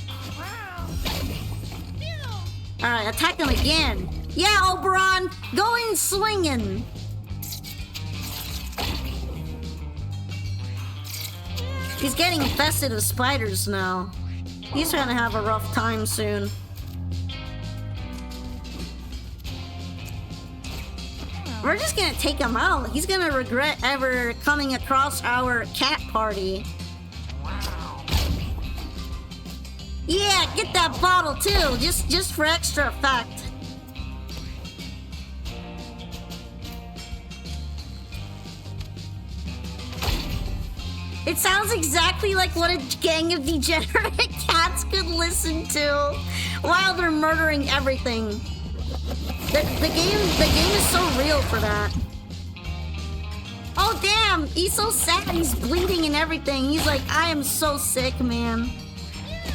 Alright, attack him again. Yeah, Oberon, go in swinging. He's getting infested with spiders now. He's gonna have a rough time soon. We're just gonna take him out. He's gonna regret ever coming across our cat party. Yeah, get that bottle too, just for extra effect. It sounds exactly like what a gang of degenerate cats could listen to while they're murdering everything. The game is so real for that. Oh damn, he's so sad, he's bleeding and everything. He's like, I am so sick, man.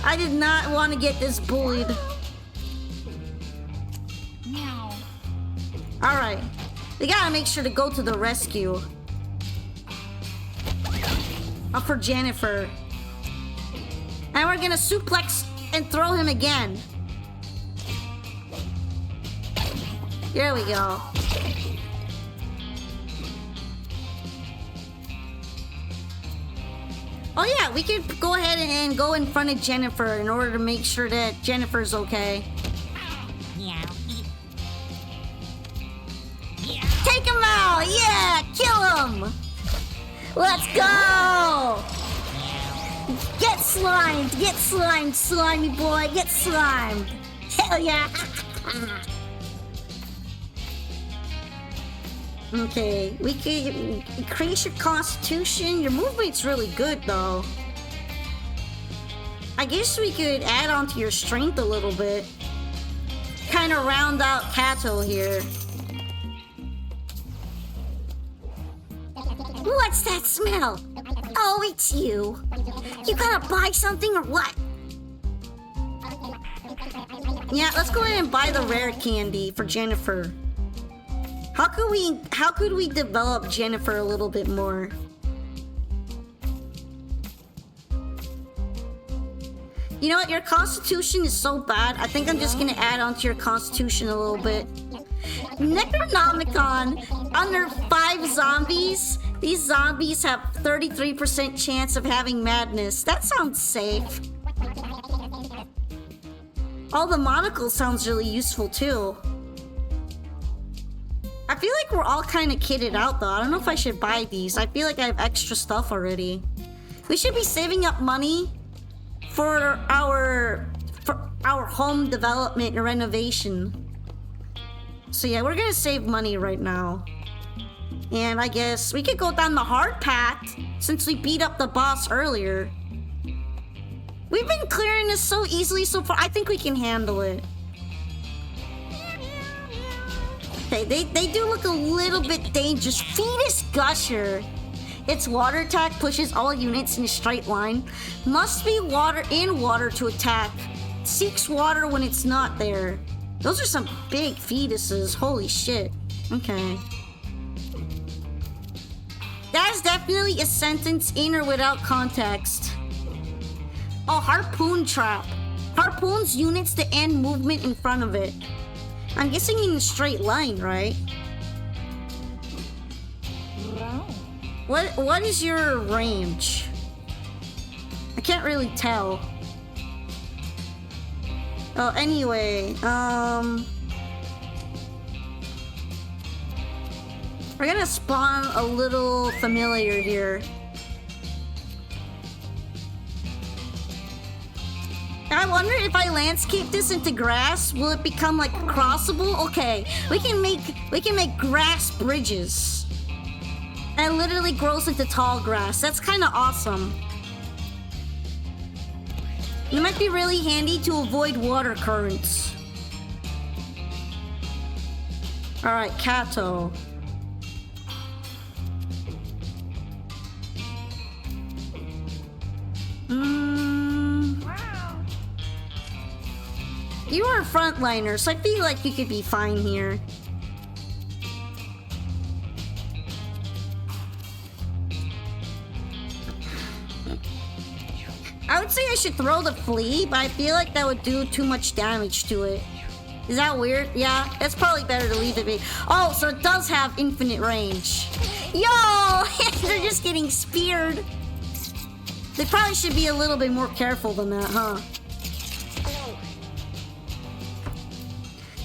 I did not want to get this bullied. Meow. Alright, we gotta make sure to go to the rescue. Up for Jennifer. And we're gonna suplex and throw him again. There we go. Oh yeah, we could go ahead and go in front of Jennifer in order to make sure that Jennifer's okay. Meow. Take him out! Yeah! Kill him! Let's go! Get slimed, slimy boy, get slimed! Hell yeah! Okay, we could increase your constitution. Your movement's really good though. I guess we could add on to your strength a little bit. Kind of round out Kato here. What's that smell? Oh, it's you. You gotta buy something or what? Yeah, let's go ahead and buy the rare candy for Jennifer. How could we develop Jennifer a little bit more? You know what? Your constitution is so bad. I think I'm just gonna add on to your constitution a little bit. Necronomicon, under 5 zombies. These zombies have 33% chance of having madness. That sounds safe. Oh, the monocle sounds really useful too. I feel like we're all kind of kitted out though. I don't know if I should buy these. I feel like I have extra stuff already. We should be saving up money for our home development and renovation. So yeah, we're gonna save money right now. And I guess we could go down the hard path since we beat up the boss earlier. We've been clearing this so easily so far. I think we can handle it. Okay, they do look a little bit dangerous. Fetus Gusher. Its water attack pushes all units in a straight line. Must be in water to attack. Seeks water when it's not there. Those are some big fetuses. Holy shit. Okay. That is definitely a sentence in or without context. Oh, harpoon trap. Harpoons units to end movement in front of it. I'm guessing in a straight line, right? What is your range? I can't really tell. Oh, anyway, we're gonna spawn a little familiar here. I wonder if I landscape this into grass, will it become like crossable? Okay, we can make grass bridges. And it literally grows into tall grass. That's kind of awesome. It might be really handy to avoid water currents. All right, Kato. You are a frontliner, so I feel like you could be fine here. I would say I should throw the flea, but I feel like that would do too much damage to it. Is that weird? Yeah, it's probably better to leave it be. Oh, so it does have infinite range. Yo! They're just getting speared. They probably should be a little bit more careful than that, huh?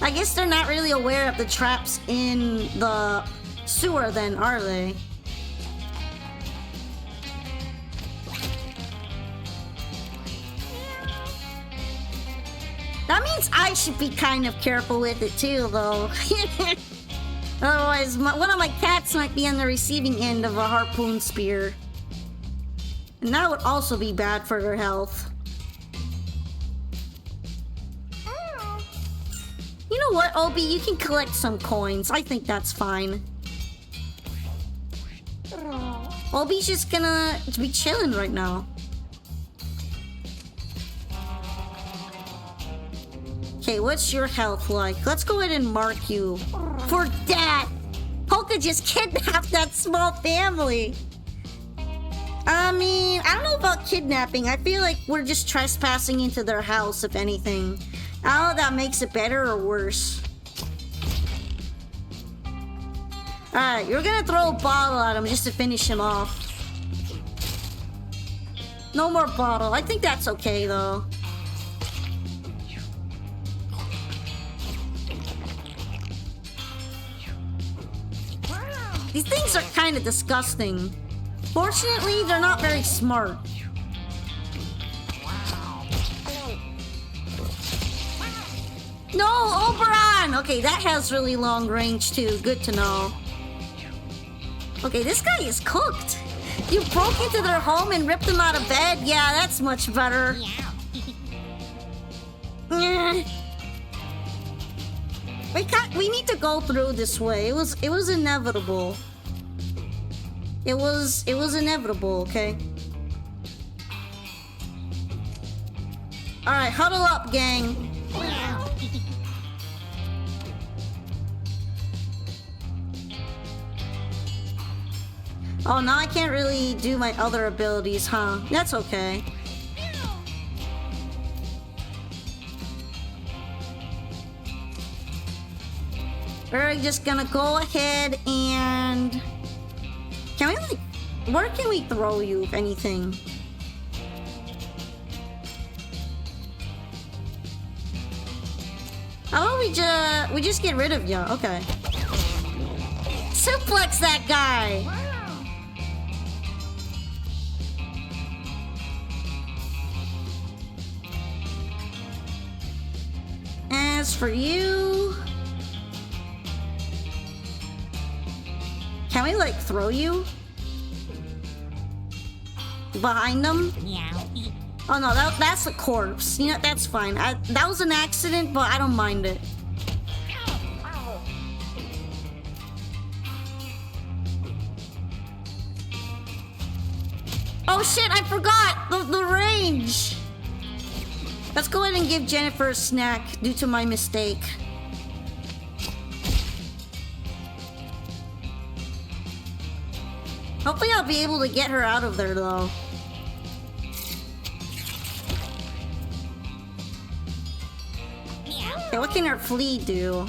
I guess they're not really aware of the traps in the sewer then, are they? That means I should be kind of careful with it too, though. Otherwise, one of my cats might be on the receiving end of a harpoon spear. And that would also be bad for their health. You know what, Obi? You can collect some coins. I think that's fine. Obi's just gonna be chilling right now. Okay, what's your health like? Let's go ahead and mark you for that. Polka just kidnapped that small family. I mean, I don't know about kidnapping. I feel like we're just trespassing into their house, if anything. I don't know if that makes it better or worse. Alright, you're gonna throw a bottle at him just to finish him off. No more bottle. I think that's okay, though. These things are kind of disgusting. Fortunately, they're not very smart. No, Oberon! Okay, that has really long range too. Good to know. Okay, this guy is cooked. You broke into their home and ripped them out of bed? Yeah, that's much better. We need to go through this way. It was inevitable. It was inevitable, okay? Alright, huddle up, gang. Oh, now I can't really do my other abilities, huh? That's okay. We're just gonna go ahead and... Can we, like... Where can we throw you, if anything? How about we just get rid of you? Okay. Suplex that guy! As for you... Can we, like, throw you? Behind them? Yeah. Oh no, that's a corpse. You know, that's fine. That was an accident, but I don't mind it. Oh shit, I forgot the range. Let's go ahead and give Jennifer a snack due to my mistake. Hopefully I'll be able to get her out of there, though. Okay, what can her flea do?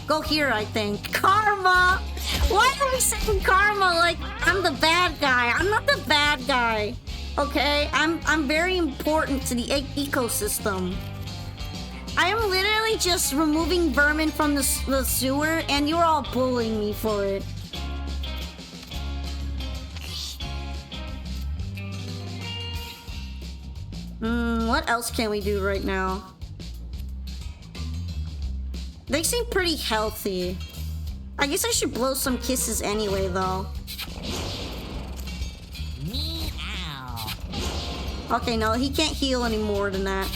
Go here, I think. Karma! Why are we saying karma like I'm the bad guy? I'm not the bad guy. Okay? I'm very important to the ecosystem. I am literally just removing vermin from the sewer, and you're all bullying me for it. What else can we do right now? They seem pretty healthy. I guess I should blow some kisses anyway, though. Meow. Okay, no, he can't heal any more than that.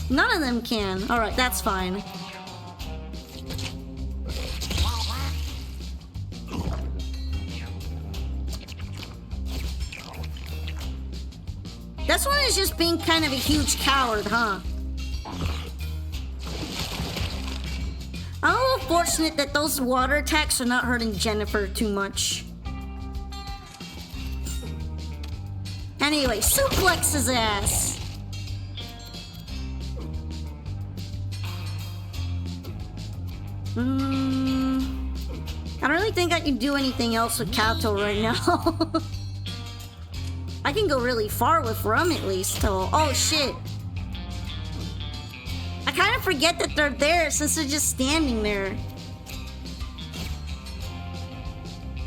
None of them can. Alright, that's fine. This one is just being kind of a huge coward, huh? I'm a little fortunate that those water attacks are not hurting Jennifer too much. Anyway, suplex his ass. I don't really think I can do anything else with Kato right now. I can go really far with Rum at least. Oh shit. I kind of forget that they're there since they're just standing there.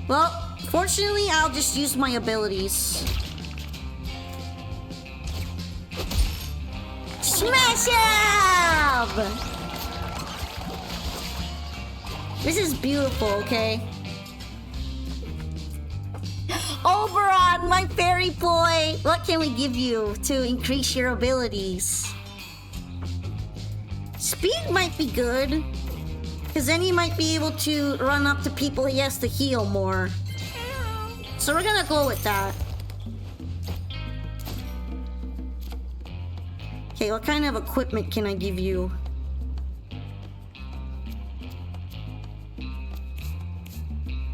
Well, fortunately, I'll just use my abilities. Smash him! This is beautiful, okay? Oberon, my fairy boy! What can we give you to increase your abilities? Speed might be good. Because then he might be able to run up to people he has to heal more. So we're gonna go with that. Okay, what kind of equipment can I give you?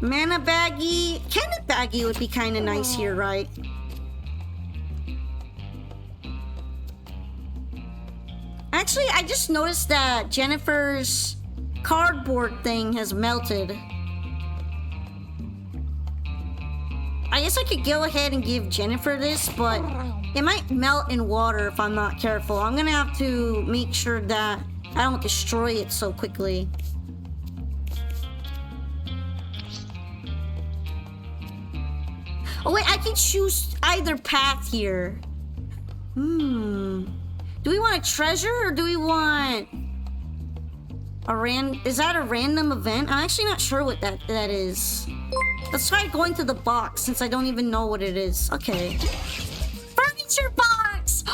Mana baggie. Cannon baggie would be kind of nice here, right? Actually, I just noticed that Jennifer's cardboard thing has melted. I guess I could go ahead and give Jennifer this, but it might melt in water if I'm not careful. I'm gonna have to make sure that I don't destroy it so quickly. Oh wait, I can choose either path here. Do we want a treasure or do we want a is that a random event? I'm actually not sure what that is. Let's try going to the box since I don't even know what it is. Okay. Furniture box!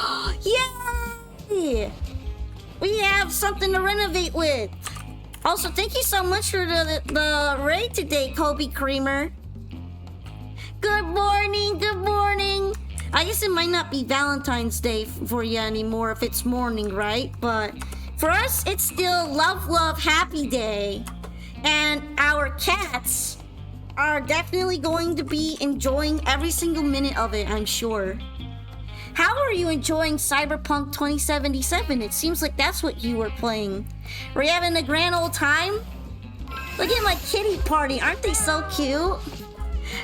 Yay! We have something to renovate with. Also, thank you so much for the raid today, Kobe Creamer. Good morning, good morning. I guess it might not be Valentine's Day for you anymore if it's morning, right? But for us, it's still Love, Love, Happy Day. And our cats are definitely going to be enjoying every single minute of it, I'm sure. How are you enjoying Cyberpunk 2077? It seems like that's what you were playing. Were you having a grand old time? Look at my kitty party. Aren't they so cute?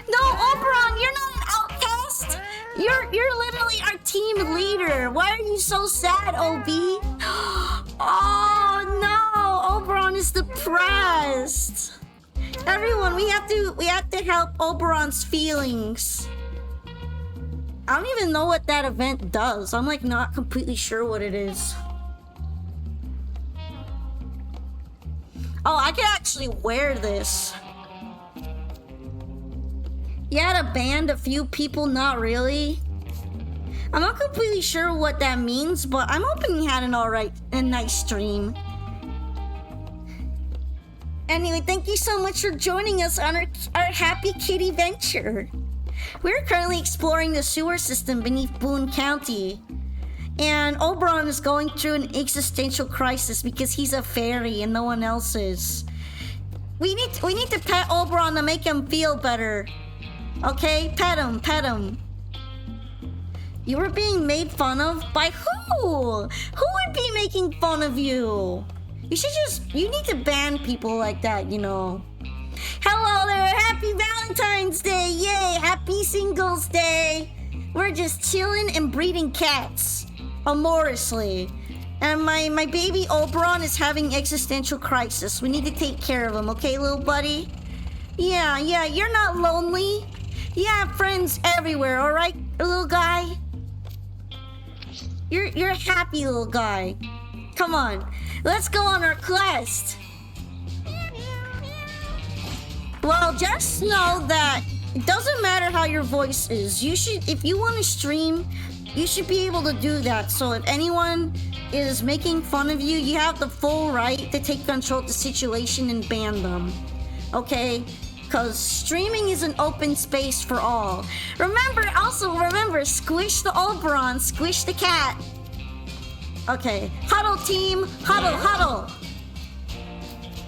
No, Oberon, you're not an outcast. You're literally our team leader. Why are you so sad, OB? Oh no, Oberon is depressed. Everyone, we have to help Oberon's feelings. I don't even know what that event does. I'm like not completely sure what it is. Oh, I can actually wear this. You had to ban a few people, not really. I'm not completely sure what that means, but I'm hoping you had a nice stream. Anyway, thank you so much for joining us on our Happy Kitty venture. We're currently exploring the sewer system beneath Boone County. And Oberon is going through an existential crisis because he's a fairy and no one else is. We need to pet Oberon to make him feel better. Okay? Pet him, pet him. You were being made fun of? By who? Who would be making fun of you? You need to ban people like that, you know. Hello there, happy Valentine's Day, yay, happy Singles Day. We're just chilling and breeding cats, amorously. And my baby Oberon is having existential crisis. We need to take care of him, okay, little buddy? Yeah, you're not lonely. You have friends everywhere, alright, little guy? You're a happy little guy. Come on, let's go on our quest. Well, just know that it doesn't matter how your voice is. If you want to stream, you should be able to do that. So if anyone is making fun of you, you have the full right to take control of the situation and ban them. Okay? Because streaming is an open space for all. Remember, squish the Oberon, squish the cat. Okay, huddle team, huddle.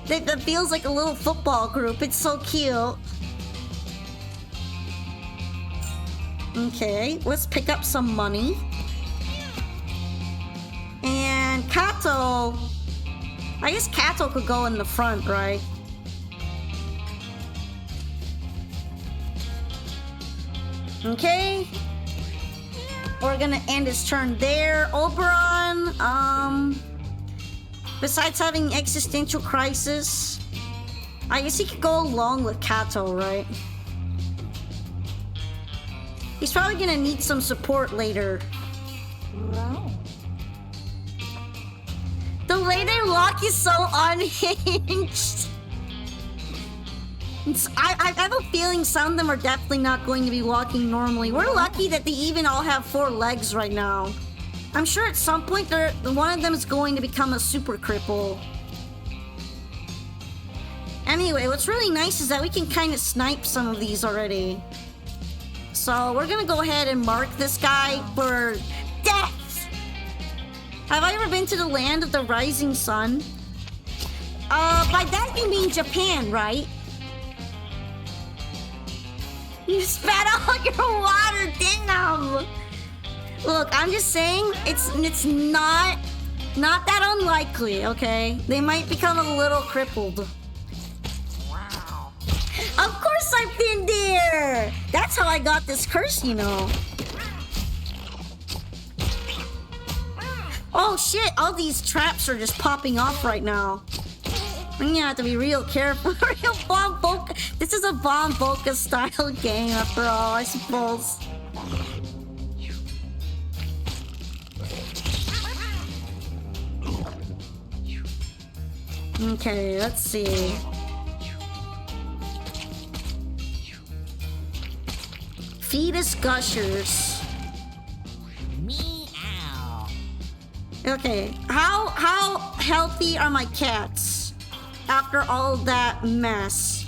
That feels like a little football group. It's so cute. Okay, let's pick up some money. And Kato. I guess Kato could go in the front, right? Okay. We're gonna end his turn there. Oberon, besides having existential crisis, I guess he could go along with Kato, right? He's probably gonna need some support later. The way they walk is so unhinged. I have a feeling some of them are definitely not going to be walking normally. We're lucky that they even all have 4 legs right now. I'm sure at some point one of them is going to become a super cripple. Anyway, what's really nice is that we can kind of snipe some of these already. So we're gonna go ahead and mark this guy for death. Have I ever been to the land of the rising sun? By that you mean Japan, right? You spat out your water, damn! Look, I'm just saying, it's not that unlikely, okay? They might become a little crippled. Wow. Of course I've been there! That's how I got this curse, you know. Oh shit, all these traps are just popping off right now. I'm gonna have to be real careful. Real Bomb Volca. This is a Bomb Volca style game after all, I suppose. Okay, let's see. Fetus gushers. Meow. Okay, how healthy are my cats after all that mess?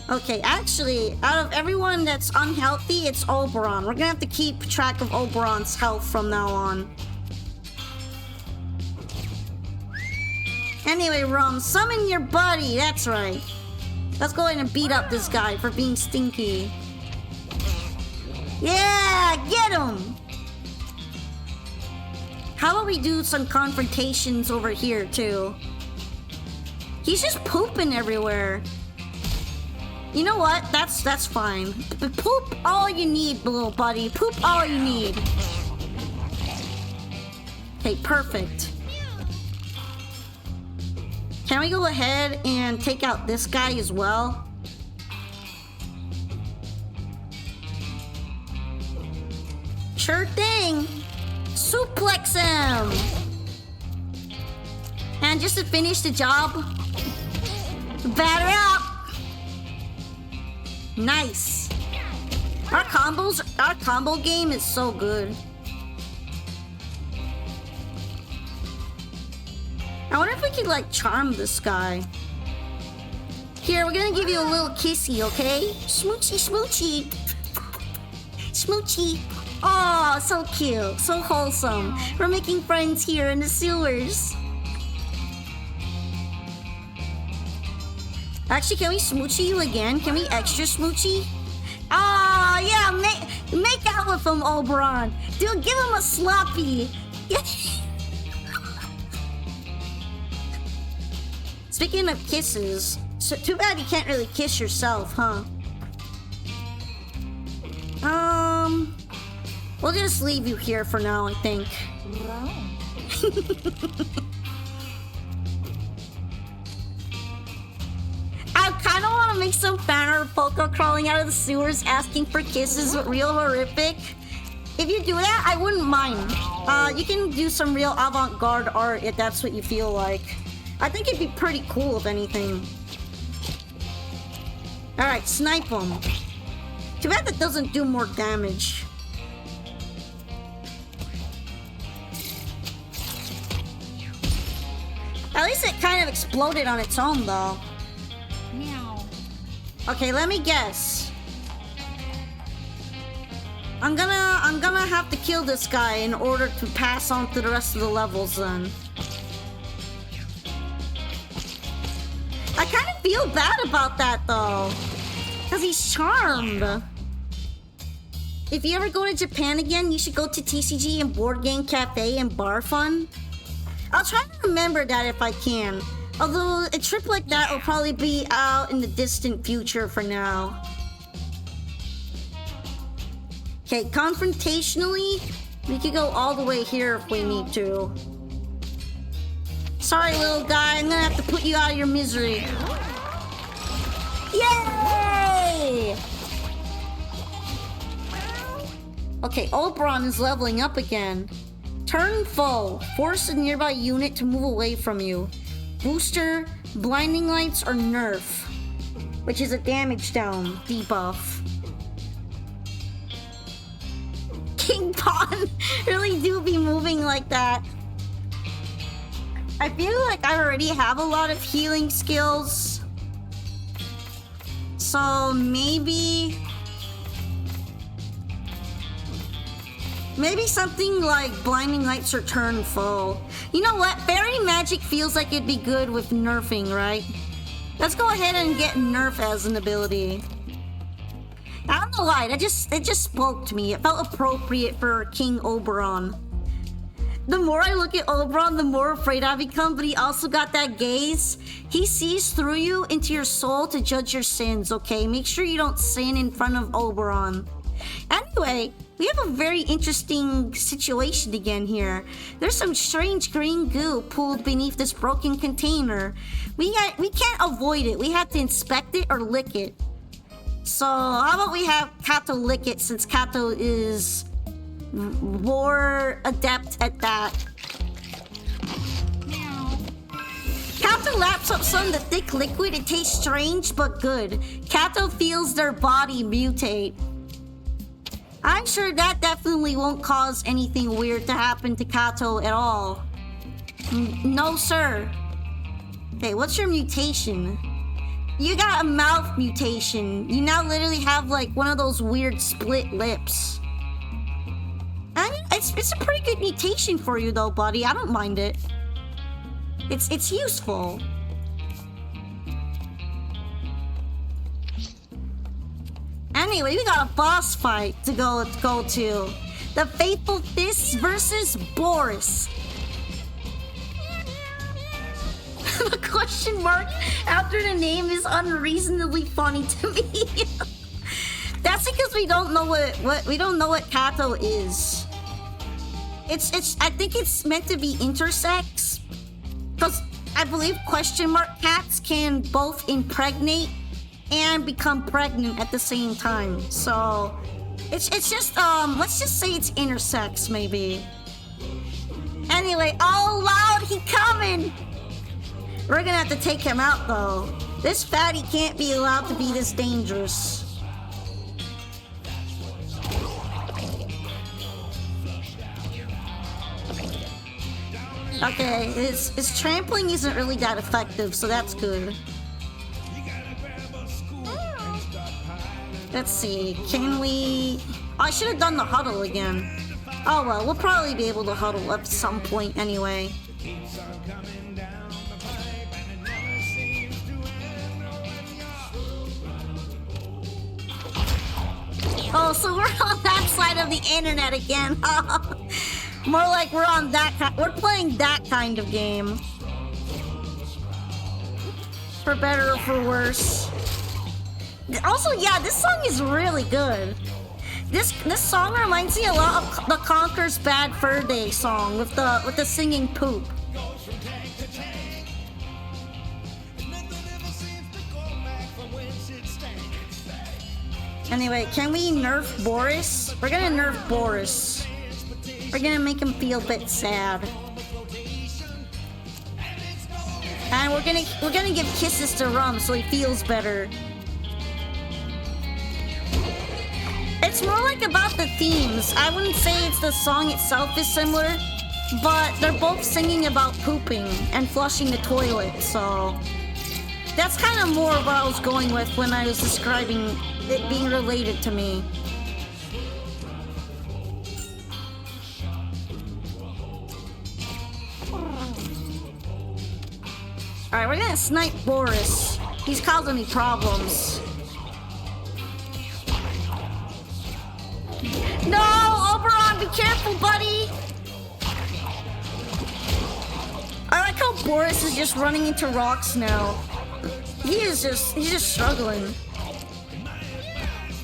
Okay, actually, out of everyone that's unhealthy, it's Oberon. We're gonna have to keep track of Oberon's health from now on. Anyway, Rum, summon your buddy. That's right. Let's go ahead and beat up this guy for being stinky. Yeah, get him! How about we do some confrontations over here, too? He's just pooping everywhere. You know what? That's fine. Poop all you need, little buddy. Poop all you need. Okay, perfect. Can we go ahead and take out this guy as well? Sure thing. Suplex him. And just to finish the job, batter up. Nice. Our combo game is so good. I wonder if we could like charm this guy. Here, we're gonna give you a little kissy, okay? Smoochy, smoochy. Smoochy. Oh, so cute, so wholesome. We're making friends here in the sewers. Actually, can we smoochy you again? Can we extra smoochy? Oh, yeah, make out with him, Oberon. Dude, give him a sloppy. Speaking of kisses, so too bad you can't really kiss yourself, huh? We'll just leave you here for now, I think. I kind of want to make some fan art of Poco crawling out of the sewers asking for kisses with real horrific. If you do that, I wouldn't mind. You can do some real avant-garde art if that's what you feel like. I think it'd be pretty cool, if anything. Alright, snipe him. Too bad that doesn't do more damage. At least it kind of exploded on its own, though. Meow. Okay, let me guess. I'm gonna have to kill this guy in order to pass on to the rest of the levels, then. I kind of feel bad about that, though. Because he's charmed. If you ever go to Japan again, you should go to TCG and Board Game Cafe and Bar Fun. I'll try to remember that if I can. Although, a trip like that will probably be out in the distant future for now. Okay, confrontationally, we could go all the way here if we need to. Sorry, little guy, I'm gonna have to put you out of your misery. Yay! Okay, Oberon is leveling up again. Turn full. Force a nearby unit to move away from you. Booster, blinding lights, or nerf, which is a damage down debuff. King Pawn really do be moving like that. I feel like I already have a lot of healing skills. So maybe something like blinding lights or turn full. You know what? Fairy magic feels like it'd be good with nerfing, right? Let's go ahead and get nerf as an ability. I don't know why, it just spoke to me. It felt appropriate for King Oberon. The more I look at Oberon, the more afraid I become, but he also got that gaze. He sees through you into your soul to judge your sins, okay? Make sure you don't sin in front of Oberon. Anyway, we have a very interesting situation again here. There's some strange green goo pooled beneath this broken container. We can't avoid it. We have to inspect it or lick it. So how about we have Kato lick it, since Kato is more adept at that. Meow. Kato laps up some of the thick liquid. It tastes strange but good. Kato feels their body mutate. I'm sure that definitely won't cause anything weird to happen to Kato at all. No, sir. Okay, what's your mutation? You got a mouth mutation. You now literally have like one of those weird split lips. I mean, it's a pretty good mutation for you though, buddy. I don't mind it. It's useful. Anyway, we got a boss fight to go to. The Faithful Fists versus Boris. The question mark after the name is unreasonably funny to me. That's because we don't know what Kato is. I think it's meant to be intersex, because I believe question mark cats can both impregnate and become pregnant at the same time. So it's just let's just say it's intersex maybe. Anyway, oh loud, he coming. We're gonna have to take him out though. This fatty can't be allowed to be this dangerous. Okay, his trampling isn't really that effective, so that's good. Let's see, can we... Oh, I should have done the huddle again. Oh well, we'll probably be able to huddle at some point anyway. Oh, so we're on that side of the internet again. More like we're on we're playing that kind of game. For better or for worse. Also, yeah, this song is really good. This song reminds me a lot of the Conker's Bad Fur Day song with the singing poop. Anyway, can we nerf Boris? We're gonna nerf Boris. We're gonna make him feel a bit sad. And we're gonna give kisses to Rum so he feels better. It's more like about the themes. I wouldn't say it's the song itself is similar, but they're both singing about pooping and flushing the toilet, so that's kind of more what I was going with when I was describing it being related to me. Alright, we're gonna snipe Boris. He's causing me problems. No! Oberon, be careful, buddy! I like how Boris is just running into rocks now. He's just struggling.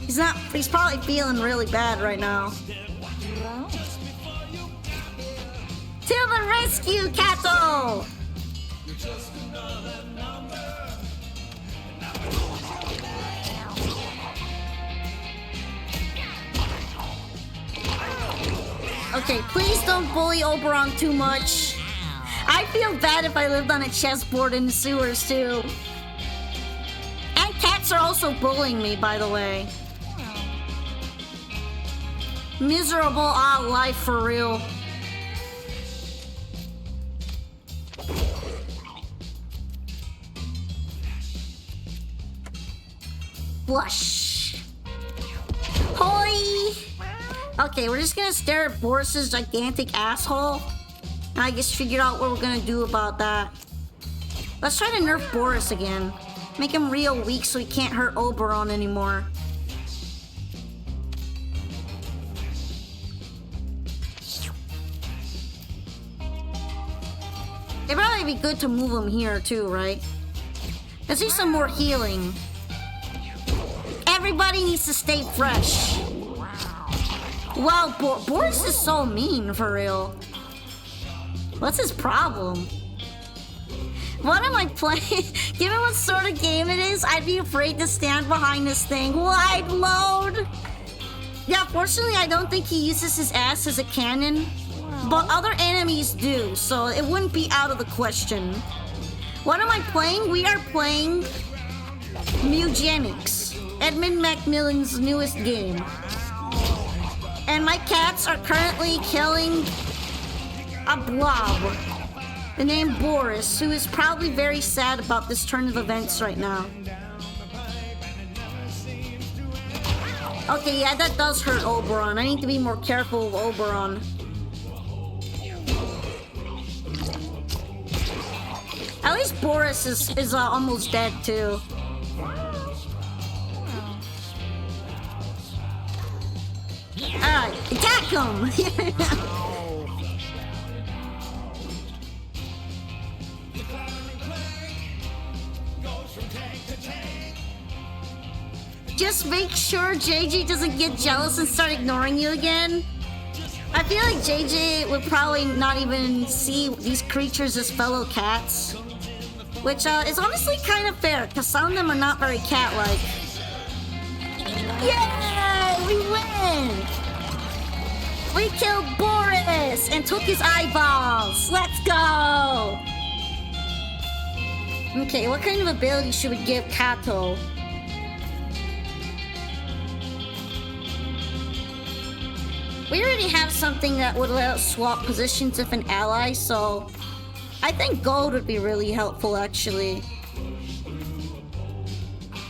He's probably feeling really bad right now. To the rescue, Kato! Okay, please don't bully Oberon too much. I'd feel bad if I lived on a chessboard in the sewers too. And cats are also bullying me, by the way. Miserable life for real. Blush. Hoi! Okay, we're just gonna stare at Boris's gigantic asshole. And I just figured out what we're gonna do about that. Let's try to nerf Boris again. Make him real weak so he can't hurt Oberon anymore. It'd probably be good to move him here too, right? Let's do some more healing. Everybody needs to stay fresh. Wow, Boris is so mean, for real. What's his problem? What am I playing? Given what sort of game it is, I'd be afraid to stand behind this thing. Wide load! Yeah, fortunately, I don't think he uses his ass as a cannon. But other enemies do, so it wouldn't be out of the question. What am I playing? We are playing Mewgenics, Edmund Macmillan's newest game. And my cats are currently killing a blob named Boris, who is probably very sad about this turn of events right now. Okay, yeah, that does hurt Oberon. I need to be more careful of Oberon. At least Boris is almost dead too. Alright, attack him! Just make sure JJ doesn't get jealous and start ignoring you again. I feel like JJ would probably not even see these creatures as fellow cats. Which is honestly kind of fair, because some of them are not very cat-like. Yay! We win! We killed Boris and took his eyeballs! Let's go! Okay, what kind of ability should we give Kato? We already have something that would let us swap positions with an ally, so I think gold would be really helpful, actually.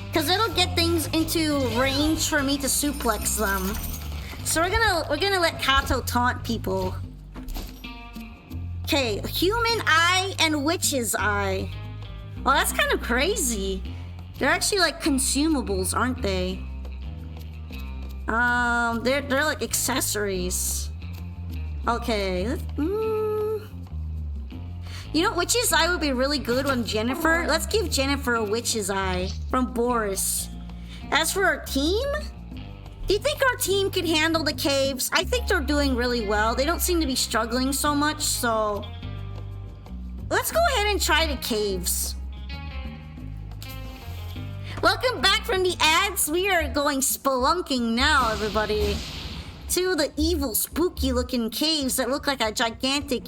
Because it'll get things into range for me to suplex them. So we're gonna let Kato taunt people. Okay, human eye and witch's eye. Well, that's kind of crazy. They're actually like consumables, aren't they? They're like accessories. Okay. You know, Witch's Eye would be really good on Jennifer. Let's give Jennifer a Witch's Eye from Boris. As for our team, do you think our team could handle the caves? I think they're doing really well. They don't seem to be struggling so much, so let's go ahead and try the caves. Welcome back from the ads. We are going spelunking now, everybody, to the evil, spooky-looking caves that look like a gigantic,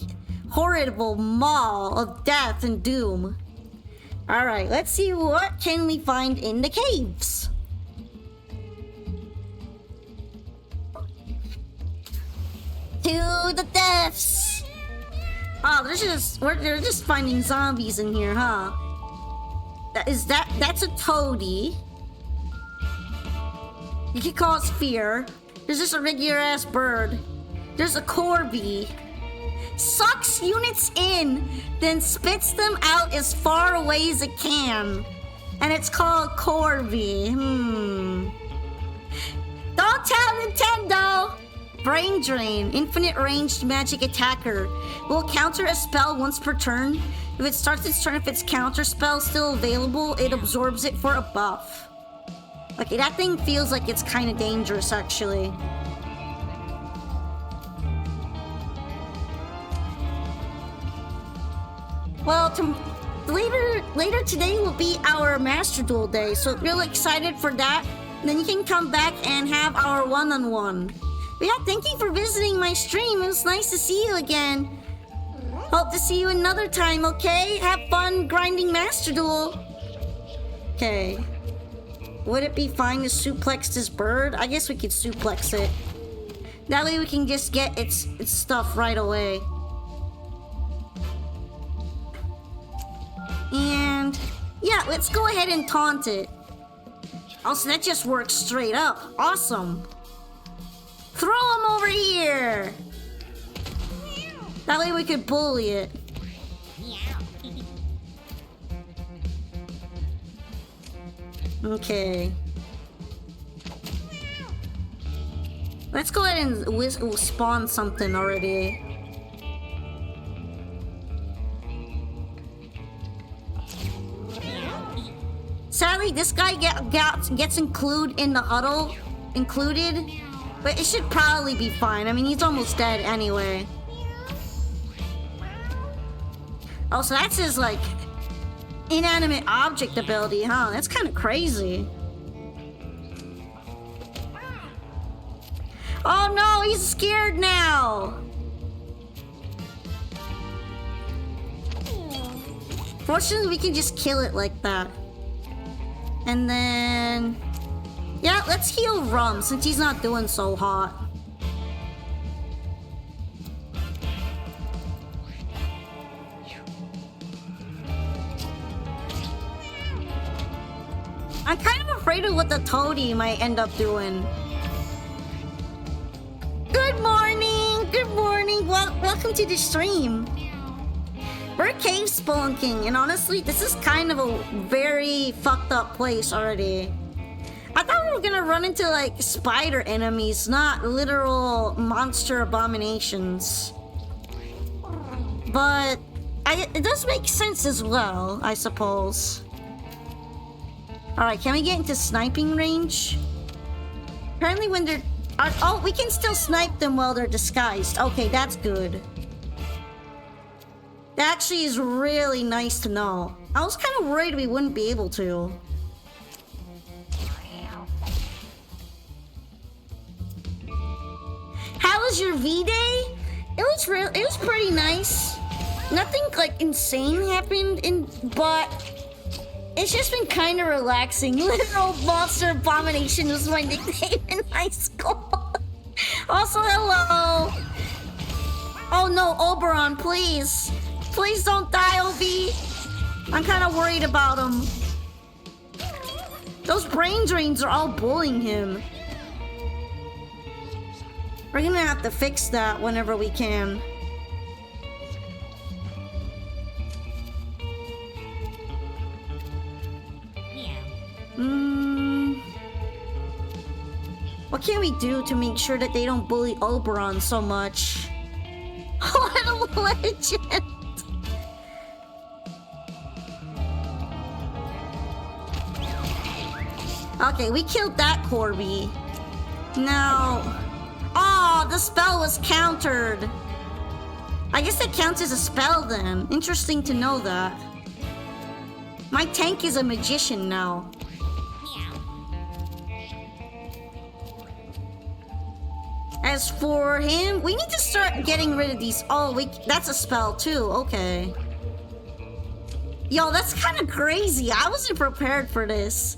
horrible maw of death and doom. All right, let's see what can we find in the caves. To the deaths. Oh, they're just finding zombies in here, huh? That's a toady. You can cause fear. There's just a regular ass bird. There's a Corby. Sucks units in, then spits them out as far away as it can. And it's called Corby. Don't tell Nintendo! Brain Drain, infinite ranged magic attacker. Will counter a spell once per turn. If it starts its turn, if its counter spell is still available, it absorbs it for a buff. Okay, that thing feels like it's kind of dangerous, actually. Well, later today will be our Master Duel day, so really excited for that. Then you can come back and have our one-on-one. But yeah, thank you for visiting my stream. It was nice to see you again. Hope to see you another time, okay? Have fun grinding Master Duel. Okay. Would it be fine to suplex this bird? I guess we could suplex it. That way we can just get its stuff right away. And yeah, let's go ahead and taunt it. Also, that just works straight up. Awesome. Throw him over here. That way we could bully it. Okay. Let's go ahead and spawn something already. Sadly, this guy gets included in the huddle. Included. But it should probably be fine. I mean, he's almost dead anyway. Oh, so that's his, like, inanimate object ability, huh? That's kind of crazy. Oh no, he's scared now. Fortunately, we can just kill it like that. And then... yeah, let's heal Rum since he's not doing so hot. I'm kind of afraid of what the toady might end up doing. Good morning! Good morning! Welcome to the stream. We're cave spelunking, and honestly, this is kind of a very fucked up place already. I thought we were gonna run into, like, spider enemies, not literal monster abominations. But it does make sense as well, I suppose. Alright, can we get into sniping range? Apparently when they're... oh, we can still snipe them while they're disguised. Okay, that's good. That actually is really nice to know. I was kind of worried we wouldn't be able to. How was your V-Day? It was pretty nice. Nothing like insane happened but it's just been kind of relaxing. Literal monster abomination was my nickname in high school. Also, hello. Oh no, Oberon, please. Please don't die, Obi. I'm kind of worried about him. Those brain drains are all bullying him. We're gonna have to fix that whenever we can. What can we do to make sure that they don't bully Oberon so much? What a legend! Okay, we killed that Corby. Now... oh, the spell was countered. I guess that counts as a spell then. Interesting to know that. My tank is a magician now. As for him, we need to start getting rid of these. Oh, that's a spell too. Okay. Yo, that's kind of crazy. I wasn't prepared for this.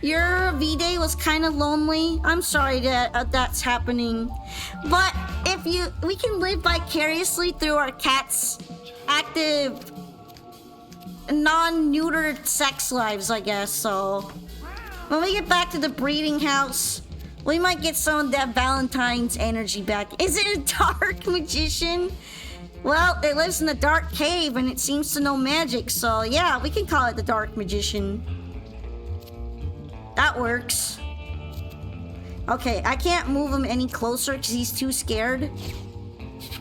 Your V-Day was kind of lonely. I'm sorry that that's happening. But we can live vicariously through our cat's active, non-neutered sex lives, I guess. So when we get back to the breeding house, we might get some of that Valentine's energy back. Is it a dark magician? Well, it lives in a dark cave and it seems to know magic, so yeah, we can call it the Dark Magician. That works. Okay, I can't move him any closer because he's too scared.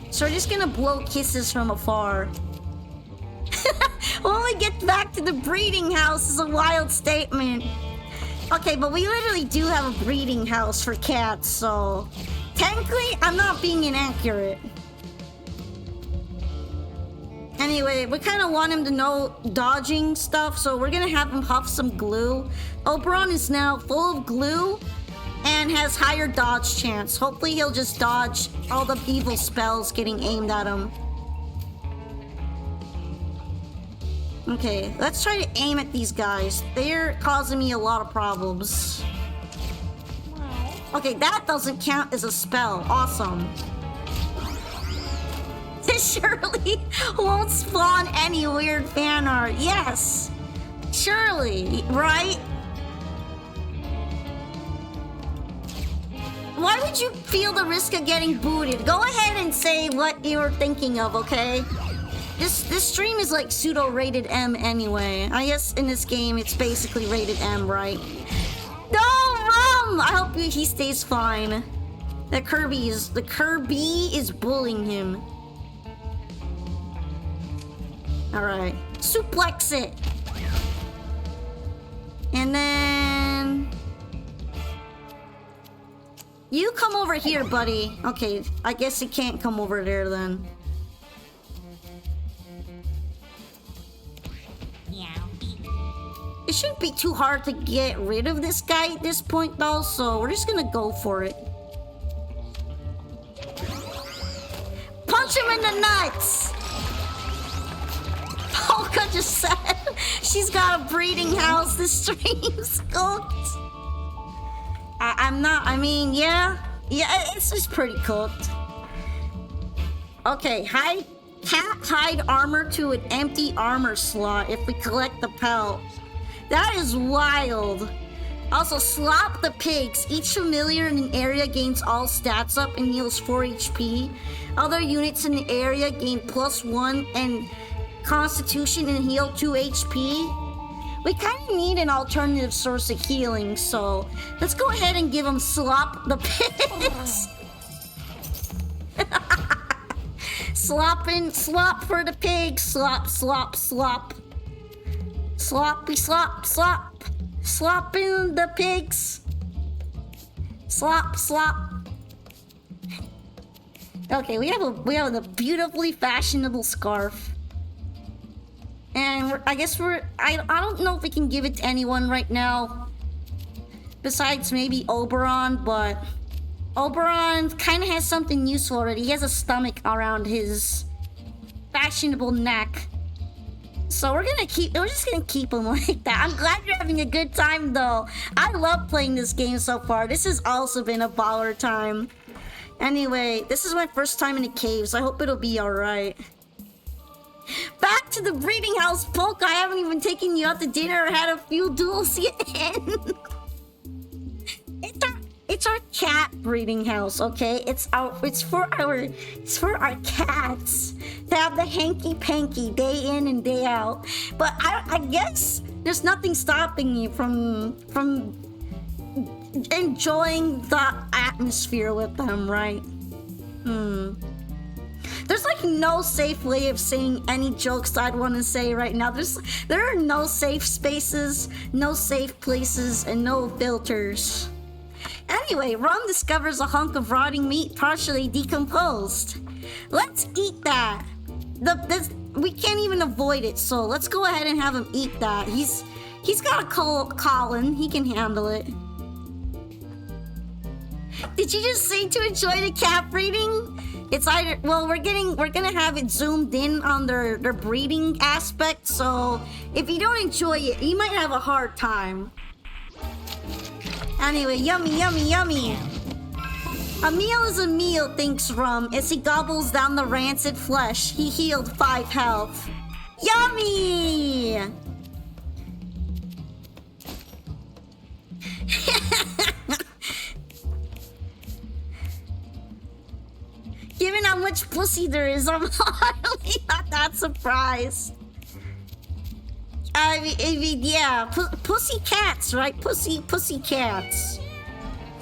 So we're just gonna blow kisses from afar. When we get back to the breeding house is a wild statement. Okay, but we literally do have a breeding house for cats, so... technically, I'm not being inaccurate. Anyway, we kind of want him to know dodging stuff, so we're gonna have him huff some glue. Oberon is now full of glue, and has higher dodge chance. Hopefully he'll just dodge all the evil spells getting aimed at him. Okay, let's try to aim at these guys. They're causing me a lot of problems. Okay, that doesn't count as a spell. Awesome. This surely won't spawn any weird fan art. Yes. Surely, right? Why would you feel the risk of getting booted? Go ahead and say what you're thinking of, okay? This stream is like pseudo rated M anyway. I guess in this game it's basically rated M, right? No, Rum! I hope he stays fine. The Kirby is bullying him. Alright. Suplex it! And then... You come over here, buddy. Okay, I guess he can't come over there then. It shouldn't be too hard to get rid of this guy at this point though, so we're just gonna go for it. Punch him in the nuts! Polka just said she's got a breeding house. This stream's cooked. Yeah, it's just pretty cooked. Okay, hide armor to an empty armor slot if we collect the pelt. That is wild. Also, slop the pigs. Each familiar in an area gains all stats up and heals 4 HP. Other units in the area gain +1 and constitution and heal 2 HP. We kind of need an alternative source of healing, so let's go ahead and give him slop the pigs. Slop for the pigs. Slop, slop, slop. Sloppy slop, slop. Slopping the pigs. Slop, slop. Okay, we have a beautifully fashionable scarf. And I don't know if we can give it to anyone right now. Besides maybe Oberon, but Oberon kind of has something useful already. He has a stomach around his fashionable neck. So we're just gonna keep him like that. I'm glad you're having a good time though. I love playing this game so far. This has also been a baller time. Anyway, this is my first time in the caves. I hope it'll be alright. Back to the breeding house, Polka. I haven't even taken you out to dinner or had a few duels yet. It's our cat breeding house, okay? It's for our cats to have the hanky panky day in and day out. But I guess there's nothing stopping you from enjoying the atmosphere with them, right? There's like no safe way of saying any jokes I'd want to say right now. There are no safe spaces, no safe places, and no filters. Anyway, Ron discovers a hunk of rotting meat partially decomposed. Let's eat that. We can't even avoid it, so let's go ahead and have him eat that. He's got a colon. He can handle it. Did you just say to enjoy the cat breeding? It's either, well, we're gonna have it zoomed in on their breeding aspect, so if you don't enjoy it, you might have a hard time. Anyway, yummy, yummy, yummy. A meal is a meal, thinks Rum, as he gobbles down the rancid flesh. He healed 5 health. Yummy! Given how much pussy there is, I'm honestly not that surprised. I mean, yeah, pussy cats, right? Pussy cats.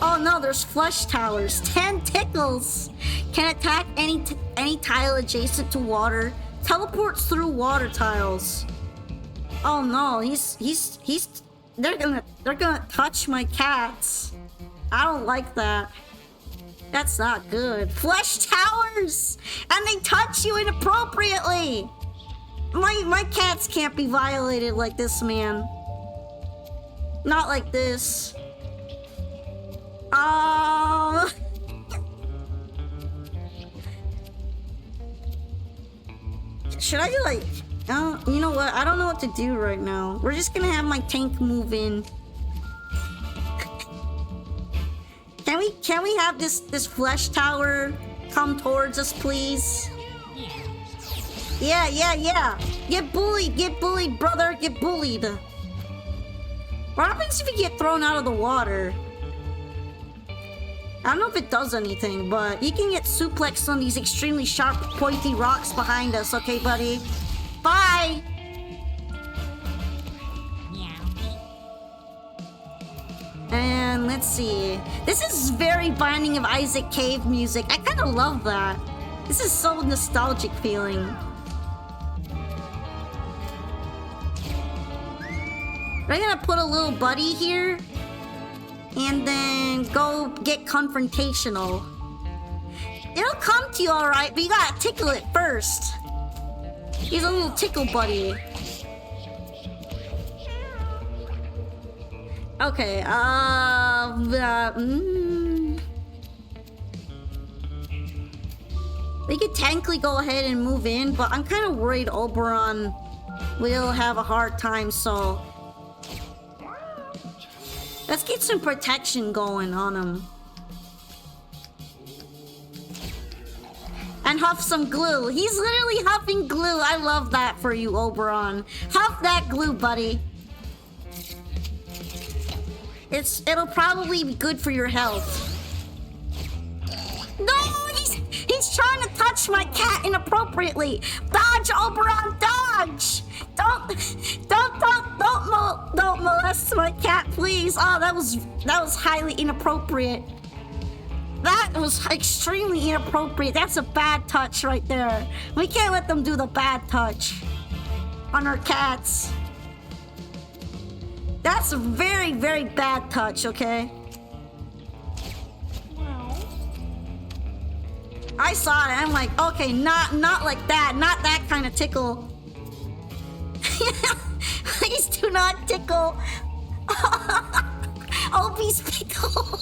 Oh no, there's flush towers. 10 tickles. Can attack any tile adjacent to water. Teleports through water tiles. Oh no, they're gonna touch my cats. I don't like that. That's not good. Flesh towers! And they touch you inappropriately! My cats can't be violated like this, man. Not like this. Um... Should I do like... Oh, you know what? I don't know what to do right now. We're just gonna have my tank move in. Can we have this flesh tower come towards us, please? Yeah. Get bullied, brother. Get bullied. What happens if you get thrown out of the water? I don't know if it does anything, but you can get suplexed on these extremely sharp, pointy rocks behind us, okay, buddy? Bye! And let's see. This is very Binding of Isaac cave music. I kind of love that. This is so nostalgic feeling. We're gonna put a little buddy here. And then go get confrontational. It'll come to you alright, but you gotta tickle it first. He's a little tickle buddy. Okay, we could technically go ahead and move in, but I'm kind of worried Oberon will have a hard time, so... Let's get some protection going on him. And huff some glue. He's literally huffing glue. I love that for you, Oberon. Huff that glue, buddy. It'll probably be good for your health. No, he's trying to touch my cat inappropriately. Dodge, Oberon, dodge! Don't molest my cat, please. Oh, that was highly inappropriate. That was extremely inappropriate. That's a bad touch right there. We can't let them do the bad touch on our cats. That's a very, very bad touch, okay? I saw it, I'm like, okay, not like that. Not that kind of tickle. Please do not tickle. Opie's pickle.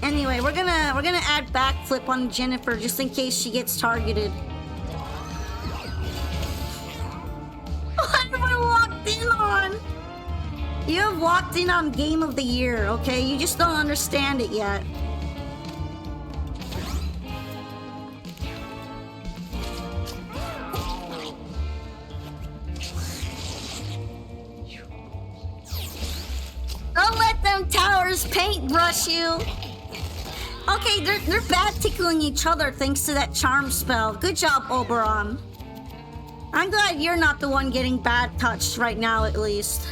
Anyway, we're gonna add backflip on Jennifer just in case she gets targeted. What have I walked in on? You have walked in on Game of the Year, okay? You just don't understand it yet. Don't let them towers paintbrush you. Okay, they're bad tickling each other thanks to that charm spell. Good job, Oberon. I'm glad you're not the one getting bad touched right now, at least.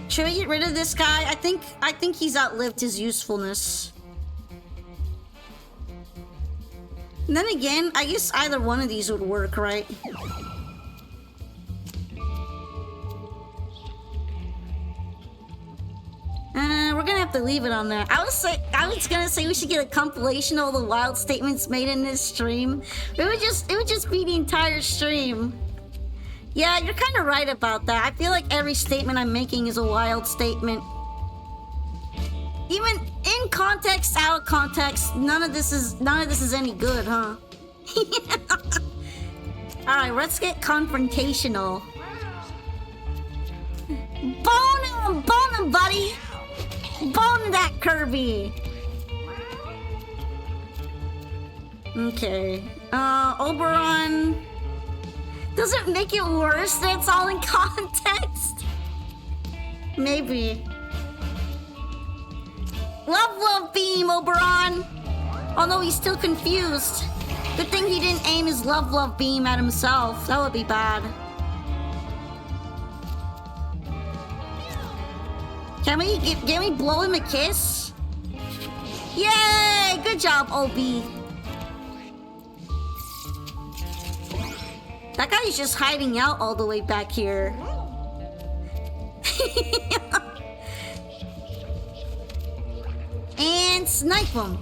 Should we get rid of this guy? I think he's outlived his usefulness. And then again, I guess either one of these would work, right? We're gonna have to leave it on that. I was gonna say we should get a compilation of all the wild statements made in this stream. It would just be the entire stream. Yeah, you're kind of right about that. I feel like every statement I'm making is a wild statement. Even in context, out of context, none of this is any good, huh? All right, let's get confrontational. Bone him, buddy. Bone that Kirby. Okay. Oberon. Does it make it worse that it's all in context? Maybe. Love beam, Oberon. Oh no, he's still confused. Good thing he didn't aim his love beam at himself. That would be bad. Can we blow him a kiss? Yay! Good job, OB. That guy is just hiding out all the way back here. And snipe him.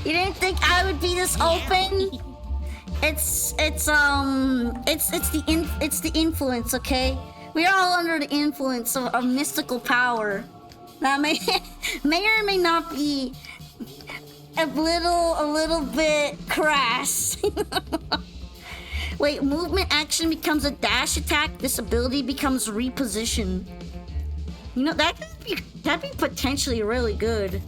You didn't think I would be this open? It's the influence, okay? We are all under the influence of a mystical power that may or may not be a little bit crass. Wait, movement action becomes a dash attack. This ability becomes reposition. You know, that'd be potentially really good.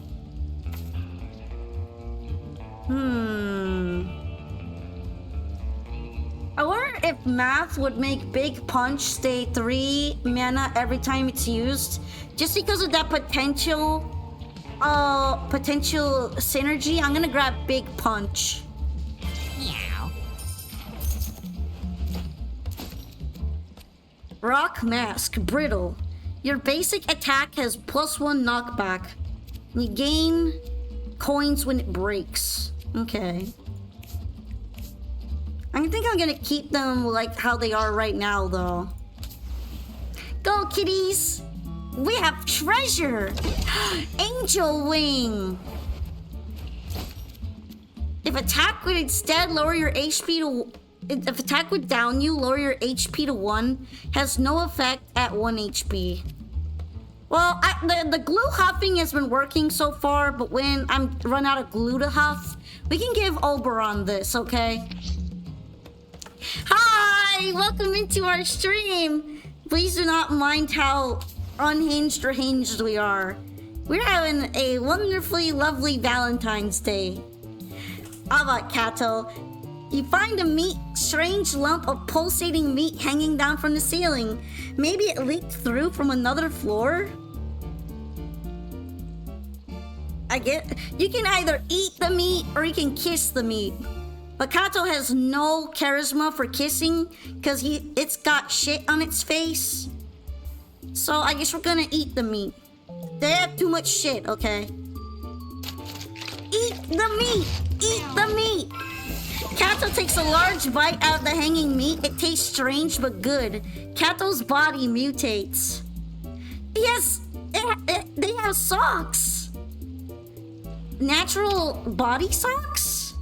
I wonder if math would make Big Punch stay 3 mana every time it's used, just because of that potential synergy. I'm gonna grab Big Punch. Meow. Rock Mask, Brittle. Your basic attack has +1 knockback. You gain coins when it breaks. Okay. I think I'm gonna keep them like how they are right now, though. Go, kitties! We have treasure! Angel Wing! If attack would instead lower your HP to... If attack would down you, lower your HP to 1. Has no effect at 1 HP. Well, the glue huffing has been working so far, but when I'm run out of glue to huff, we can give Oberon this, okay? Hi! Welcome into our stream! Please do not mind how unhinged or hinged we are. We're having a wonderfully lovely Valentine's Day. How about Kato? You find a strange lump of pulsating meat hanging down from the ceiling. Maybe it leaked through from another floor? You can either eat the meat or you can kiss the meat. But Kato has no charisma for kissing because it's got shit on its face. So I guess we're gonna eat the meat. They have too much shit, okay? Eat the meat! Eat the meat! Kato takes a large bite out of the hanging meat. It tastes strange but good. Kato's body mutates. They have socks. Natural body socks?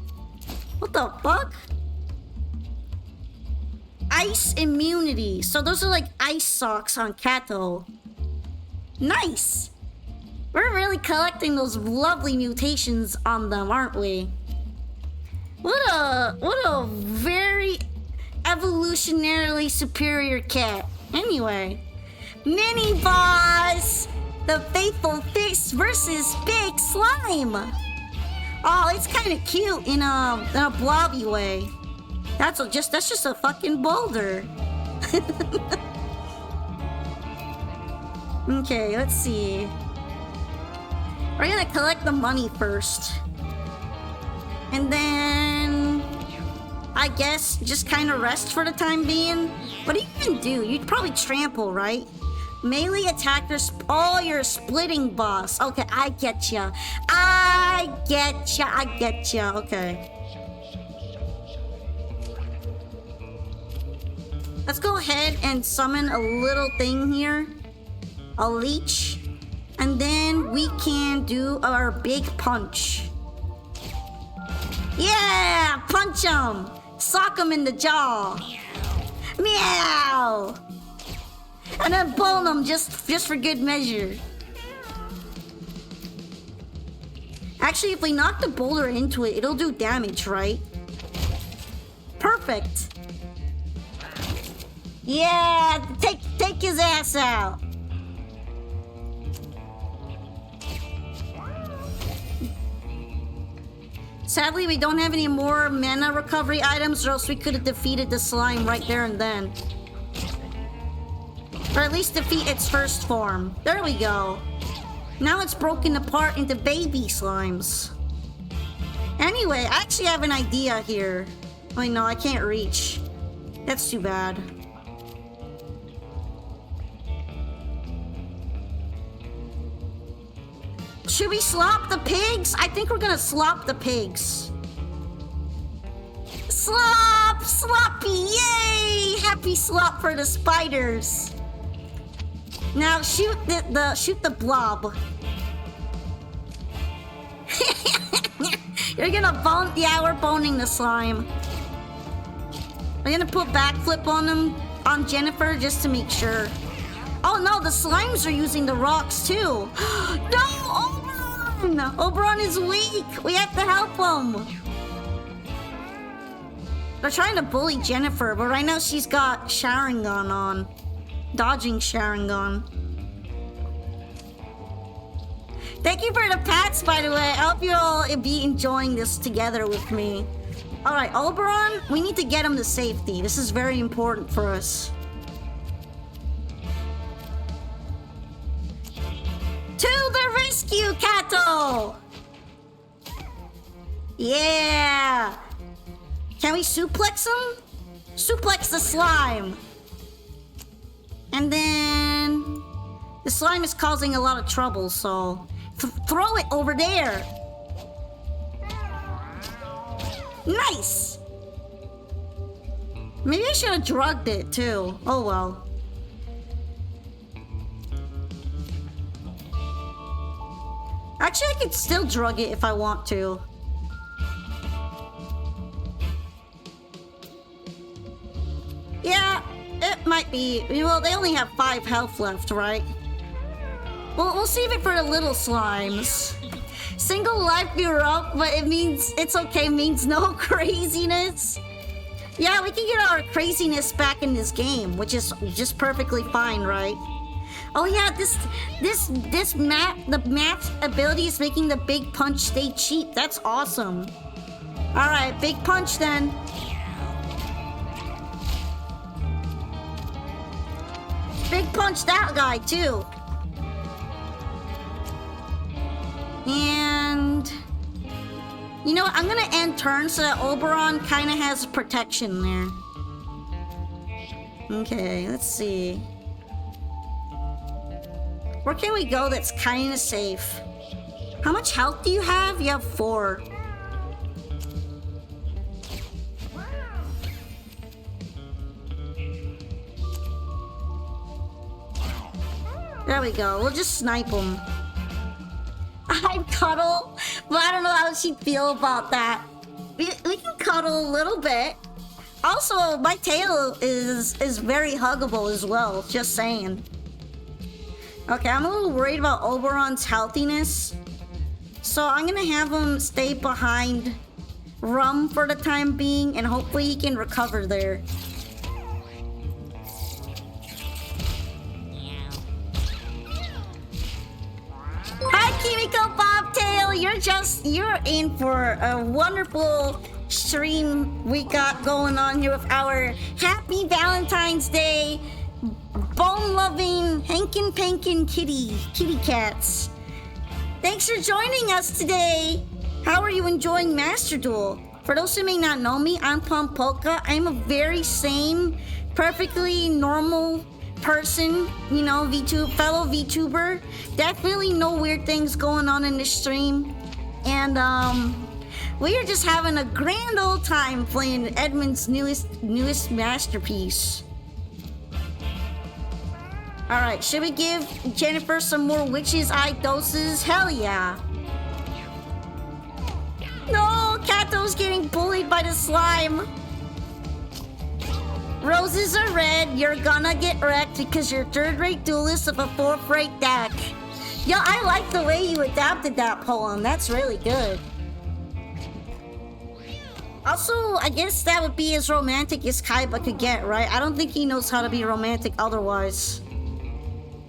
What the fuck? Ice immunity. So those are like ice socks on Kato. Nice. We're really collecting those lovely mutations on them, aren't we? What a very evolutionarily superior cat. Anyway, mini boss, the faithful fist versus big slime. Oh, it's kind of cute in a blobby way. That's just a fucking boulder. Okay, let's see. We're gonna collect the money first. And then I guess just kind of rest for the time being. What do you even do? You'd probably trample, right? Melee attackers. Oh, you're a splitting boss. Okay, I get ya. I get ya. Okay. Let's go ahead and summon a little thing here. A leech. And then we can do our big punch. Yeah! Punch him! Sock him in the jaw! Meow! And then bone him just for good measure. Actually, if we knock the boulder into it, it'll do damage, right? Perfect! Yeah! Take his ass out! Sadly, we don't have any more mana recovery items, or else we could have defeated the slime right there and then. Or at least defeat its first form. There we go. Now it's broken apart into baby slimes. Anyway, I actually have an idea here. Wait, no, I can't reach. That's too bad. Should we slop the pigs? I think we're gonna slop the pigs. Slop! Sloppy! Yay! Happy slop for the spiders. Now shoot the blob. You're gonna bone. Yeah, we're boning the slime. I'm gonna put backflip on him, on Jennifer, just to make sure. Oh no, the slimes are using the rocks too. No, Oberon! Oberon is weak. We have to help him. They're trying to bully Jennifer, but right now she's got Sharingan on. Dodging Sharingan. Thank you for the pats, by the way. I hope you all be enjoying this together with me. Alright, Oberon, we need to get him to safety. This is very important for us. To the rescue, Kato! Yeah! Can we suplex him? Suplex the slime! And then... the slime is causing a lot of trouble, so... throw it over there! Nice! Maybe I should have drugged it, too. Oh well. Actually, I could still drug it if I want to. Yeah, it might be. Well, they only have 5 health left, right? Well, we'll save it for the little slimes. Single life you're up, but it means it's okay, means no craziness. Yeah, we can get our craziness back in this game, which is just perfectly fine, right? Oh yeah, this map, the map's ability is making the big punch stay cheap. That's awesome. All right, big punch then. Big punch that guy too. And you know what? I'm gonna end turn so that Oberon kind of has protection there. Okay, let's see. Where can we go that's kind of safe? How much health do you have? You have 4. There we go. We'll just snipe him. I'd cuddle, but I don't know how she'd feel about that. We can cuddle a little bit. Also, my tail is very huggable as well. Just saying. Okay, I'm a little worried about Oberon's healthiness. So I'm gonna have him stay behind Rum for the time being, and hopefully he can recover there. Hi, Kimiko Bobtail! You're in for a wonderful stream we got going on here with our Happy Valentine's Day bone-loving hankin' pankin' kitty cats. Thanks for joining us today. How are you enjoying Master Duel? For those who may not know me, I'm Pompoka. I'm a very sane, perfectly normal person, you know, fellow VTuber. Definitely no weird things going on in this stream. And we are just having a grand old time playing Edmund's newest masterpiece. Alright, should we give Jennifer some more Witch's Eye doses? Hell yeah. No, Kato's getting bullied by the slime. Roses are red, you're gonna get wrecked because you're third-rate duelist of a fourth-rate deck. Yo, I like the way you adapted that poem. That's really good. Also, I guess that would be as romantic as Kaiba could get, right? I don't think he knows how to be romantic otherwise.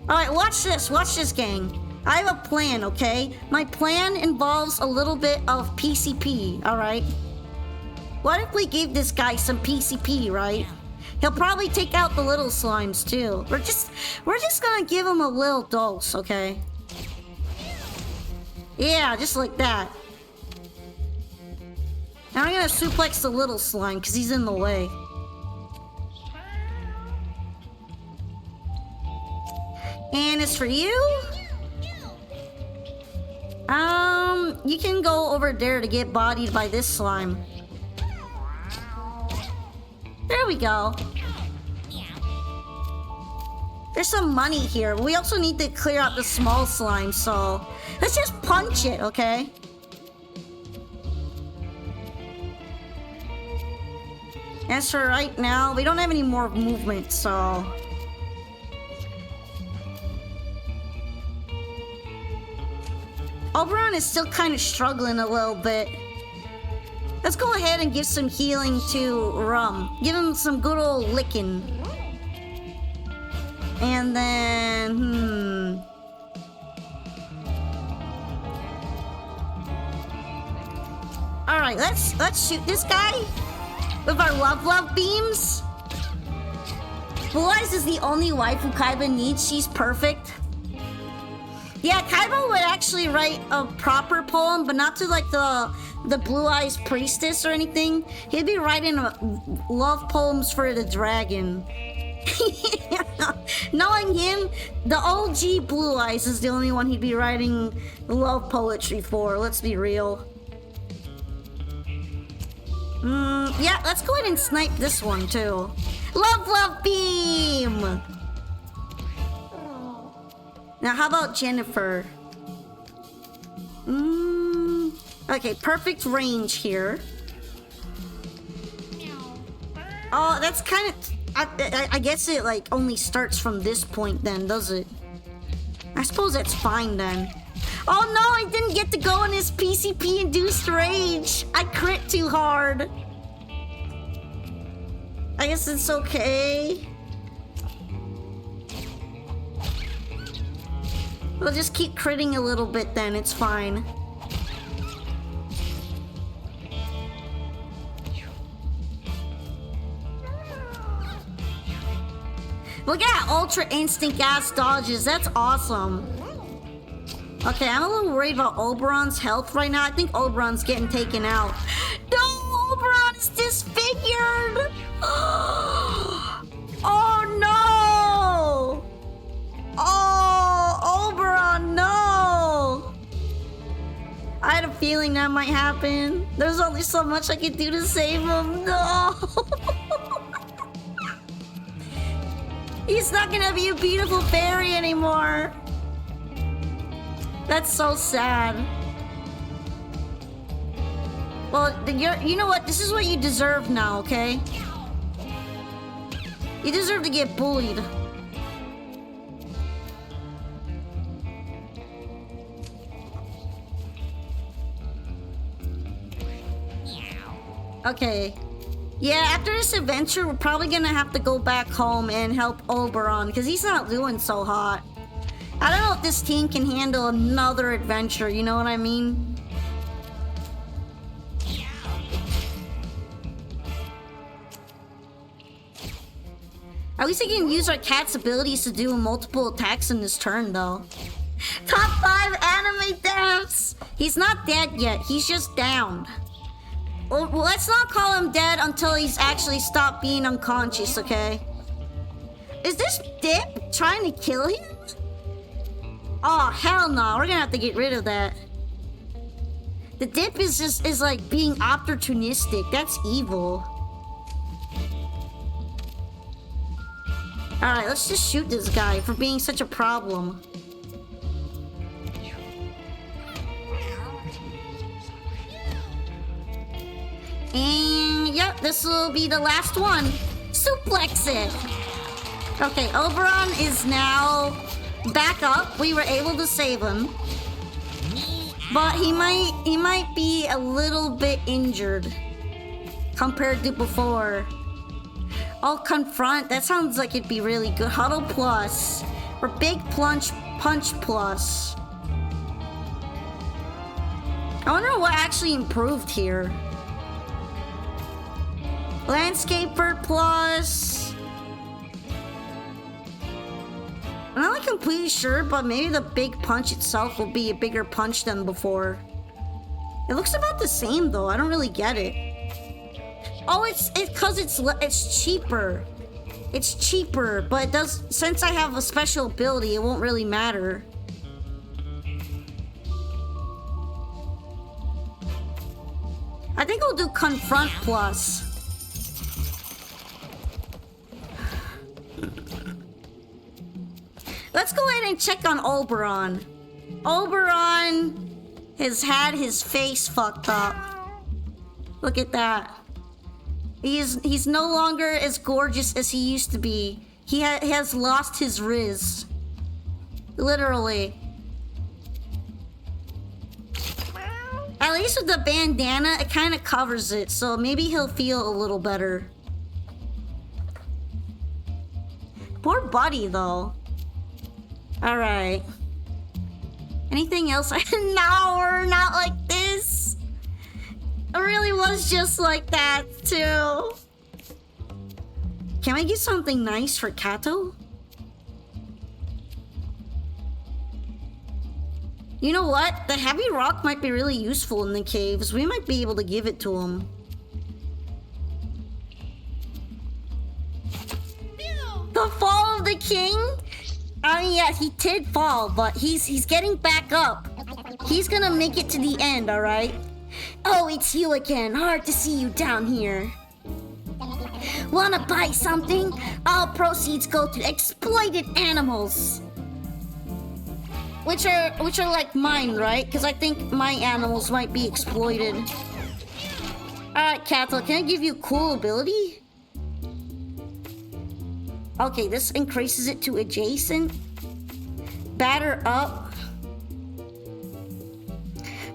Alright, watch this, gang. I have a plan, okay? My plan involves a little bit of PCP, alright? What if we give this guy some PCP, right? He'll probably take out the little slimes too. We're just gonna give him a little dose, okay? Yeah, just like that. Now I'm gonna suplex the little slime because he's in the way. And it's for you. You can go over there to get bodied by this slime. There we go. There's some money here. We also need to clear out the small slime, so let's just punch it, okay? As for right now, we don't have any more movement, so... Oberon is still kind of struggling a little bit. Let's go ahead and give some healing to Rum. Give him some good old licking. And then... Alright, let's shoot this guy with our love beams. Blue Eyes is the only wife who Kaiba needs. She's perfect. Yeah, Kaiba would actually write a proper poem, but not to like the Blue Eyes priestess or anything. He'd be writing love poems for the dragon. Knowing him, the OG Blue Eyes is the only one he'd be writing love poetry for. Let's be real. Yeah, let's go ahead and snipe this one too. Love beam! Now, how about Jennifer? Okay, perfect range here. Oh, that's kind of... I guess it, like, only starts from this point then, does it? I suppose that's fine then. Oh no, I didn't get to go in his PCP-induced rage. I crit too hard. I guess it's okay. We'll just keep critting a little bit then, it's fine. Look at Ultra Instinct ass dodges, that's awesome. Okay, I'm a little worried about Oberon's health right now. I think Oberon's getting taken out. No, Oberon is disfigured! Oh no! Oh, Oberon, no! I had a feeling that might happen. There's only so much I can do to save him. No! He's not gonna be a beautiful fairy anymore. That's so sad. Well, you know what? This is what you deserve now, okay? You deserve to get bullied. Okay. Yeah, after this adventure, we're probably gonna have to go back home and help Oberon, because he's not doing so hot. I don't know if this team can handle another adventure, you know what I mean? At least I can use our cat's abilities to do multiple attacks in this turn, though. Top 5 anime deaths! He's not dead yet, he's just downed. Well, let's not call him dead until he's actually stopped being unconscious, okay? Is this Dip trying to kill him? Oh, hell no. We're gonna have to get rid of that. The Dip is like being opportunistic. That's evil. Alright, let's just shoot this guy for being such a problem. And yep, this will be the last one. Suplex it. Okay, Oberon is now back up. We were able to save him. But he might be a little bit injured compared to before. Oh, confront. That sounds like it'd be really good. Huddle plus. Or big punch plus. I wonder what actually improved here. Landscaper plus. I'm not like completely sure, but maybe the big punch itself will be a bigger punch than before. It looks about the same though. I don't really get it. Oh, it's because it's cheaper. It's cheaper, but it does. Since I have a special ability, it won't really matter. I think I'll do confront plus. Let's go ahead and check on Oberon. Oberon has had his face fucked up. Look at that. He's no longer as gorgeous as he used to be. He has lost his riz. Literally. At least with the bandana, it kind of covers it, so maybe he'll feel a little better. Poor Buddy, though. Alright. Anything else? No, we're not like this. It really was just like that, too. Can we get something nice for Kato? You know what? The heavy rock might be really useful in the caves. We might be able to give it to him. The fall of the king? Yeah, he did fall, but he's getting back up. He's gonna make it to the end, alright? Oh, it's you again. Hard to see you down here. Wanna buy something? All proceeds go to exploited animals. Which are like mine, right? Because I think my animals might be exploited. Alright, Kato, can I give you cool ability? Okay, this increases it to adjacent. Batter up.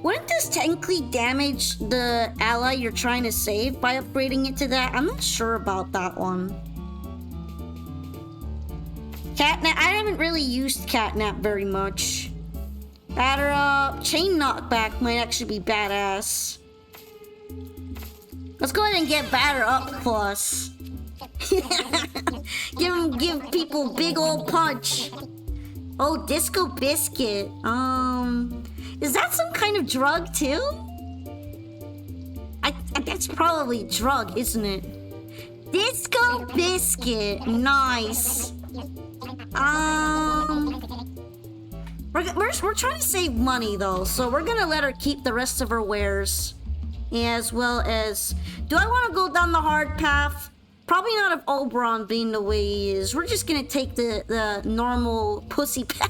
Wouldn't this technically damage the ally you're trying to save by upgrading it to that? I'm not sure about that one. Catnap, I haven't really used Catnap very much. Batter up. Chain knockback might actually be badass. Let's go ahead and get batter up plus. give people big old punch. Oh, disco biscuit. Is that some kind of drug too? That's probably drug, isn't it? Disco biscuit. Nice. We're trying to save money though, so we're gonna let her keep the rest of her wares, as well as. Do I want to go down the hard path? Probably not if Oberon being the way he is. We're just gonna take the normal pussy path.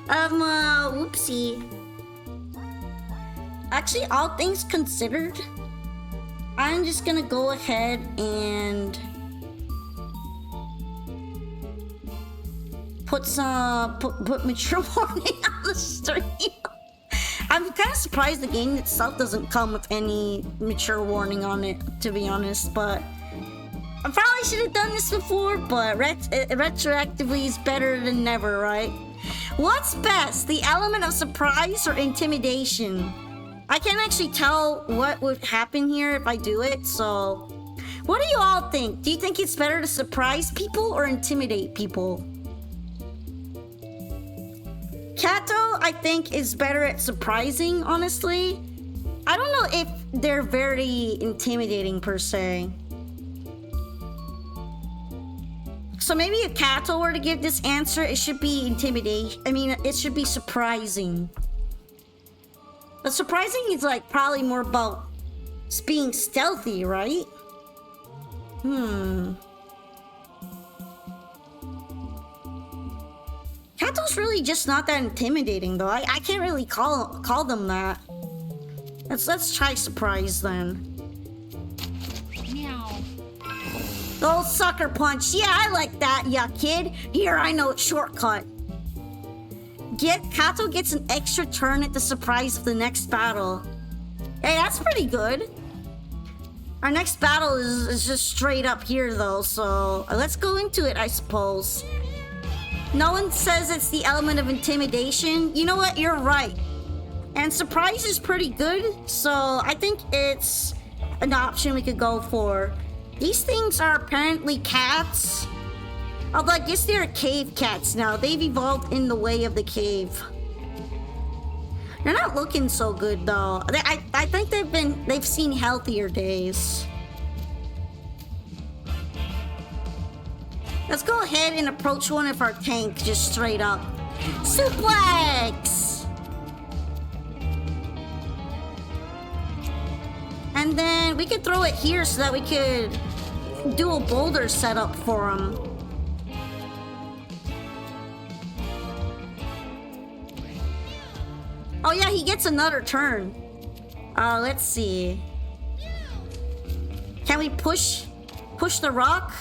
Whoopsie. Actually, all things considered, I'm just gonna go ahead and put mature warning on the stream. I'm kind of surprised the game itself doesn't come with any mature warning on it, to be honest, but I probably should have done this before, but retroactively is better than never, right? What's best, the element of surprise or intimidation? I can't actually tell what would happen here if I do it, so what do you all think? Do you think it's better to surprise people or intimidate people? Kato, I think, is better at surprising, honestly. I don't know if they're very intimidating per se. So maybe if Kato were to give this answer, it should be intimidation. I mean, it should be surprising. But surprising is like probably more about being stealthy, right? Kato's really just not that intimidating, though. I can't really call them that. Let's try surprise then. Meow. Oh, sucker punch. Yeah, I like that, ya kid. Here, I know it's shortcut. Kato gets an extra turn at the surprise of the next battle. Hey, that's pretty good. Our next battle is just straight up here, though, so let's go into it, I suppose. No one says it's the element of intimidation. You know what? You're right. And surprise is pretty good, so I think it's an option we could go for. These things are apparently cats. Although I guess they're cave cats now. They've evolved in the way of the cave. They're not looking so good though. I think they've seen healthier days. Let's go ahead and approach one of our tank just straight up. Suplex! And then we could throw it here so that we could do a boulder setup for him. Oh yeah, he gets another turn. Let's see. Can we push the rock?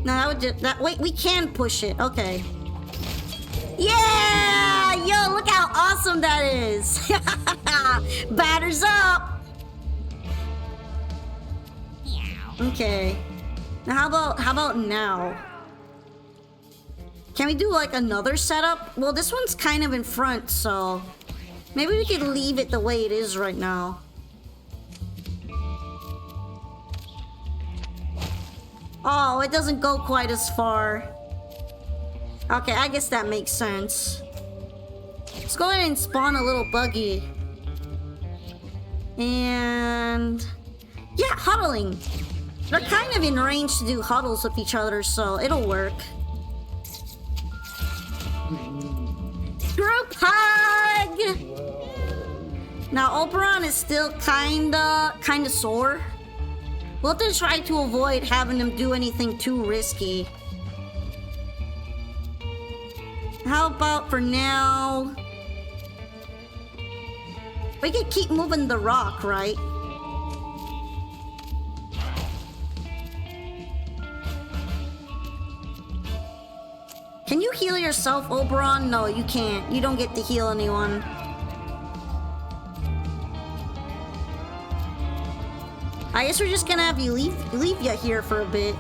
No, that would just, wait, we can push it. Okay. Yeah! Yo, look how awesome that is. Batters up. Meow. Okay. Now how about now? Can we do like another setup? Well, this one's kind of in front, so maybe we could leave it the way it is right now. Oh, it doesn't go quite as far. Okay, I guess that makes sense. Let's go ahead and spawn a little buggy. And yeah, huddling. They're kind of in range to do huddles with each other, so it'll work. Group hug! Now Oberon is still kinda sore. We'll have to try to avoid having him do anything too risky. How about for now? We could keep moving the rock, right? Can you heal yourself, Oberon? No, you can't. You don't get to heal anyone. I guess we're just gonna have you leave you here for a bit.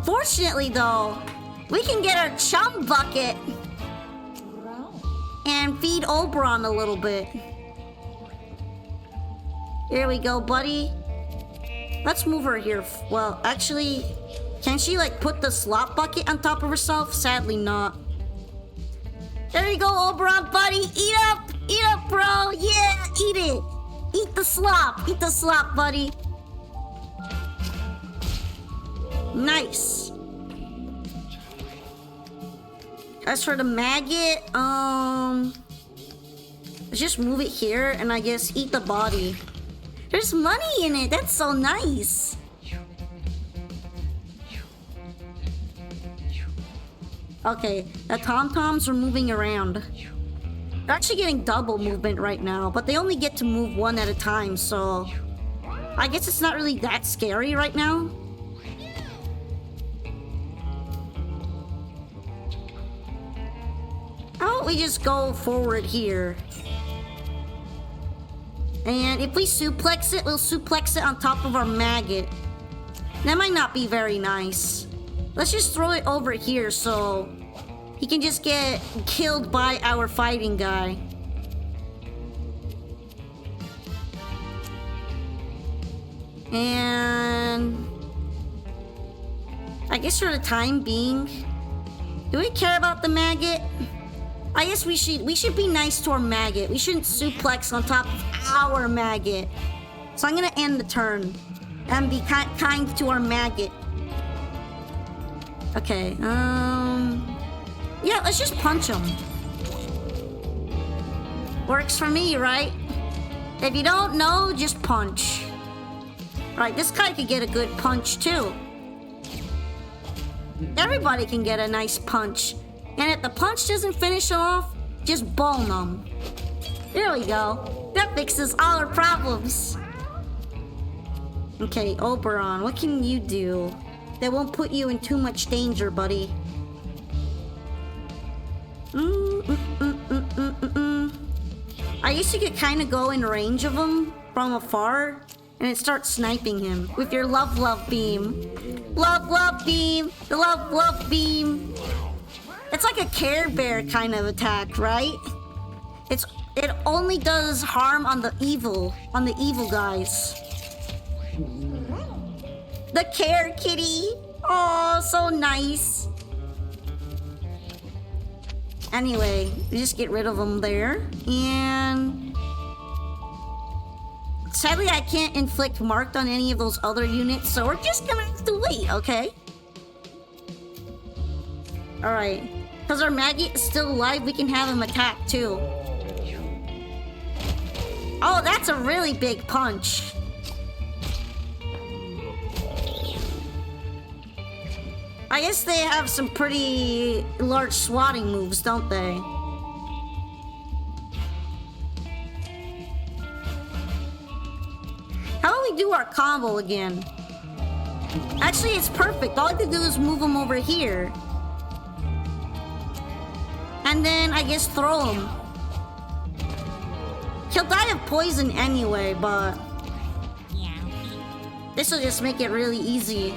Fortunately, though, we can get our chum bucket and feed Oberon a little bit. Here we go, buddy. Let's move her here. Well, actually, can she like put the slop bucket on top of herself? Sadly not. There you go, Oberon, buddy. Eat up, bro. Yeah, eat it. Eat the slop, buddy. Nice. As for the maggot, let's just move it here and I guess eat the body. There's money in it. That's so nice. Okay, the tom-toms are moving around. They're actually getting double movement right now, but they only get to move one at a time, so I guess it's not really that scary right now. How about we just go forward here? And if we suplex it, we'll suplex it on top of our maggot. That might not be very nice. Let's just throw it over here so he can just get killed by our fighting guy. And I guess for the time being, do we care about the maggot? I guess we should be nice to our maggot. We shouldn't suplex on top of our maggot. So I'm gonna end the turn and be kind to our maggot. Okay, yeah, let's just punch him. Works for me, right? If you don't know, just punch. Right, this guy could get a good punch too. Everybody can get a nice punch. And if the punch doesn't finish him off, just bone him. There we go. That fixes all our problems. Okay, Oberon, what can you do that won't put you in too much danger, buddy? I guess you could kind of go in range of him from afar and it starts sniping him with your love beam. Love beam! The love beam! It's like a Care Bear kind of attack, right? It only does harm on the evil guys. The Care Kitty! Oh, so nice. Anyway, we just get rid of them there. And sadly, I can't inflict marked on any of those other units, so we're just gonna have to wait, okay? Alright. Because our maggot is still alive, we can have him attack too. Oh, that's a really big punch. I guess they have some pretty large swatting moves, don't they? do our combo again. Actually, it's perfect. All I have to do is move him over here. And then I guess throw him. He'll die of poison anyway, but this will just make it really easy.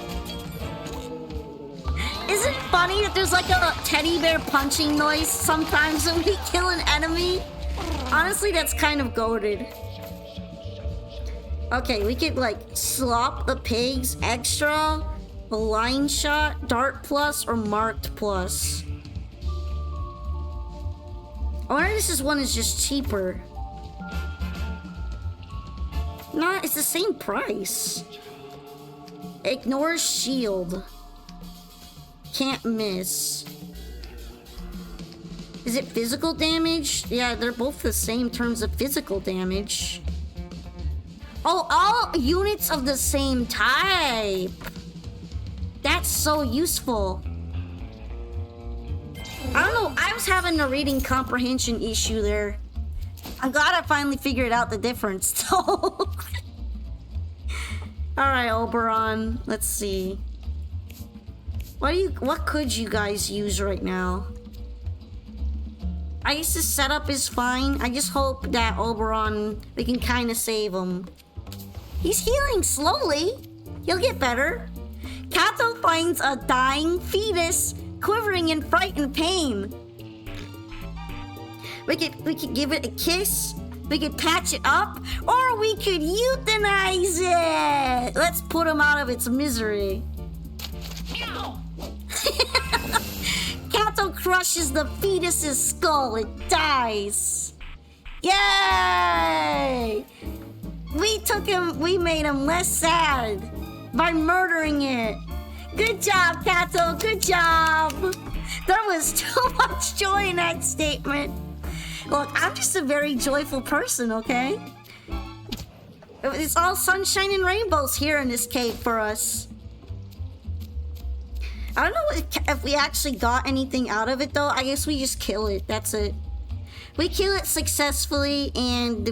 Isn't it funny that there's like a teddy bear punching noise sometimes when we kill an enemy? Honestly, that's kind of goated. Okay, we could like slop the pigs extra, a line shot, dart plus, or marked plus. I wonder if this one is just cheaper. Nah, it's the same price. Ignore shield. Can't miss. Is it physical damage? Yeah, they're both the same terms of physical damage. Oh, all units of the same type. That's so useful. I don't know, I was having a reading comprehension issue there. I'm glad I finally figured out the difference, though. Alright, Oberon, let's see. What could you guys use right now? I guess the setup is fine. I just hope that Oberon, we can kind of save him. He's healing slowly. He'll get better. Kato finds a dying fetus, quivering in fright and pain. We could give it a kiss. We could patch it up, or we could euthanize it. Let's put him out of its misery. Kato crushes the fetus's skull. It dies. Yay! We made him less sad by murdering it. Good job, Kato. Good job. There was too much joy in that statement. Look, I'm just a very joyful person, okay? It's all sunshine and rainbows here in this cave for us. I don't know if we actually got anything out of it, though. I guess we just kill it. That's it. We kill it successfully, and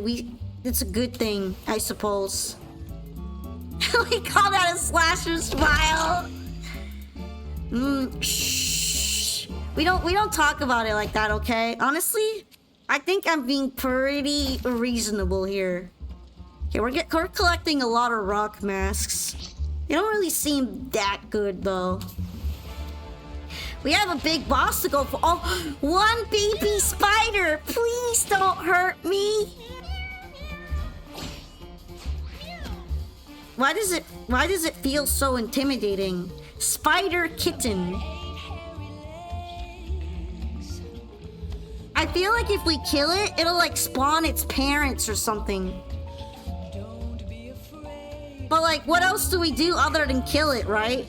it's a good thing, I suppose. We call that a slasher smile. Shh. We don't talk about it like that, okay? Honestly, I think I'm being pretty reasonable here. Okay, we're collecting a lot of rock masks. They don't really seem that good, though. We have a big boss to go for. Oh, one baby spider! Please don't hurt me! Why does it feel so intimidating? Spider kitten. I feel like if we kill it, it'll like spawn its parents or something. But like, what else do we do other than kill it, right?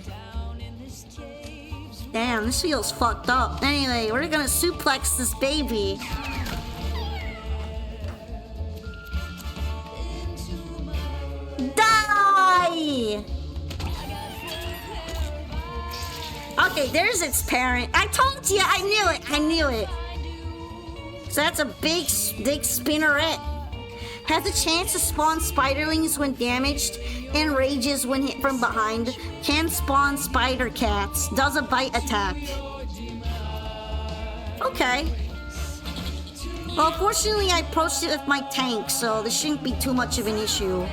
Damn, this feels fucked up. Anyway, we're gonna suplex this baby. Die! Okay, there's its parent. I told you, I knew it. So that's a big spinneret. Has a chance to spawn spiderlings when damaged and rages when hit from behind. Can spawn spider cats. Does a bite attack. Okay. Well, fortunately I approached it with my tank, so this shouldn't be too much of an issue.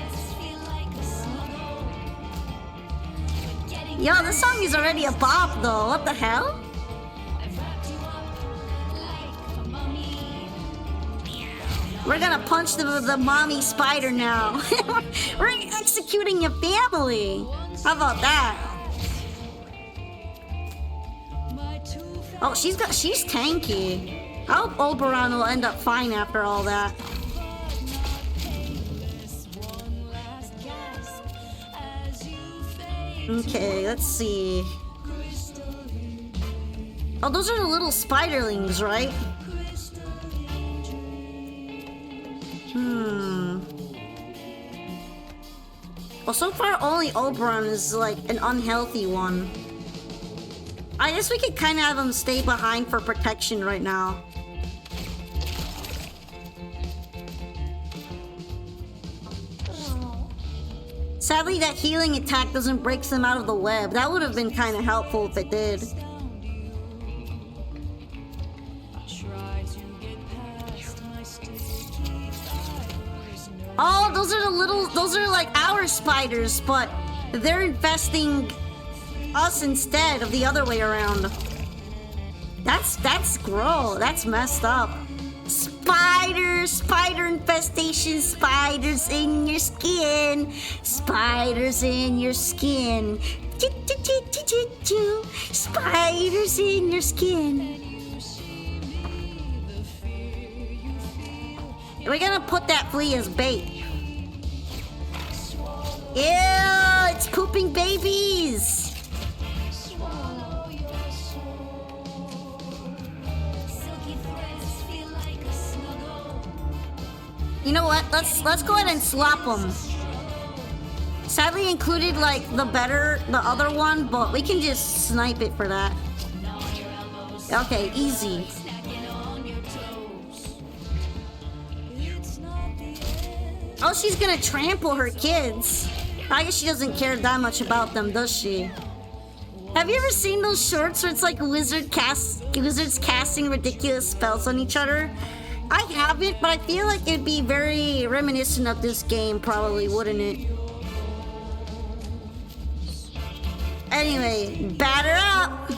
Yo, this song is already a bop though. What the hell? We're gonna punch the mommy spider now. We're executing your family. How about that? Oh, she's tanky. I hope Oberon will end up fine after all that. Okay, let's see. Oh, those are the little spiderlings, right? Well, so far only Oberon is like an unhealthy one. I guess we could kind of have him stay behind for protection right now. Sadly, that healing attack doesn't break them out of the web. That would have been kind of helpful if it did. Oh, those are like our spiders, but they're infesting us instead of the other way around. That's gross. That's messed up. Spider infestation, spiders in your skin, spiders in your skin, spiders in your skin. We're gonna put that flea as bait. Ew, it's pooping babies. You know what? Let's go ahead and swap them. Sadly included like the other one, but we can just snipe it for that. Okay, easy. Oh, she's gonna trample her kids. I guess she doesn't care that much about them, does she? Have you ever seen those shorts where it's like wizards casting ridiculous spells on each other? I haven't, but I feel like it'd be very reminiscent of this game, probably, wouldn't it? Anyway, batter up!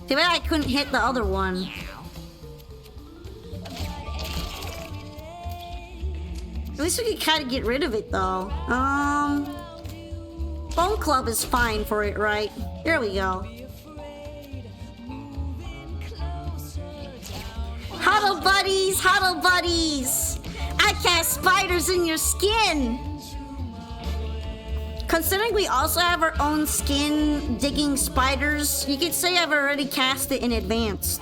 Too bad I couldn't hit the other one. At least we could kind of get rid of it, though. Bone Club is fine for it, right? Here we go. Huddle buddies, huddle buddies! I cast spiders in your skin! Considering we also have our own skin digging spiders, you could say I've already cast it in advance.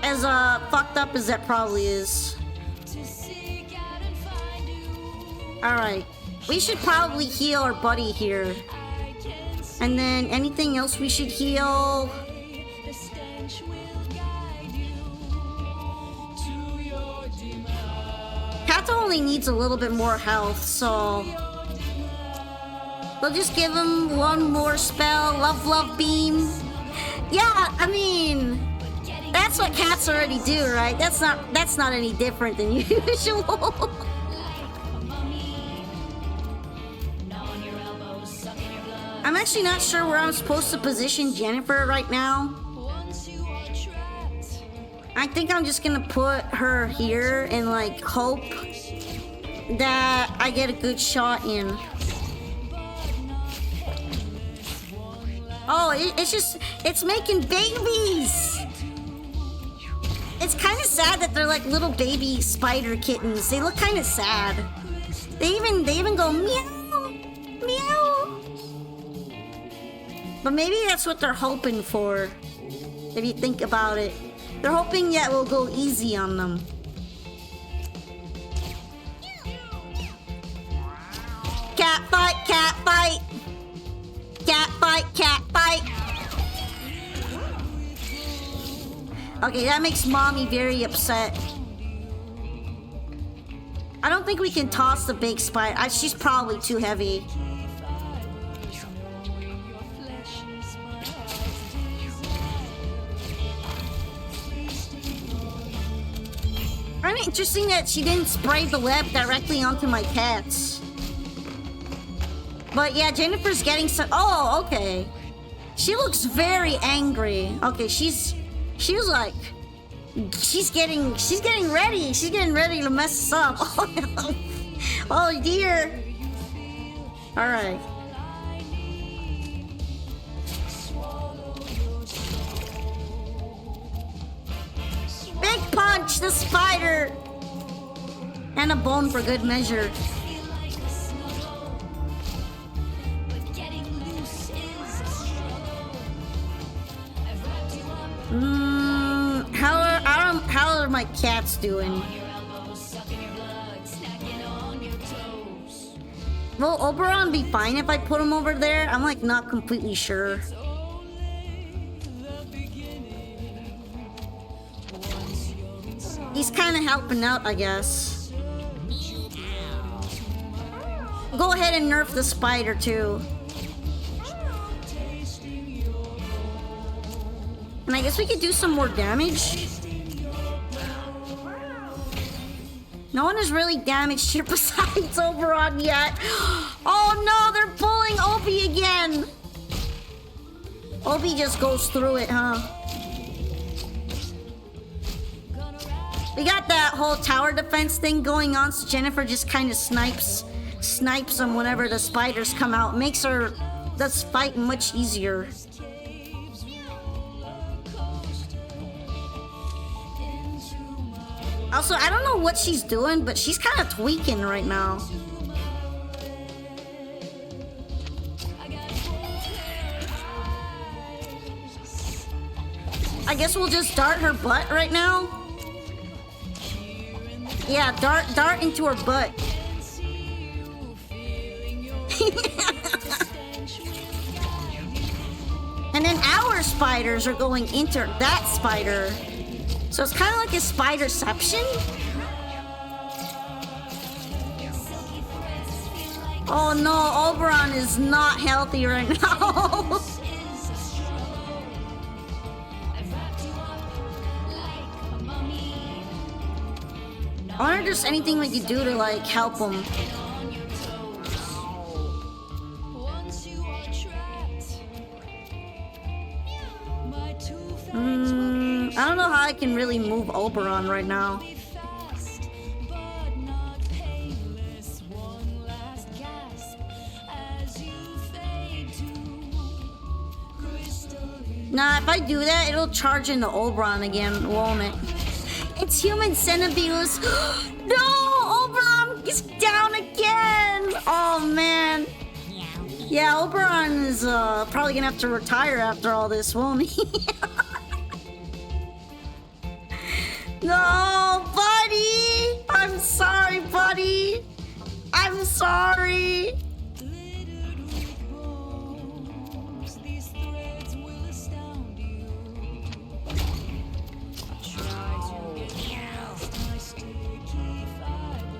As fucked up as that probably is. Alright, we should probably heal our buddy here. And then anything else we should heal? Kato only needs a little bit more health, so we'll just give him one more spell. Love beam. Yeah, I mean, that's what cats already do, right? That's not any different than usual. I'm actually not sure where I'm supposed to position Jennifer right now. I think I'm just gonna put her here and like hope that I get a good shot in. Oh, it's making babies. It's kind of sad that they're like little baby spider kittens. They look kind of sad. They even go meow, meow. But maybe that's what they're hoping for. If you think about it. They're hoping that we'll go easy on them. Cat fight, cat fight. Cat fight, cat fight. Okay, that makes mommy very upset. I don't think we can toss the big spider. She's probably too heavy. Kind of interesting that she didn't spray the web directly onto my cats. But yeah, Jennifer's getting some. Oh, okay. She looks very angry. Okay, she's like, she's getting ready. She's getting ready to mess us up. Oh no. Oh dear. All right. Big punch the spider! And a bone for good measure. How are my cats doing? Will Oberon be fine if I put him over there? I'm like not completely sure. He's He's kind of helping out, I guess. Go ahead and nerf the spider too. And I guess we could do some more damage. No one has really damaged here besides Oberon yet. Oh no, they're pulling Obi again. Obi just goes through it, huh? We got that whole tower defense thing going on, so Jennifer just kind of snipes them whenever the spiders come out. Makes her this fight much easier. Also, I don't know what she's doing, but she's kind of tweaking right now. I guess we'll just dart her butt right now. Yeah, dart into her butt. And then our spiders are going into that spider. So it's kind of like a spiderception. Oh no, Oberon is not healthy right now. I wonder if there's anything we could do to like help him. I don't know how I can really move Oberon right now. Nah, if I do that, it'll charge into Oberon again, won't it? It's human centipedes. No, Oberon is down again. Oh man. Yeah, Oberon is probably gonna have to retire after all this, won't he? No, buddy! I'm sorry, buddy! I'm sorry!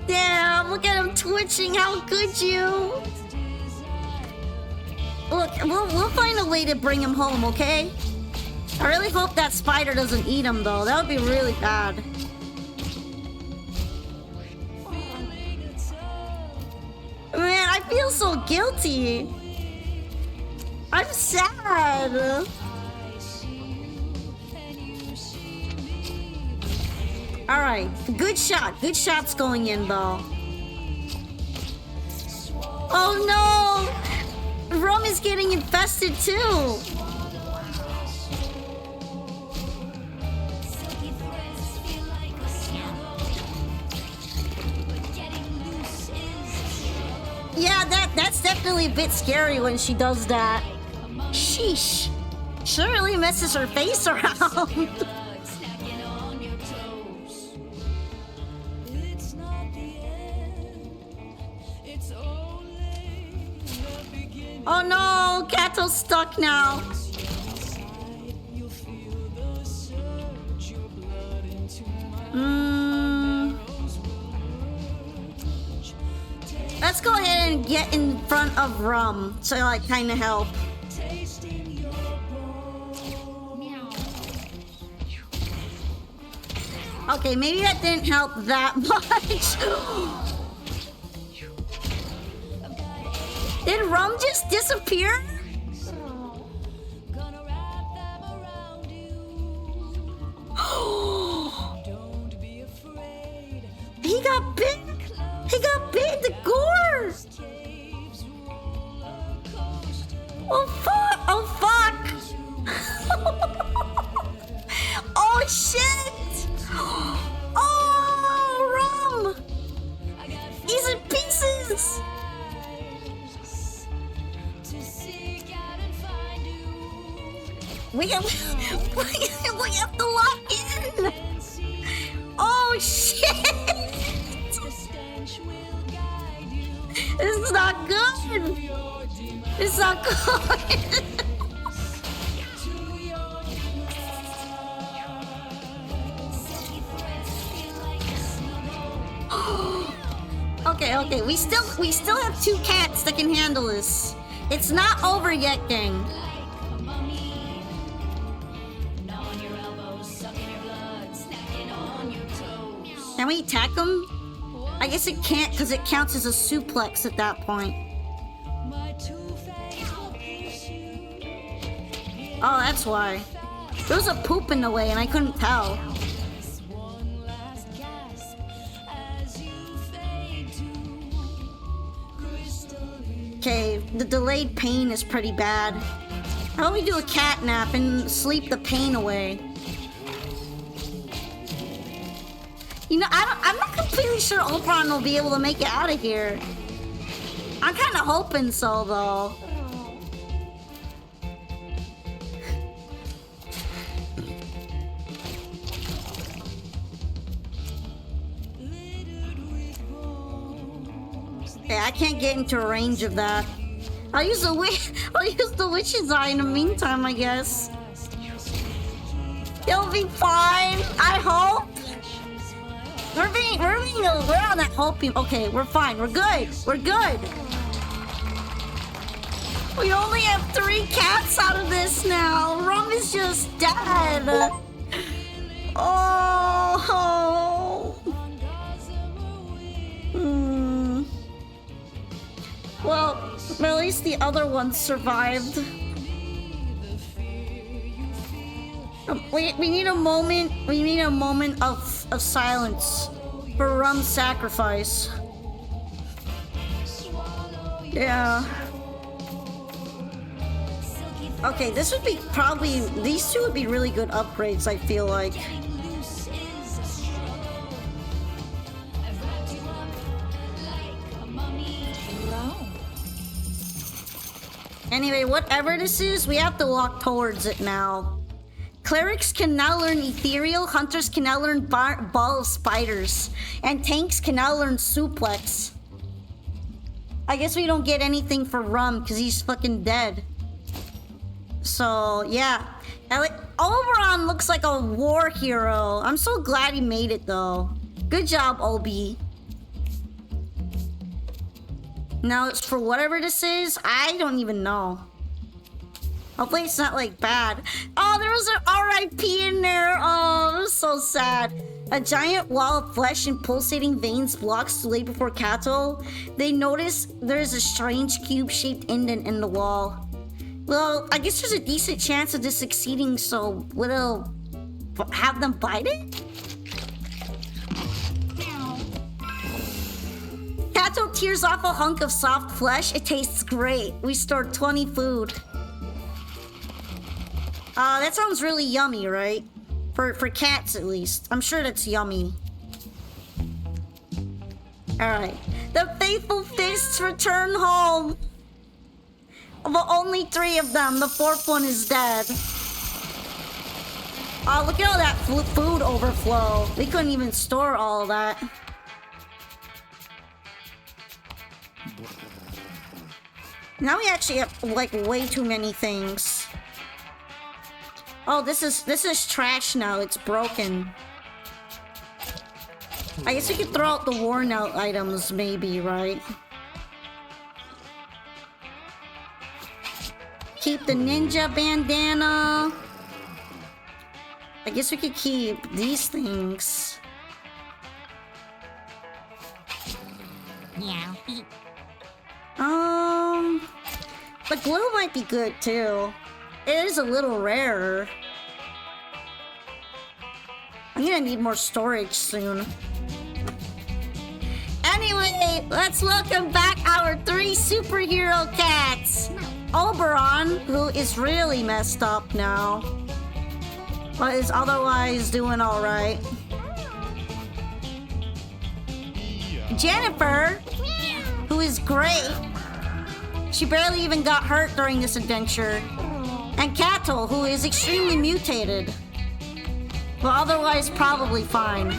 Damn, look at him twitching, how could you? Look, we'll find a way to bring him home, okay? I really hope that spider doesn't eat him, though. That would be really bad. Man, I feel so guilty. I'm sad. Alright, good shot. Good shot's going in, though. Oh no! Rome is getting infested, too. Yeah, that's definitely a bit scary when she does that. Sheesh. She really messes her face around. Oh no, Kato's stuck now. Let's go ahead and get in front of Rum to like kind of help. Okay, maybe that didn't help that much. Did Rum just disappear? He got bit. He got bit in the gore. Oh fuck! Oh fuck! Oh shit! Oh, Rum! He's in pieces. We have to lock in. Oh shit! This is not good. It's not good. Okay. We still have 2 cats that can handle this. It's not over yet, gang. Can we attack him? I guess it can't because it counts as a suplex at that point. Oh, that's why. There was a poop in the way and I couldn't tell. Okay, the delayed pain is pretty bad. How about we do a cat nap and sleep the pain away? You know, I'm not completely sure Oberon will be able to make it out of here. I'm kind of hoping so, though. Yeah, I can't get into range of that. I'll use the witch's eye in the meantime, I guess. It'll be fine. I hope. We're on that hoping. Okay, we're fine. We're good. We're good. We only have 3 cats out of this now. Rum is just dead. Oh. Well, at least the other one survived. We need a moment. We need a moment of silence for Rum's sacrifice. Yeah. Okay, this would be probably, these 2 would be really good upgrades, I feel like. Anyway, whatever this is, we have to walk towards it now. Clerics can now learn ethereal, hunters can now learn ball of spiders, and tanks can now learn suplex. I guess we don't get anything for Rum because he's fucking dead. So, yeah. Oberon looks like a war hero. I'm so glad he made it, though. Good job, Obi. Now, it's for whatever this is, I don't even know. Hopefully it's not, like, bad. Oh, there was an RIP in there. Oh, it was so sad. A giant wall of flesh and pulsating veins blocks the way before Kato. They notice there's a strange cube-shaped indent in the wall. Well, I guess there's a decent chance of this succeeding, so we'll have them bite it? Kato tears off a hunk of soft flesh. It tastes great. We stored 20 food. That sounds really yummy, right? For cats, at least. I'm sure that's yummy. Alright. The faithful fists return home. But only 3 of them. The 4th one is dead. Oh, look at all that food overflow. We couldn't even store all of that. Now we actually have, like, way too many things. Oh, this is trash now. It's broken. I guess we could throw out the worn out items, maybe, right? Keep the ninja bandana. I guess we could keep these things. Meow. The glue might be good too. It is a little rarer. I'm gonna need more storage soon. Anyway, let's welcome back our 3 superhero cats. Oberon, who is really messed up now, but is otherwise doing alright. Jennifer, who is great. She barely even got hurt during this adventure. And Kato, who is extremely mutated, but otherwise probably fine.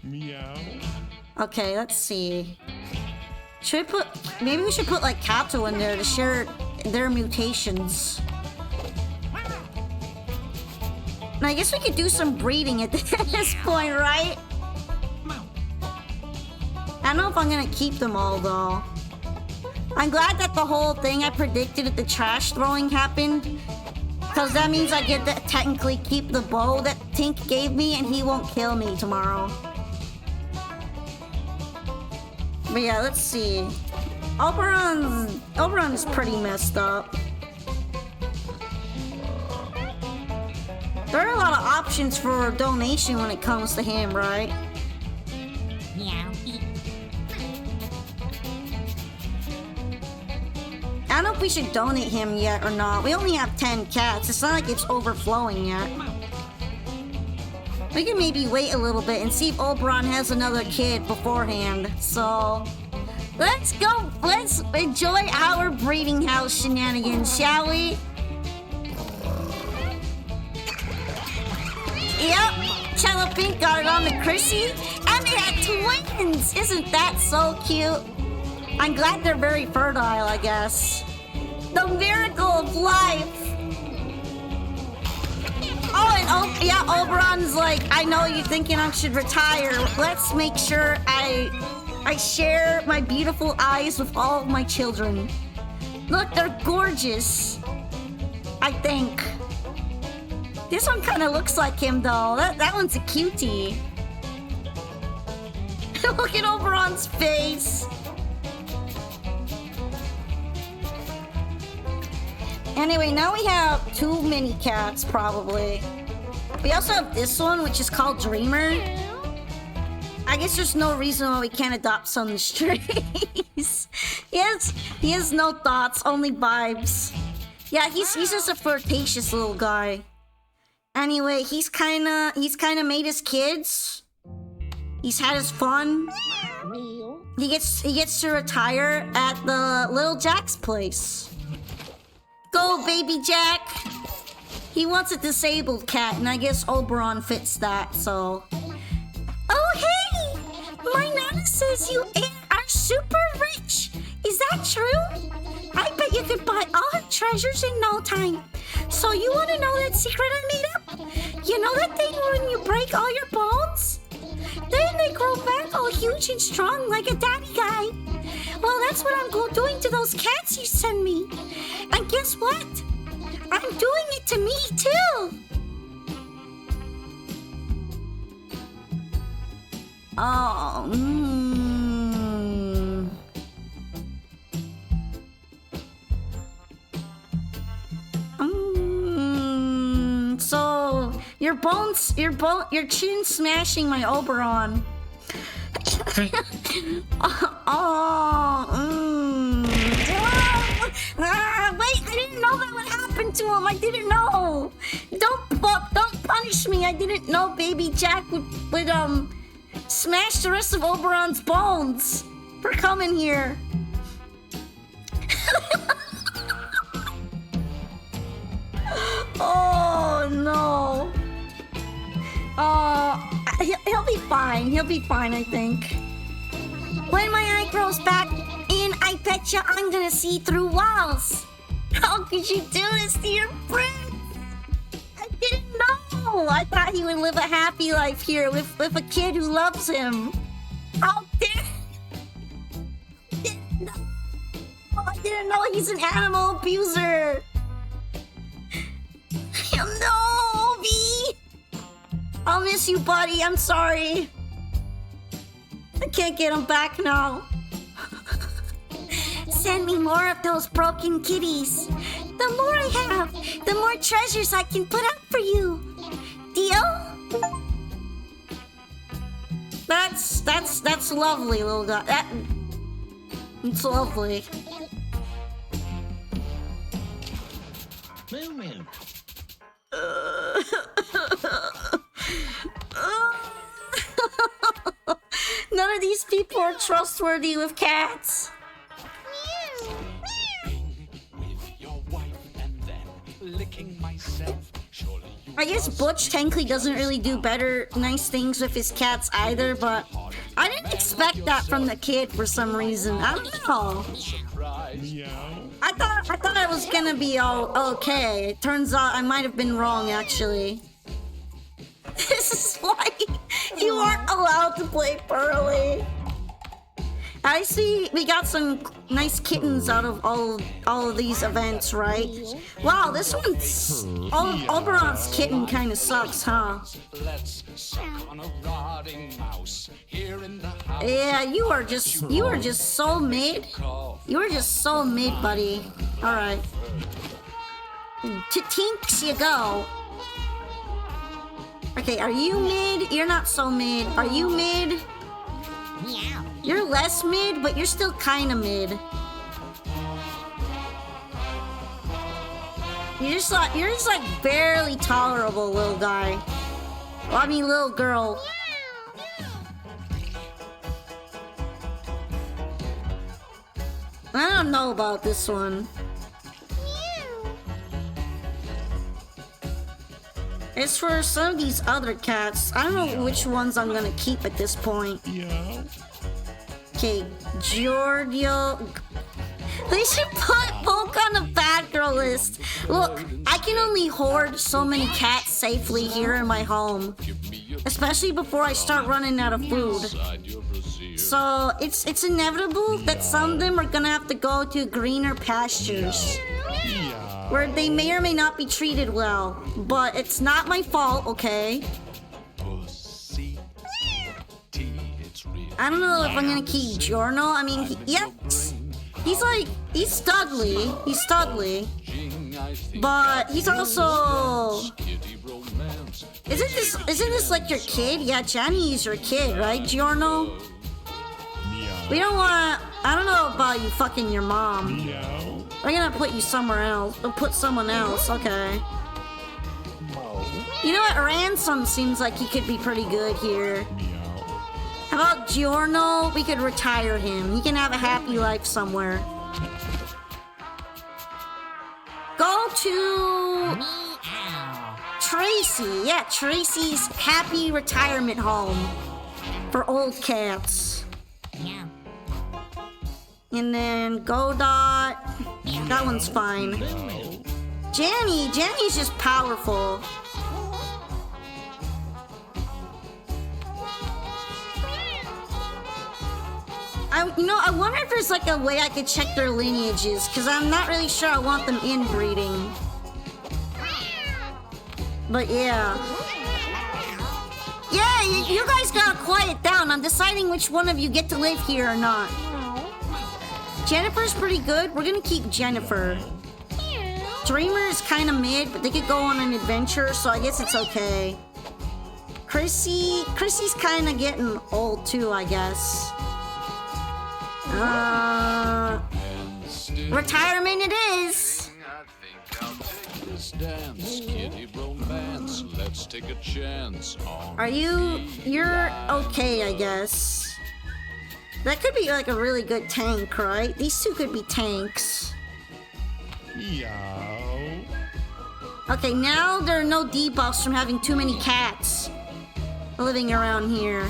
Meow. Okay, let's see. Should we put... Maybe we should put, like, Kato in there to share their mutations. And I guess we could do some breeding at this point, right? don't know if I'm gonna keep them all though. I'm glad that the whole thing I predicted at the trash throwing happened. Because that means I get to technically keep the bow that Tink gave me and he won't kill me tomorrow. But yeah, let's see. Oberon is pretty messed up. There are a lot of options for donation when it comes to him, right? Meow. I don't know if we should donate him yet or not. We only have 10 cats. It's not like it's overflowing yet. We can maybe wait a little bit and see if Oberon has another kid beforehand. So, let's go. Let's enjoy our breeding house shenanigans, shall we? Yep, Cello Pink got it on the Chrissy. And they had twins! Isn't that so cute? I'm glad they're very fertile, I guess. The miracle of life! Oh, and yeah, Oberon's like, I know you're thinking I should retire. Let's make sure I share my beautiful eyes with all of my children. Look, they're gorgeous. I think. This one kind of looks like him, though. That one's a cutie. Look at Oberon's face. Anyway, now we have too many cats, probably. We also have this one, which is called Dreamer. I guess there's no reason why we can't adopt some strays. He has no thoughts, only vibes. Yeah, he's just a flirtatious little guy. Anyway, he's kinda made his kids. He's had his fun. He gets to retire at the little Jack's place. Go, baby Jack! He wants a disabled cat, and I guess Oberon fits that, so... Oh, hey! My Nana says you are super rich! Is that true? I bet you could buy all her treasures in no time. So you want to know that secret I made up? You know that thing when you break all your bones? Then they grow back all huge and strong like a daddy guy. Well, that's what I'm doing to those cats you send me. And guess what? I'm doing it to me, too. Oh, So, your chin smashing my Oberon. Wait, I didn't know that would happen to him. I didn't know. Don't punish me. I didn't know Baby Jack would smash the rest of Oberon's bones for coming here. Oh no. He'll be fine. He'll be fine, I think. When my eye grows back in, I bet you I'm gonna see through walls. How could you do this to your friend? I didn't know. I thought he would live a happy life here with a kid who loves him. How dare... I didn't know he's an animal abuser. No, Obi! I'll miss you, buddy. I'm sorry. I can't get him back now. Send me more of those broken kitties. The more I have, the more treasures I can put up for you. Deal? That's lovely, little guy. It's lovely. Moo. None of these people are trustworthy with cats. I guess Butch technically doesn't really do nice things with his cats either, but I didn't expect that from the kid for some reason. I don't know. I thought I was gonna be all okay. It turns out I might have been wrong, actually. This is why you aren't allowed to play Pearly. I see we got some nice kittens out of all of these events, right? Wow, this one's Oberon's kitten kind of sucks, huh? Yeah, you are just so mid. You are just so mid, buddy. All right. To Tinks you go. Okay, are you mid? You're not so mid. Are you mid? Meow. You're less mid, but you're still kind of mid. You're just like barely tolerable, little guy. Well, I mean, little girl. I don't know about this one. As for some of these other cats, I don't know which ones I'm gonna keep at this point. Yeah. Okay, Giorgio. They should put Poke on the bad girl list. Look, I can only hoard so many cats safely here in my home, especially before I start running out of food. So it's inevitable that some of them are gonna have to go to greener pastures, where they may or may not be treated well. But it's not my fault, okay? I don't know if I'm gonna keep Giorno. I mean, he's studly. He's studly. But he's also... Isn't this like your kid? Yeah, Jenny is your kid, right, Giorno? We don't wanna... I don't know about you fucking your mom. We're gonna put you somewhere else. Or put someone else, okay. You know what? Ransom seems like he could be pretty good here. How about Giorno? We could retire him. He can have a happy life somewhere. Go to... Tracy. Yeah, Tracy's happy retirement home for old cats. Yeah. And then Godot. That one's fine. Janny's just powerful. I wonder if there's like a way I could check their lineages, because I'm not really sure I want them inbreeding. But yeah. Yeah, you guys gotta quiet down. I'm deciding which one of you get to live here or not. Jennifer's pretty good. We're gonna keep Jennifer. Dreamer is kind of mid, but they could go on an adventure, so I guess it's okay. Chrissy's kind of getting old too, I guess. Retirement it is. Are you're okay, I guess. That could be like a really good tank, right? These two could be tanks. Yeah. Okay, now there are no debuffs from having too many cats living around here.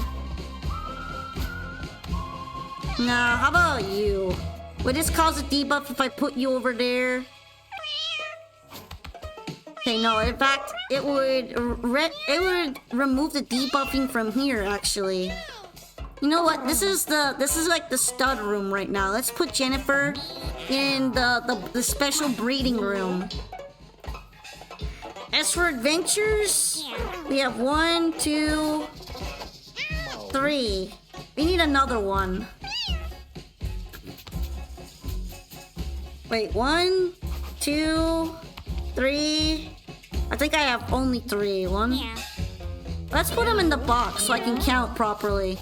Now, how about you? Would this cause a debuff if I put you over there? Okay, no. In fact, it would remove the debuffing from here. Actually, you know what? This is like the stud room right now. Let's put Jennifer in the special breeding room. As for adventures, we have 1, 2, 3. We need another one. Wait, 1, 2, 3. I think I have only 3. 1. Yeah. Let's put them in the box so I can count properly.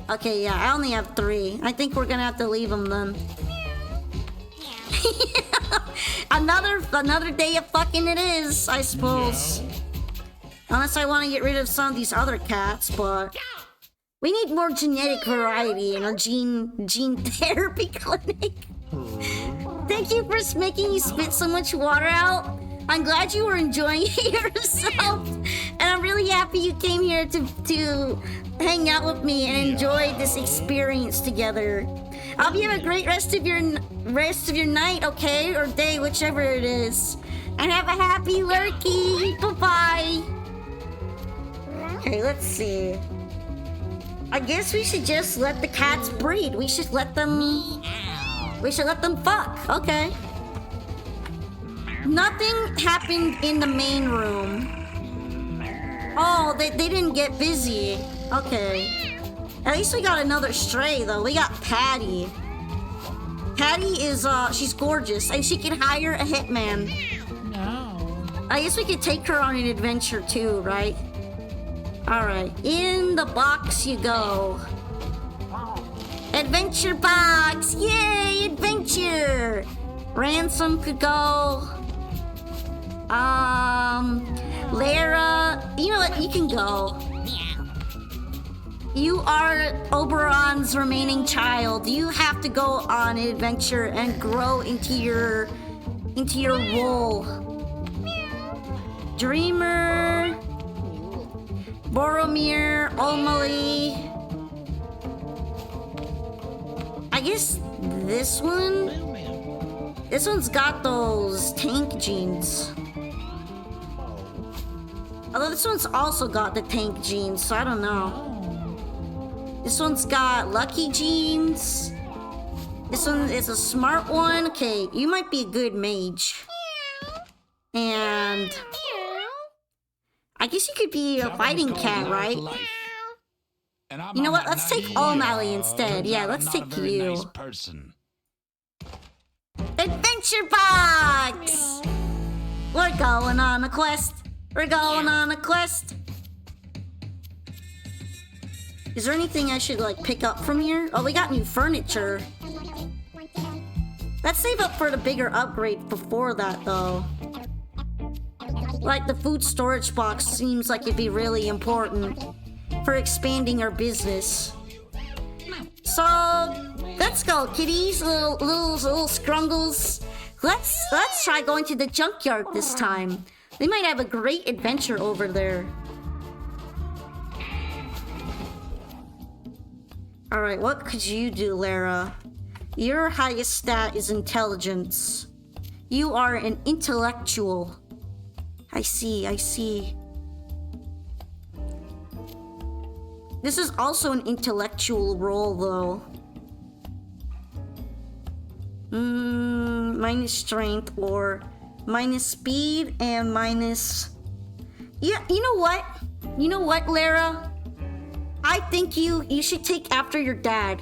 Okay, yeah, I only have 3. I think we're gonna have to leave them then. Another day of fucking it is, I suppose. Unless I want to get rid of some of these other cats, but we need more genetic variety in our gene therapy clinic. Thank you for making you spit so much water out. I'm glad you were enjoying yourself, and I'm really happy you came here to hang out with me and enjoy this experience together. I hope you have a great rest of your night, okay, or day, whichever it is, and have a happy lurky. Bye bye. Okay, let's see. I guess we should just let the cats breed. We should let them... Meow. We should let them fuck. Okay. Nothing happened in the main room. Oh, they didn't get busy. Okay. At least we got another stray, though. We got Patty. Patty is, she's gorgeous. And she can hire a hitman. No. I guess we could take her on an adventure, too, right? Alright. In the box you go. Adventure box! Yay! Adventure! Ransom could go. Lara, you know what? You can go. Meow. You are Oberon's remaining child. You have to go on an adventure and grow into your role. Dreamer, Boromir, Omali. I guess this one. This one's got those tank genes. Although this one's also got the tank genes, so I don't know. This one's got lucky genes. This one is a smart one. Okay, you might be a good mage. And I guess you could be a fighting cat, right? You know what? Let's take O'Malley instead. Yeah, let's take you. Adventure box! We're going on a quest. We're going on a quest. Is there anything I should, like, pick up from here? Oh, we got new furniture. Let's save up for the bigger upgrade before that, though. Like, the food storage box seems like it'd be really important for expanding our business. So, let's go, kitties, little scrungles. Let's try going to the junkyard this time. We might have a great adventure over there. Alright, what could you do, Lara? Your highest stat is intelligence. You are an intellectual. I see. This is also an intellectual role, though. Minus strength or minus speed and minus... Yeah, you know what? You know what, Lara? I think you should take after your dad.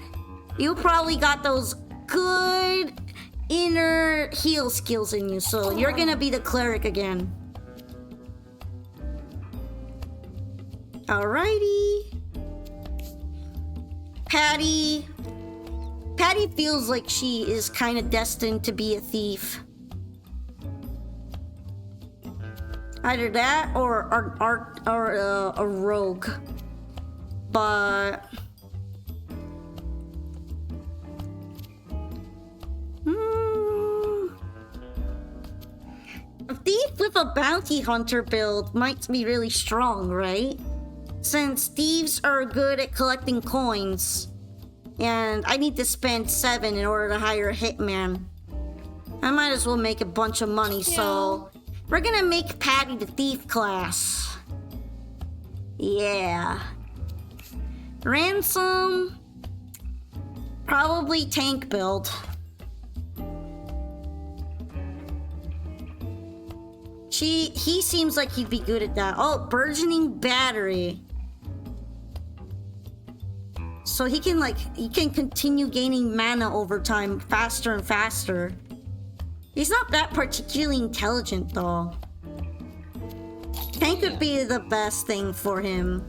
You probably got those good inner heal skills in you, so you're gonna be the cleric again. Alrighty. Patty feels like she is kind of destined to be a thief. Either that or a rogue. But a thief with a bounty hunter build might be really strong, right? Since thieves are good at collecting coins, and I need to spend 7 in order to hire a hitman. I might as well make a bunch of money, so we're gonna make Patty the thief class. Yeah. Ransom, probably tank build. He seems like he'd be good at that. Oh, burgeoning battery. So he can continue gaining mana over time faster and faster. He's not that particularly intelligent though. Tank would be the best thing for him.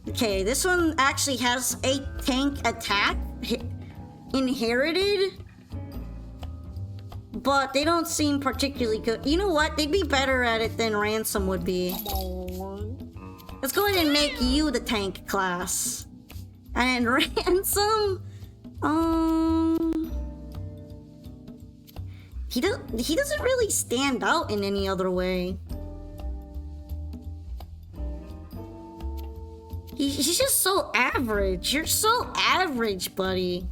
Okay, this one actually has a tank attack inherited, but they don't seem particularly good. You know what? They'd be better at it than Ransom would be. Let's go ahead and make you the tank class. And Ransom, he doesn't really stand out in any other way. He's just so average. You're so average, buddy.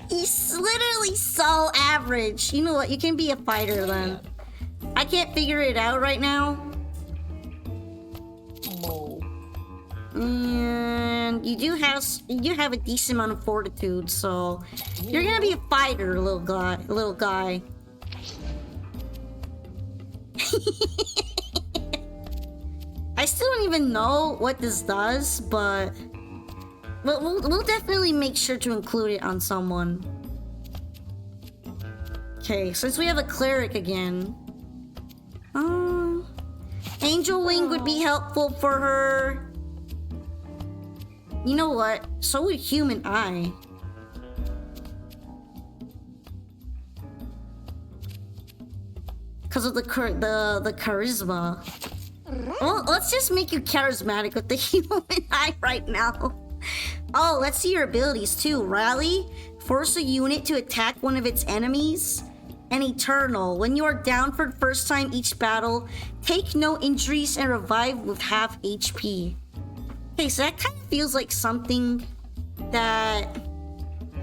He's literally so average. You know what? You can be a fighter then. I can't figure it out right now. Oh. And you do have a decent amount of fortitude, so you're gonna be a fighter, little guy. I still don't even know what this does, but we'll definitely make sure to include it on someone. Okay, since we have a cleric again, Angel Wing would be helpful for her. You know what? So would Human Eye. Because of the charisma. Well, let's just make you charismatic with the Human Eye right now. Oh, let's see your abilities too. Rally, force a unit to attack one of its enemies. And Eternal, when you are down for the first time each battle, take no injuries and revive with half HP. Okay, so that kind of feels like something that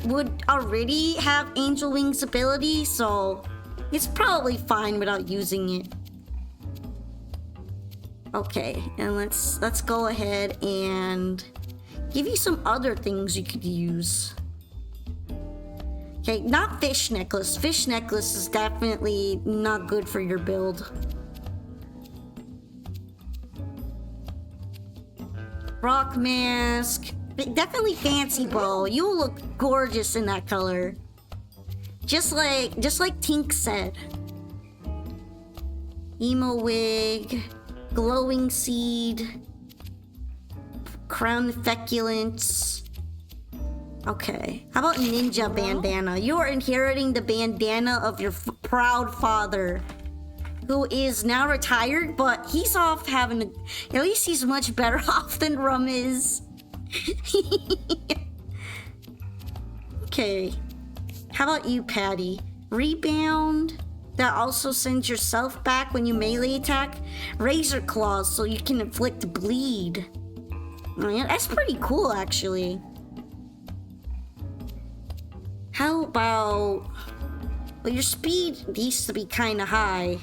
would already have Angel Wing's ability, so it's probably fine without using it. Okay, and let's go ahead and give you some other things you could use. Okay, not Fish Necklace. Fish Necklace is definitely not good for your build. Rock Mask. Definitely Fancy Bow. You will look gorgeous in that color. Just like Tink said. Emo Wig. Glowing Seed. Crown Feculence. Okay. How about Ninja Bandana? You are inheriting the bandana of your proud father, who is now retired, but he's off having a... At least he's much better off than Rum is. Okay. How about you, Patty? Rebound. That also sends yourself back when you melee attack. Razor Claws, so you can inflict bleed. Oh, yeah, that's pretty cool, actually. How about... Well, your speed needs to be kind of high.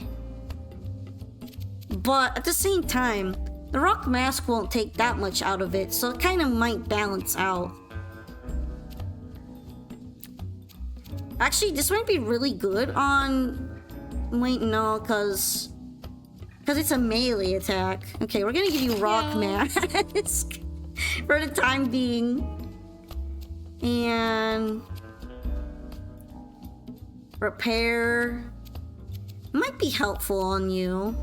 But at the same time, the Rock Mask won't take that much out of it, so it kind of might balance out. Actually, this might be really good on... Wait, no, because it's a melee attack. Okay, we're gonna give you Rock Mask for the time being. And... Repair might be helpful on you.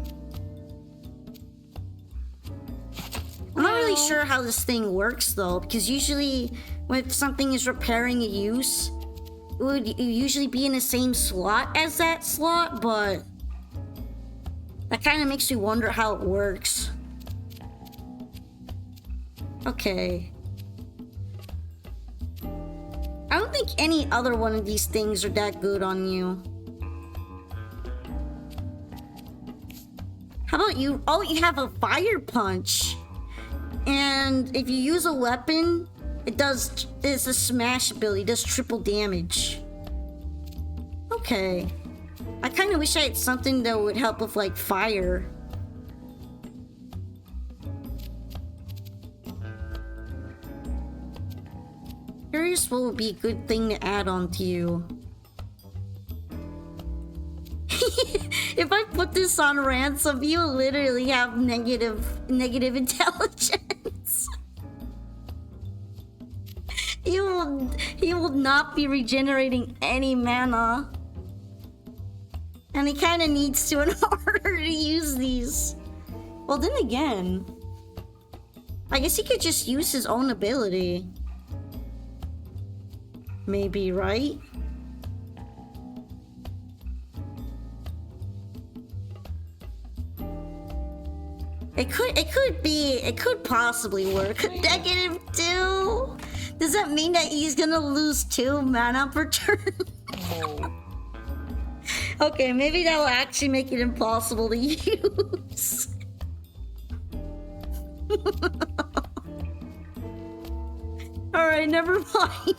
I'm not really sure how this thing works though, because usually when something is repairing a use, it would usually be in the same slot as that slot, but that kind of makes me wonder how it works. Okay. I don't think any other one of these things are that good on you. How about you? Oh, you have a Fire Punch. And if you use a weapon, it's a smash ability, it does triple damage. Okay. I kind of wish I had something that would help with like fire. Curious what would be a good thing to add on to you. If I put this on ransom, you will literally have negative intelligence. He will not be regenerating any mana. And he kind of needs to in order to use these. Well, then again, I guess he could just use his own ability. Maybe, right? It could possibly work. -2? Does that mean that he's gonna lose 2 mana per turn? Okay, maybe that will actually make it impossible to use. Alright, never mind.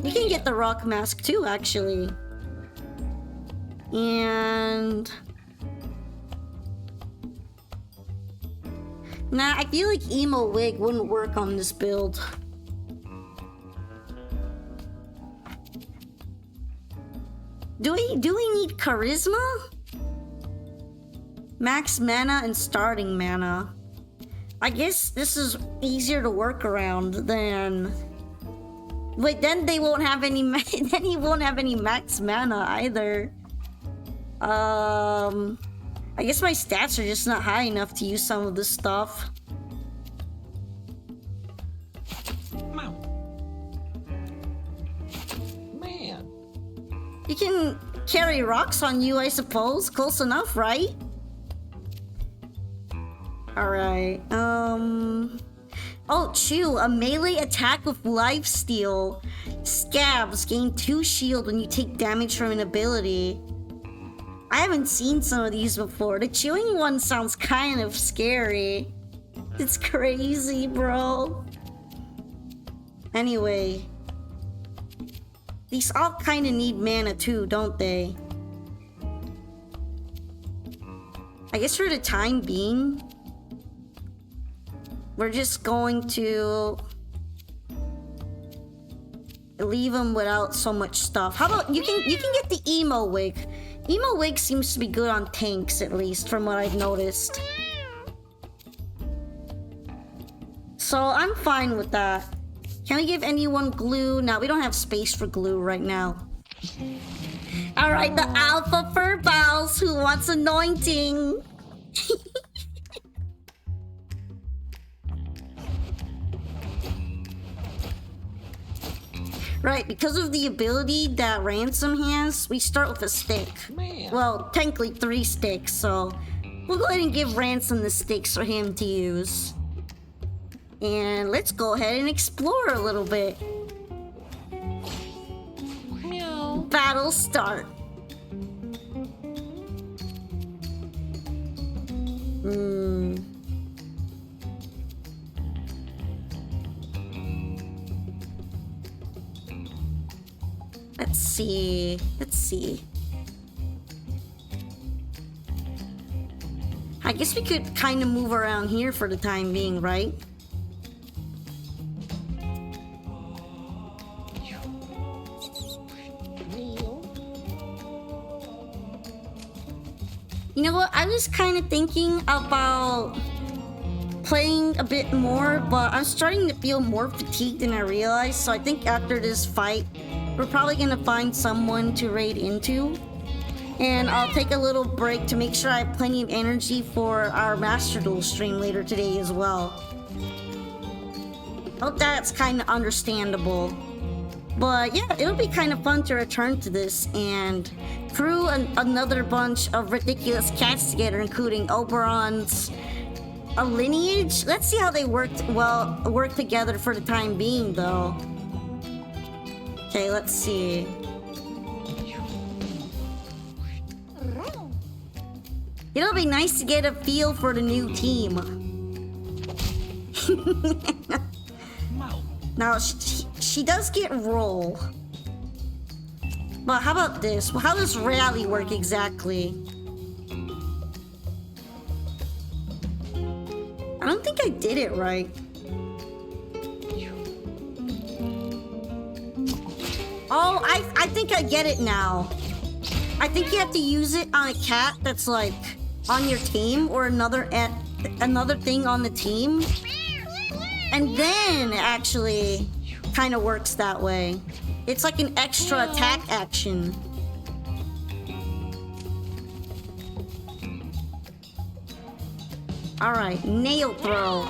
You can get the Rock Mask too, actually. And... Nah, I feel like Emo Wig wouldn't work on this build. Do we need charisma? Max mana and starting mana. I guess this is easier to work around than... Wait, then they won't have any then he won't have any max mana either. I guess my stats are just not high enough to use some of this stuff. Man. You can carry rocks on you, I suppose. Close enough, right? Alright, Oh, Chew, a melee attack with lifesteal. Scabs gain 2 shield when you take damage from an ability. I haven't seen some of these before. The chewing one sounds kind of scary. It's crazy, bro. Anyway. These all kind of need mana too, don't they? I guess for the time being, we're just going to leave them without so much stuff. How about you can get the Emo Wig. Emo Wig seems to be good on tanks, at least from what I've noticed. So I'm fine with that. Can we give anyone glue? No, we don't have space for glue right now. Alright, the Alpha Furballs who wants anointing. Right, because of the ability that Ransom has, we start with a stick. Man. Well, technically 3 sticks, so we'll go ahead and give Ransom the sticks for him to use. And let's go ahead and explore a little bit. Meow. Battle start. Let's see. I guess we could kind of move around here for the time being, right? You know what? I was kind of thinking about playing a bit more, but I'm starting to feel more fatigued than I realized. So I think after this fight, we're probably gonna find someone to raid into. And I'll take a little break to make sure I have plenty of energy for our Master Duel stream later today as well. Hope that's kind of understandable. But yeah, it'll be kind of fun to return to this and crew another bunch of ridiculous cats together, including Oberon's a lineage. Let's see how they work together for the time being, though. Okay, let's see. It'll be nice to get a feel for the new team. Now, she does get roll. But how about this? Well, how does rally work exactly? I don't think I did it right. Oh, I think I get it now. I think you have to use it on a cat that's like on your team or another thing on the team. And then it actually kind of works that way. It's like an extra attack action. Alright, nail throw.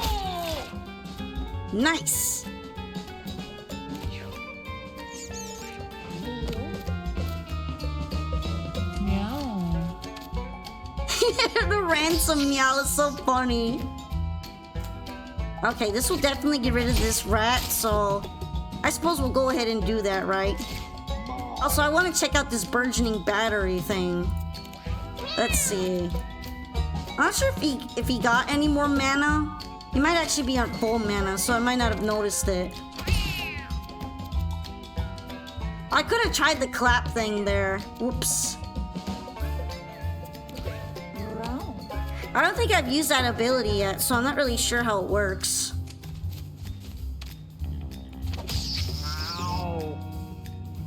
Nice. Meow. The ransom meow is so funny. Okay, this will definitely get rid of this rat, so I suppose we'll go ahead and do that, right? Also, I want to check out this burgeoning battery thing. Let's see. I'm not sure if he got any more mana. He might actually be on full mana, so I might not have noticed it. I could have tried the clap thing there. Whoops. I don't think I've used that ability yet, so I'm not really sure how it works.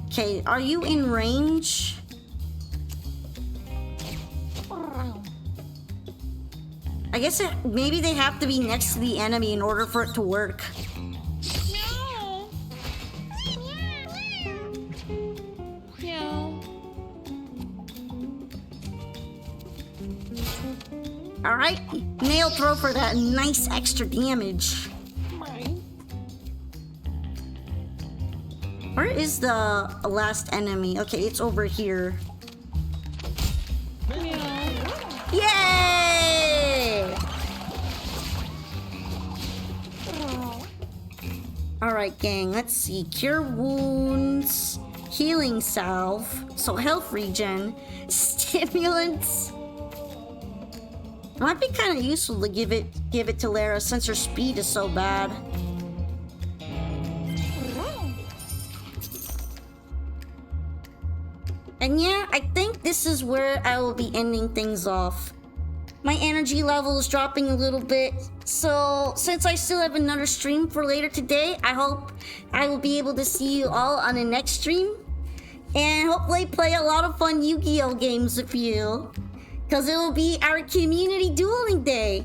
Okay, are you in range? I guess maybe they have to be next to the enemy in order for it to work. Meow. Meow. Alright, nail throw for that nice extra damage. Mine. Where is the last enemy? Okay, it's over here. Meow. Yay! Alright, gang, let's see. Cure wounds, healing salve, so health regen, stimulants. Might be kind of useful to give it to Lara since her speed is so bad. And yeah, I think this is where I will be ending things off. My energy level is dropping a little bit, so since I still have another stream for later today, I hope I will be able to see you all on the next stream. And hopefully play a lot of fun Yu-Gi-Oh games with you. Because it will be our community dueling day.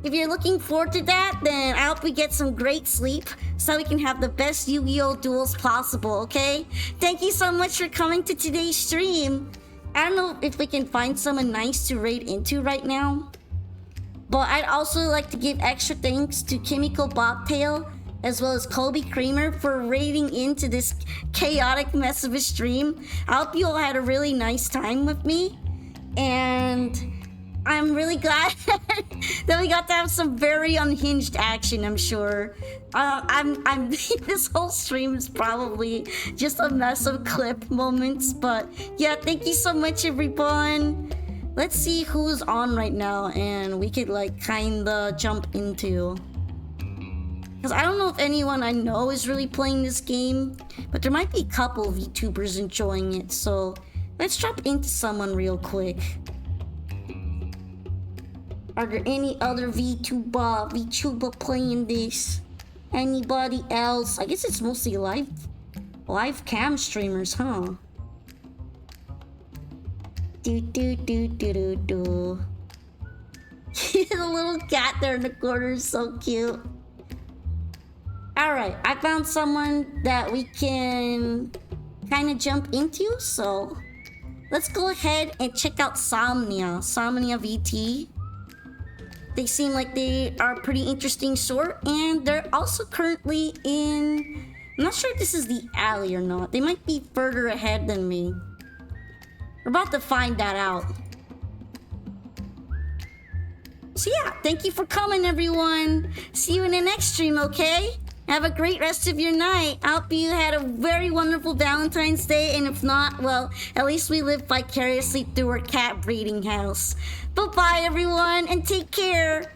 If you're looking forward to that, then I hope we get some great sleep so we can have the best Yu-Gi-Oh duels possible, okay? Thank you so much for coming to today's stream. I don't know if we can find someone nice to raid into right now. But I'd also like to give extra thanks to Chemical Bobtail as well as Kobe Creamer for raiding into this chaotic mess of a stream. I hope you all had a really nice time with me. And I'm really glad that we got to have some very unhinged action, I'm sure. I'm this whole stream is probably just a mess of clip moments, but yeah, thank you so much, everyone. Let's see who's on right now and we could like kinda jump into. Because I don't know if anyone I know is really playing this game, but there might be a couple of YouTubers enjoying it, so let's drop into someone real quick. Are there any other VTuber playing this? Anybody else? I guess it's mostly live cam streamers, huh? Do. The little cat there in the corner is so cute. Alright, I found someone that we can kind of jump into, so let's go ahead and check out Somnia VT. They seem like they are a pretty interesting sort, and they're also currently in... I'm not sure if this is the alley or not. They might be further ahead than me. We're about to find that out. So yeah, thank you for coming, everyone. See you in the next stream, okay? Have a great rest of your night. I hope you had a very wonderful Valentine's Day, and if not, well, at least we live vicariously through our cat breeding house. Bye-bye, everyone, and take care.